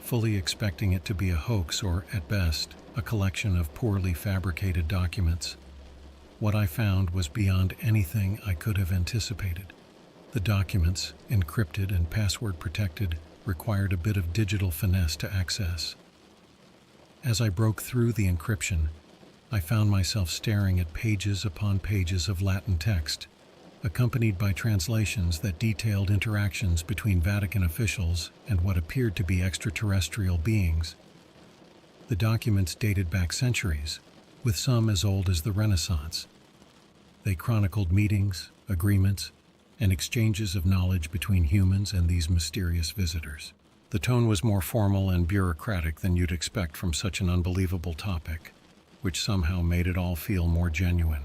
fully expecting it to be a hoax or, at best, a collection of poorly fabricated documents. What I found was beyond anything I could have anticipated. The documents, encrypted and password protected, required a bit of digital finesse to access. As I broke through the encryption, I found myself staring at pages upon pages of Latin text, accompanied by translations that detailed interactions between Vatican officials and what appeared to be extraterrestrial beings. The documents dated back centuries, with some as old as the Renaissance. They chronicled meetings, agreements, and exchanges of knowledge between humans and these mysterious visitors. The tone was more formal and bureaucratic than you'd expect from such an unbelievable topic, which somehow made it all feel more genuine.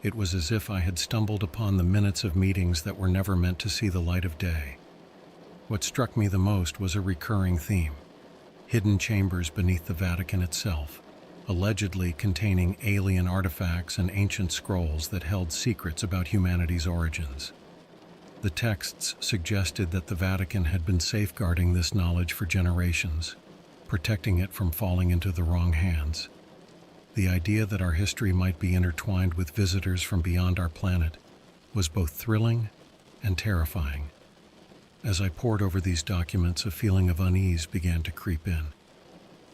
It was as if I had stumbled upon the minutes of meetings that were never meant to see the light of day. What struck me the most was a recurring theme: hidden chambers beneath the Vatican itself, allegedly containing alien artifacts and ancient scrolls that held secrets about humanity's origins. The texts suggested that the Vatican had been safeguarding this knowledge for generations, protecting it from falling into the wrong hands. The idea that our history might be intertwined with visitors from beyond our planet was both thrilling and terrifying. As I pored over these documents, a feeling of unease began to creep in.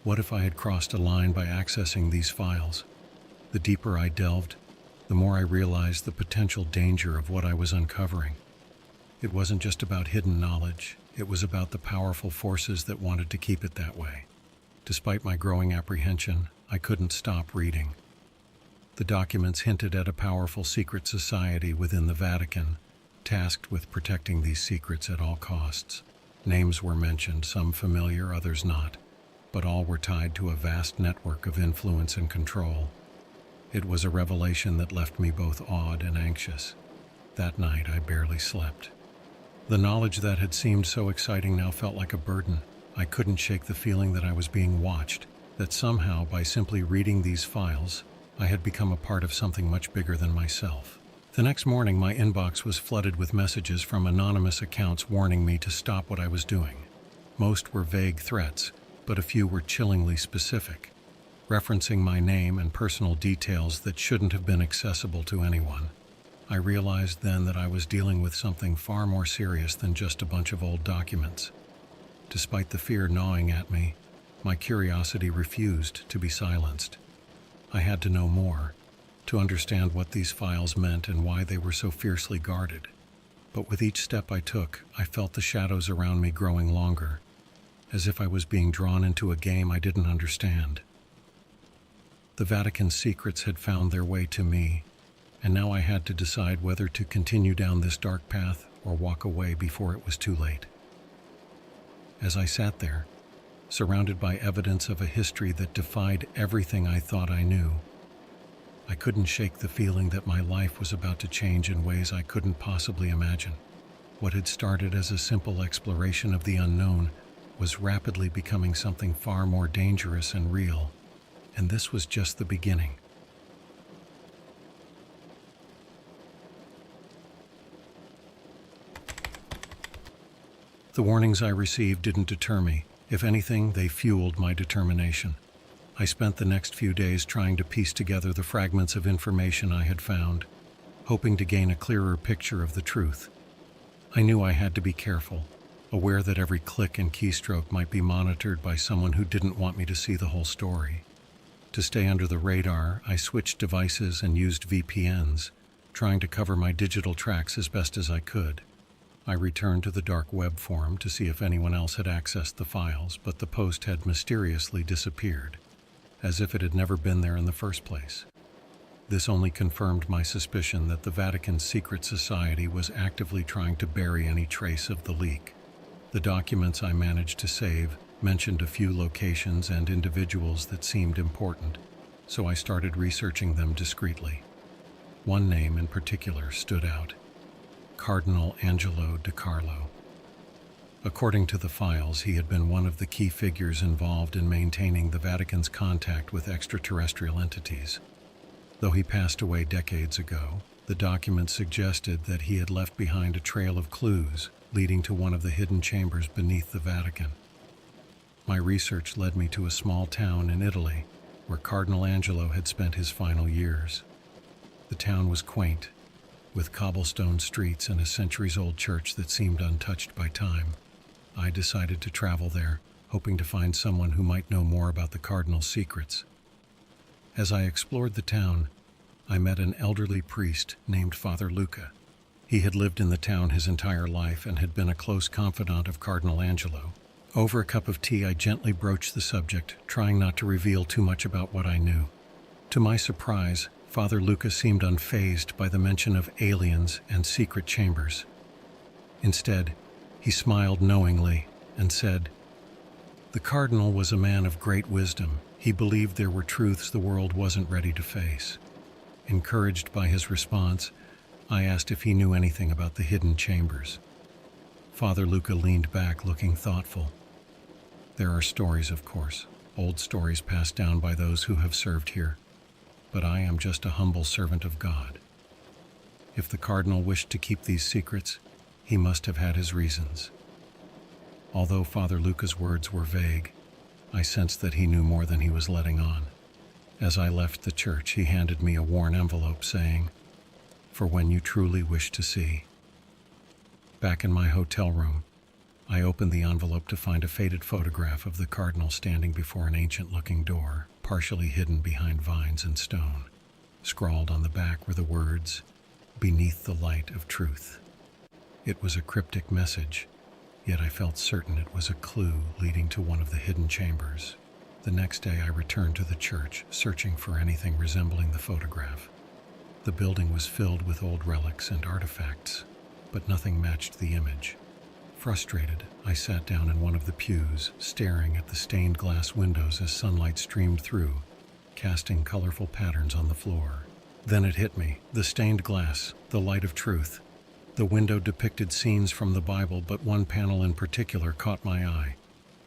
What if I had crossed a line by accessing these files? The deeper I delved, the more I realized the potential danger of what I was uncovering. It wasn't just about hidden knowledge, it was about the powerful forces that wanted to keep it that way. Despite my growing apprehension, I couldn't stop reading. The documents hinted at a powerful secret society within the Vatican, tasked with protecting these secrets at all costs. Names were mentioned, some familiar, others not. but all were tied to a vast network of influence and control. It was a revelation that left me both awed and anxious. That night I barely slept. The knowledge that had seemed so exciting now felt like a burden. I couldn't shake the feeling that I was being watched, that somehow, by simply reading these files, I had become a part of something much bigger than myself. The next morning, my inbox was flooded with messages from anonymous accounts warning me to stop what I was doing. Most were vague threats, but a few were chillingly specific, referencing my name and personal details that shouldn't have been accessible to anyone. I realized then that I was dealing with something far more serious than just a bunch of old documents. Despite the fear gnawing at me, my curiosity refused to be silenced. I had to know more, to understand what these files meant and why they were so fiercely guarded. But with each step I took, I felt the shadows around me growing longer, as if I was being drawn into a game I didn't understand. The Vatican's secrets had found their way to me, and now I had to decide whether to continue down this dark path or walk away before it was too late. As I sat there, surrounded by evidence of a history that defied everything I thought I knew, I couldn't shake the feeling that my life was about to change in ways I couldn't possibly imagine. What had started as a simple exploration of the unknown was rapidly becoming something far more dangerous and real, and this was just the beginning. The warnings I received didn't deter me. If anything, they fueled my determination. I spent the next few days trying to piece together the fragments of information I had found, hoping to gain a clearer picture of the truth. I knew I had to be careful, aware that every click and keystroke might be monitored by someone who didn't want me to see the whole story. To stay under the radar, I switched devices and used VPNs, trying to cover my digital tracks as best as I could. I returned to the dark web forum to see if anyone else had accessed the files, but the post had mysteriously disappeared, as if it had never been there in the first place. This only confirmed my suspicion that the Vatican's secret society was actively trying to bury any trace of the leak. The documents I managed to save mentioned a few locations and individuals that seemed important, so I started researching them discreetly. One name in particular stood out: Cardinal Angelo De Carlo. According to the files, he had been one of the key figures involved in maintaining the Vatican's contact with extraterrestrial entities. Though he passed away decades ago, the documents suggested that he had left behind a trail of clues leading to one of the hidden chambers beneath the Vatican. My research led me to a small town in Italy where Cardinal Angelo had spent his final years. The town was quaint, with cobblestone streets and a centuries-old church that seemed untouched by time. I decided to travel there, hoping to find someone who might know more about the Cardinal's secrets. As I explored the town, I met an elderly priest named Father Luca. He had lived in the town his entire life and had been a close confidant of Cardinal Angelo. Over a cup of tea, I gently broached the subject, trying not to reveal too much about what I knew. To my surprise, Father Luca seemed unfazed by the mention of aliens and secret chambers. Instead, he smiled knowingly and said, "The Cardinal was a man of great wisdom. He believed there were truths the world wasn't ready to face." Encouraged by his response, I asked if he knew anything about the hidden chambers. Father Luca leaned back, looking thoughtful. "There are stories, of course, old stories passed down by those who have served here. But I am just a humble servant of God. If the Cardinal wished to keep these secrets, he must have had his reasons." Although Father Luca's words were vague, I sensed that he knew more than he was letting on. As I left the church, he handed me a worn envelope saying, "For when you truly wish to see." Back in my hotel room, I opened the envelope to find a faded photograph of the Cardinal standing before an ancient-looking door, partially hidden behind vines and stone. Scrawled on the back were the words, "Beneath the light of truth." It was a cryptic message, yet I felt certain it was a clue leading to one of the hidden chambers. The next day I returned to the church, searching for anything resembling the photograph. The building was filled with old relics and artifacts, but nothing matched the image. Frustrated, I sat down in one of the pews, staring at the stained glass windows as sunlight streamed through, casting colorful patterns on the floor. Then it hit me, the stained glass, the light of truth. The window depicted scenes from the Bible, but one panel in particular caught my eye.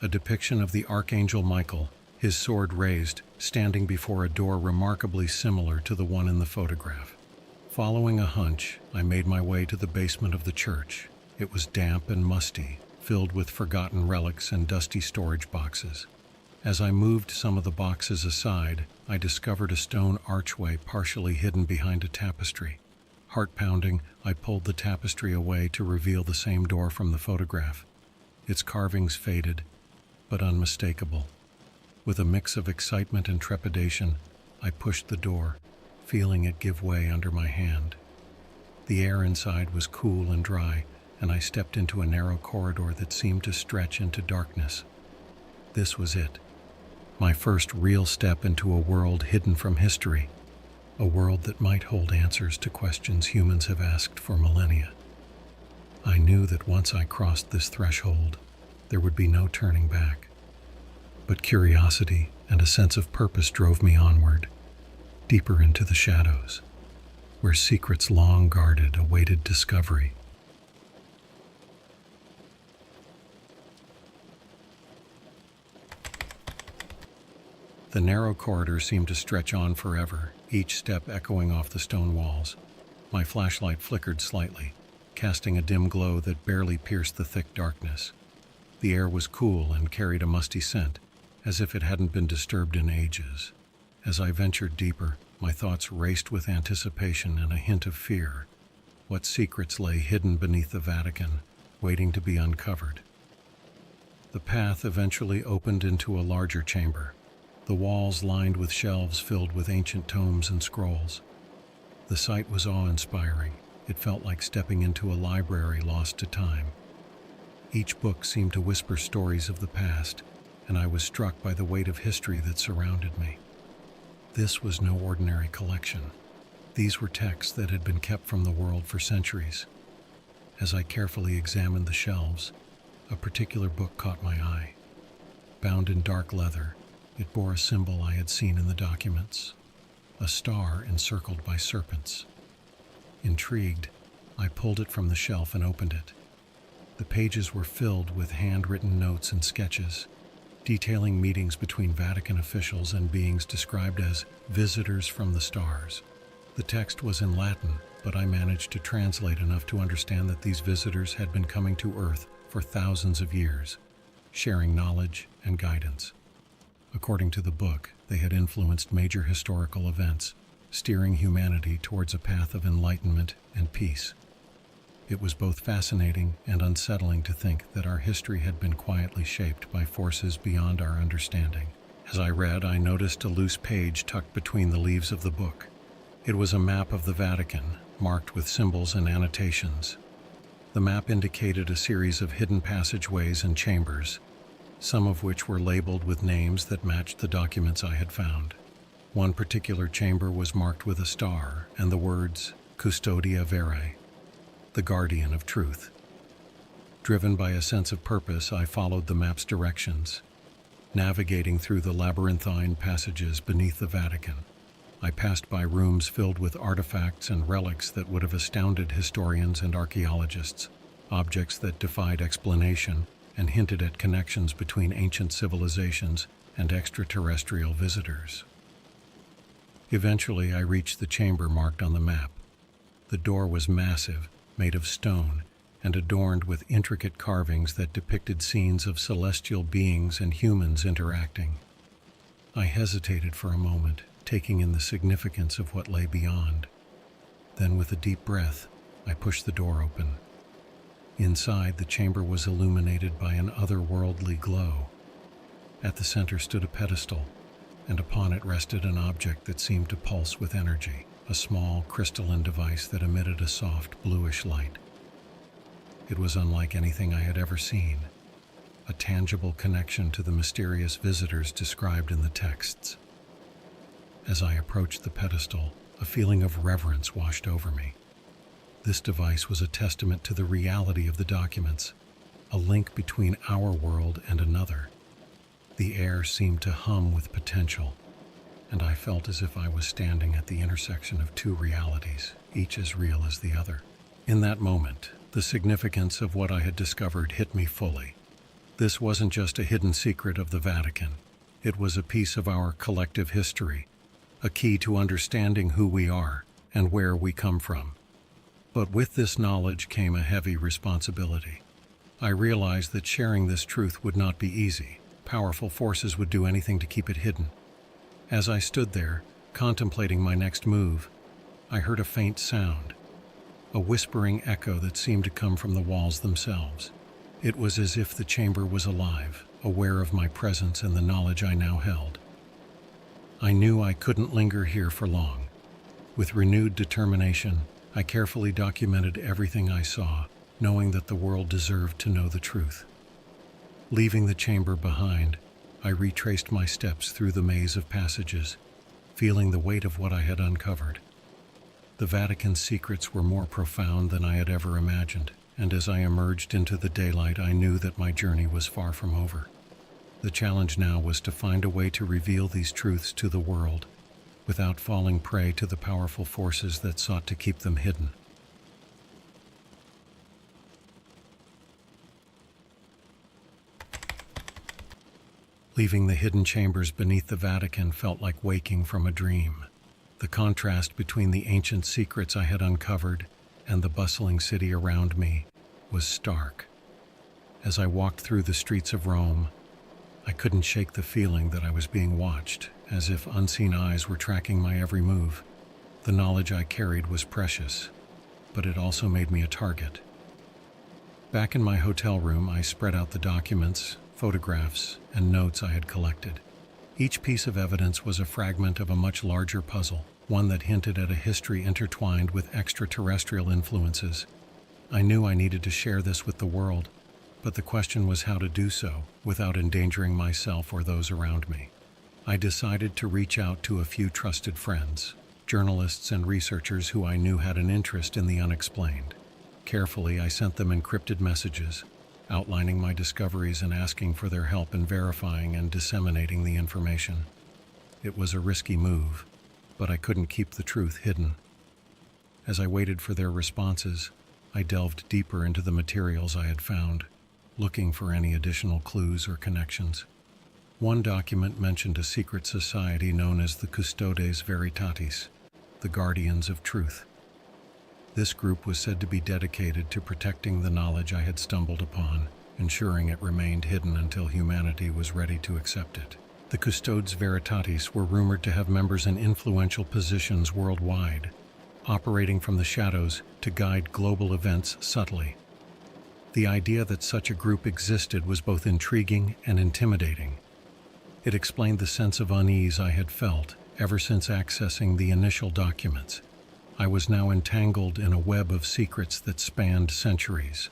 A depiction of the Archangel Michael, his sword raised, standing before a door remarkably similar to the one in the photograph. Following a hunch, I made my way to the basement of the church. It was damp and musty, filled with forgotten relics and dusty storage boxes. As I moved some of the boxes aside, I discovered a stone archway partially hidden behind a tapestry. Heart-pounding, I pulled the tapestry away to reveal the same door from the photograph. Its carvings faded, but unmistakable. With a mix of excitement and trepidation, I pushed the door, feeling it give way under my hand. The air inside was cool and dry, and I stepped into a narrow corridor that seemed to stretch into darkness. This was it. My first real step into a world hidden from history, a world that might hold answers to questions humans have asked for millennia. I knew that once I crossed this threshold, there would be no turning back. But curiosity and a sense of purpose drove me onward, deeper into the shadows, where secrets long guarded awaited discovery. The narrow corridor seemed to stretch on forever, each step echoing off the stone walls. My flashlight flickered slightly, casting a dim glow that barely pierced the thick darkness. The air was cool and carried a musty scent, as if it hadn't been disturbed in ages. As I ventured deeper, my thoughts raced with anticipation and a hint of fear. What secrets lay hidden beneath the Vatican, waiting to be uncovered? The path eventually opened into a larger chamber, the walls lined with shelves filled with ancient tomes and scrolls. The sight was awe-inspiring. It felt like stepping into a library lost to time. Each book seemed to whisper stories of the past, and I was struck by the weight of history that surrounded me. This was no ordinary collection. These were texts that had been kept from the world for centuries. As I carefully examined the shelves, a particular book caught my eye. Bound in dark leather, it bore a symbol I had seen in the documents, a star encircled by serpents. Intrigued, I pulled it from the shelf and opened it. The pages were filled with handwritten notes and sketches, detailing meetings between Vatican officials and beings described as visitors from the stars. The text was in Latin, but I managed to translate enough to understand that these visitors had been coming to Earth for thousands of years, sharing knowledge and guidance. According to the book, they had influenced major historical events, steering humanity towards a path of enlightenment and peace. It was both fascinating and unsettling to think that our history had been quietly shaped by forces beyond our understanding. As I read, I noticed a loose page tucked between the leaves of the book. It was a map of the Vatican, marked with symbols and annotations. The map indicated a series of hidden passageways and chambers, some of which were labeled with names that matched the documents I had found. One particular chamber was marked with a star and the words, Custodia Verae, the guardian of truth. Driven by a sense of purpose, I followed the map's directions, navigating through the labyrinthine passages beneath the Vatican. I passed by rooms filled with artifacts and relics that would have astounded historians and archaeologists, objects that defied explanation and hinted at connections between ancient civilizations and extraterrestrial visitors. Eventually, I reached the chamber marked on the map. The door was massive, made of stone, and adorned with intricate carvings that depicted scenes of celestial beings and humans interacting. I hesitated for a moment, taking in the significance of what lay beyond. Then, with a deep breath, I pushed the door open. Inside, the chamber was illuminated by an otherworldly glow. At the center stood a pedestal, and upon it rested an object that seemed to pulse with energy, a small crystalline device that emitted a soft bluish light. It was unlike anything I had ever seen, a tangible connection to the mysterious visitors described in the texts. As I approached the pedestal, a feeling of reverence washed over me. This device was a testament to the reality of the documents, a link between our world and another. The air seemed to hum with potential, and I felt as if I was standing at the intersection of two realities, each as real as the other. In that moment, the significance of what I had discovered hit me fully. This wasn't just a hidden secret of the Vatican. It was a piece of our collective history, a key to understanding who we are and where we come from. But with this knowledge came a heavy responsibility. I realized that sharing this truth would not be easy. Powerful forces would do anything to keep it hidden. As I stood there, contemplating my next move, I heard a faint sound, a whispering echo that seemed to come from the walls themselves. It was as if the chamber was alive, aware of my presence and the knowledge I now held. I knew I couldn't linger here for long. With renewed determination, I carefully documented everything I saw, knowing that the world deserved to know the truth. Leaving the chamber behind, I retraced my steps through the maze of passages, feeling the weight of what I had uncovered. The Vatican's secrets were more profound than I had ever imagined, and as I emerged into the daylight, I knew that my journey was far from over. The challenge now was to find a way to reveal these truths to the world, without falling prey to the powerful forces that sought to keep them hidden. Leaving the hidden chambers beneath the Vatican felt like waking from a dream. The contrast between the ancient secrets I had uncovered and the bustling city around me was stark. As I walked through the streets of Rome, I couldn't shake the feeling that I was being watched, as if unseen eyes were tracking my every move. The knowledge I carried was precious, but it also made me a target. Back in my hotel room, I spread out the documents, photographs, and notes I had collected. Each piece of evidence was a fragment of a much larger puzzle, one that hinted at a history intertwined with extraterrestrial influences. I knew I needed to share this with the world, but the question was how to do so without endangering myself or those around me. I decided to reach out to a few trusted friends, journalists and researchers who I knew had an interest in the unexplained. Carefully, I sent them encrypted messages, outlining my discoveries and asking for their help in verifying and disseminating the information. It was a risky move, but I couldn't keep the truth hidden. As I waited for their responses, I delved deeper into the materials I had found, looking for any additional clues or connections. One document mentioned a secret society known as the Custodes Veritatis, the Guardians of Truth. This group was said to be dedicated to protecting the knowledge I had stumbled upon, ensuring it remained hidden until humanity was ready to accept it. The Custodes Veritatis were rumored to have members in influential positions worldwide, operating from the shadows to guide global events subtly. The idea that such a group existed was both intriguing and intimidating. It explained the sense of unease I had felt ever since accessing the initial documents. I was now entangled in a web of secrets that spanned centuries.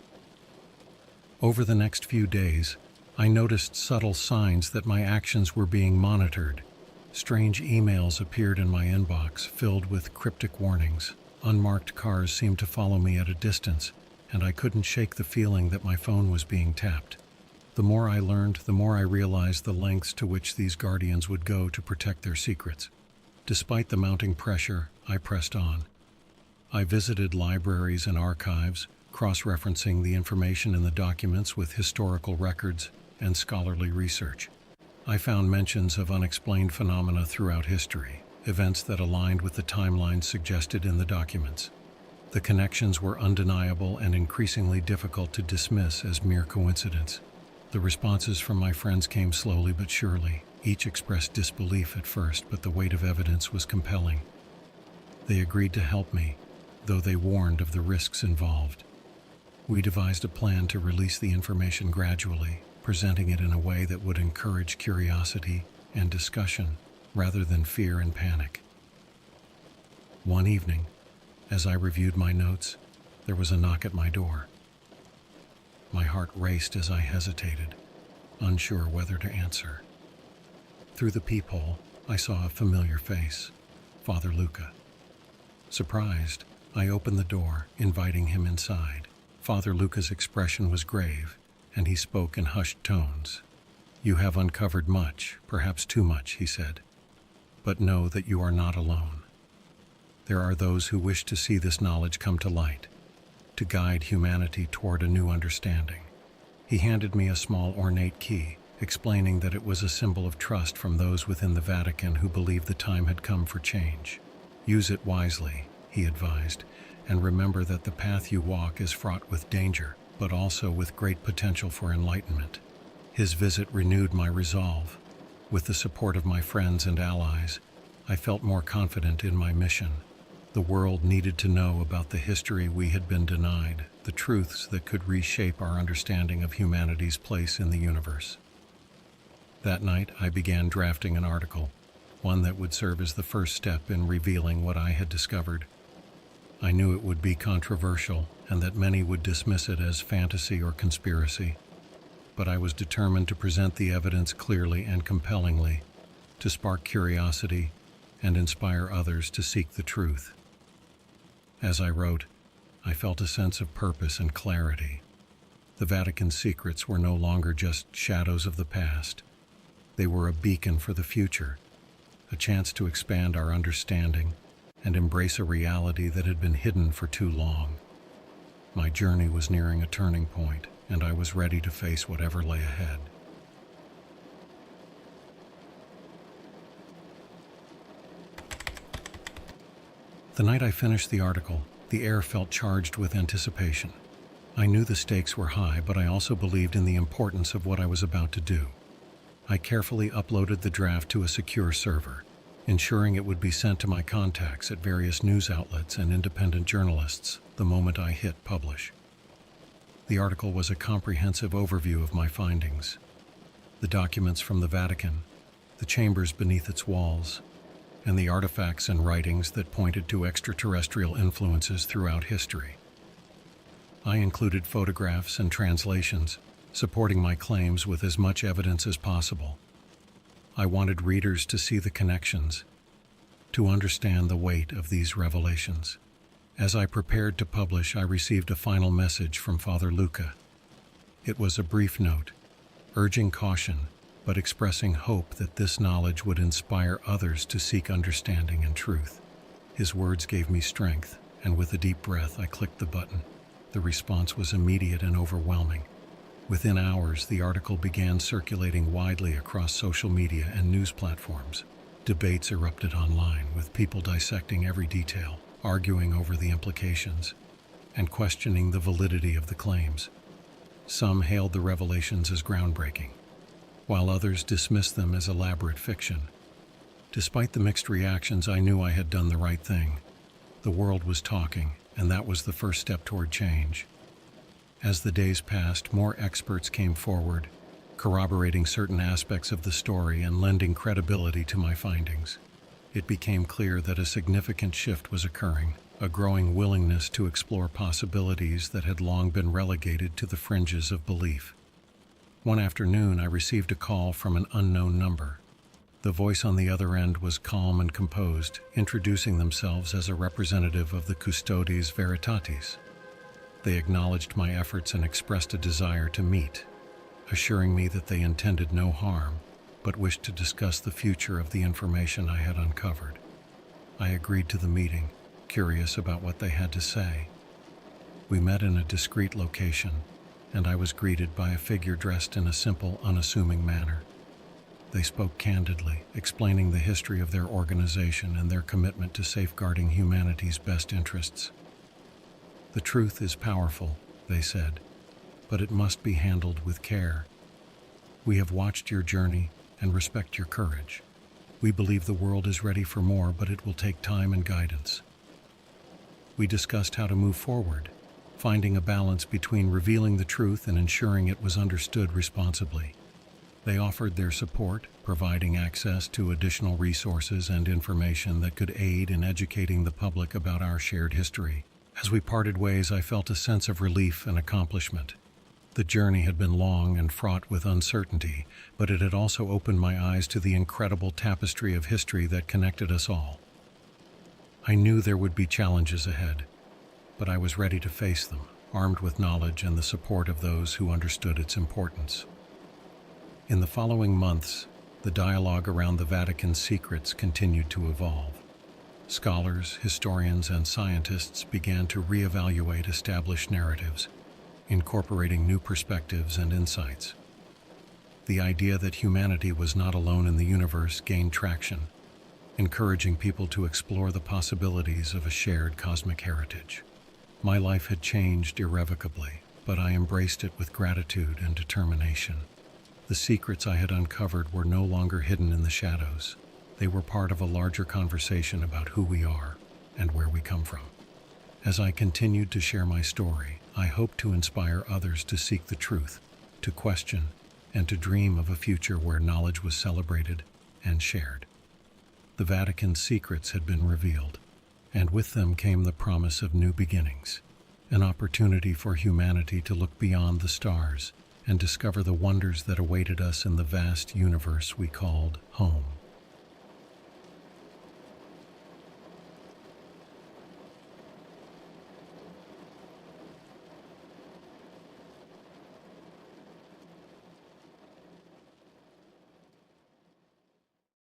Over the next few days, I noticed subtle signs that my actions were being monitored. Strange emails appeared in my inbox, filled with cryptic warnings. Unmarked cars seemed to follow me at a distance, and I couldn't shake the feeling that my phone was being tapped. The more I learned, the more I realized the lengths to which these guardians would go to protect their secrets. Despite the mounting pressure, I pressed on. I visited libraries and archives, cross-referencing the information in the documents with historical records and scholarly research. I found mentions of unexplained phenomena throughout history, events that aligned with the timelines suggested in the documents. The connections were undeniable and increasingly difficult to dismiss as mere coincidence. The responses from my friends came slowly but surely. Each expressed disbelief at first, but the weight of evidence was compelling. They agreed to help me, though they warned of the risks involved. We devised a plan to release the information gradually, presenting it in a way that would encourage curiosity and discussion rather than fear and panic. One evening, as I reviewed my notes, there was a knock at my door. My heart raced as I hesitated, unsure whether to answer. Through the peephole, I saw a familiar face, Father Luca. Surprised, I opened the door, inviting him inside. Father Luca's expression was grave, and he spoke in hushed tones. "You have uncovered much, perhaps too much," he said. "But know that you are not alone. There are those who wish to see this knowledge come to light, to guide humanity toward a new understanding." He handed me a small ornate key, explaining that it was a symbol of trust from those within the Vatican who believed the time had come for change. "Use it wisely," he advised, "and remember that the path you walk is fraught with danger, but also with great potential for enlightenment." His visit renewed my resolve. With the support of my friends and allies, I felt more confident in my mission. The world needed to know about the history we had been denied, the truths that could reshape our understanding of humanity's place in the universe. That night, I began drafting an article, one that would serve as the first step in revealing what I had discovered. I knew it would be controversial and that many would dismiss it as fantasy or conspiracy, but I was determined to present the evidence clearly and compellingly, to spark curiosity and inspire others to seek the truth. As I wrote, I felt a sense of purpose and clarity. The Vatican's secrets were no longer just shadows of the past. They were a beacon for the future, a chance to expand our understanding and embrace a reality that had been hidden for too long. My journey was nearing a turning point, and I was ready to face whatever lay ahead. The night I finished the article, the air felt charged with anticipation. I knew the stakes were high, but I also believed in the importance of what I was about to do. I carefully uploaded the draft to a secure server, ensuring it would be sent to my contacts at various news outlets and independent journalists the moment I hit publish. The article was a comprehensive overview of my findings. The documents from the Vatican, the chambers beneath its walls, and the artifacts and writings that pointed to extraterrestrial influences throughout history. I included photographs and translations, supporting my claims with as much evidence as possible. I wanted readers to see the connections, to understand the weight of these revelations. As I prepared to publish, I received a final message from Father Luca. It was a brief note, urging caution, but expressing hope that this knowledge would inspire others to seek understanding and truth. His words gave me strength, and with a deep breath, I clicked the button. The response was immediate and overwhelming. Within hours, the article began circulating widely across social media and news platforms. Debates erupted online, with people dissecting every detail, arguing over the implications, and questioning the validity of the claims. Some hailed the revelations as groundbreaking, while others dismissed them as elaborate fiction. Despite the mixed reactions, I knew I had done the right thing. The world was talking, and that was the first step toward change. As the days passed, more experts came forward, corroborating certain aspects of the story and lending credibility to my findings. It became clear that a significant shift was occurring, a growing willingness to explore possibilities that had long been relegated to the fringes of belief. One afternoon, I received a call from an unknown number. The voice on the other end was calm and composed, introducing themselves as a representative of the Custodes Veritatis. They acknowledged my efforts and expressed a desire to meet, assuring me that they intended no harm, but wished to discuss the future of the information I had uncovered. I agreed to the meeting, curious about what they had to say. We met in a discreet location, and I was greeted by a figure dressed in a simple, unassuming manner. They spoke candidly, explaining the history of their organization and their commitment to safeguarding humanity's best interests. "The truth is powerful," they said, "but it must be handled with care. We have watched your journey and respect your courage. We believe the world is ready for more, but it will take time and guidance." We discussed how to move forward, finding a balance between revealing the truth and ensuring it was understood responsibly. They offered their support, providing access to additional resources and information that could aid in educating the public about our shared history. As we parted ways, I felt a sense of relief and accomplishment. The journey had been long and fraught with uncertainty, but it had also opened my eyes to the incredible tapestry of history that connected us all. I knew there would be challenges ahead, but I was ready to face them, armed with knowledge and the support of those who understood its importance. In the following months, the dialogue around the Vatican's secrets continued to evolve. Scholars, historians, and scientists began to reevaluate established narratives, incorporating new perspectives and insights. The idea that humanity was not alone in the universe gained traction, encouraging people to explore the possibilities of a shared cosmic heritage. My life had changed irrevocably, but I embraced it with gratitude and determination. The secrets I had uncovered were no longer hidden in the shadows. They were part of a larger conversation about who we are and where we come from. As I continued to share my story, I hoped to inspire others to seek the truth, to question, and to dream of a future where knowledge was celebrated and shared. The Vatican's secrets had been revealed, and with them came the promise of new beginnings, an opportunity for humanity to look beyond the stars and discover the wonders that awaited us in the vast universe we called home.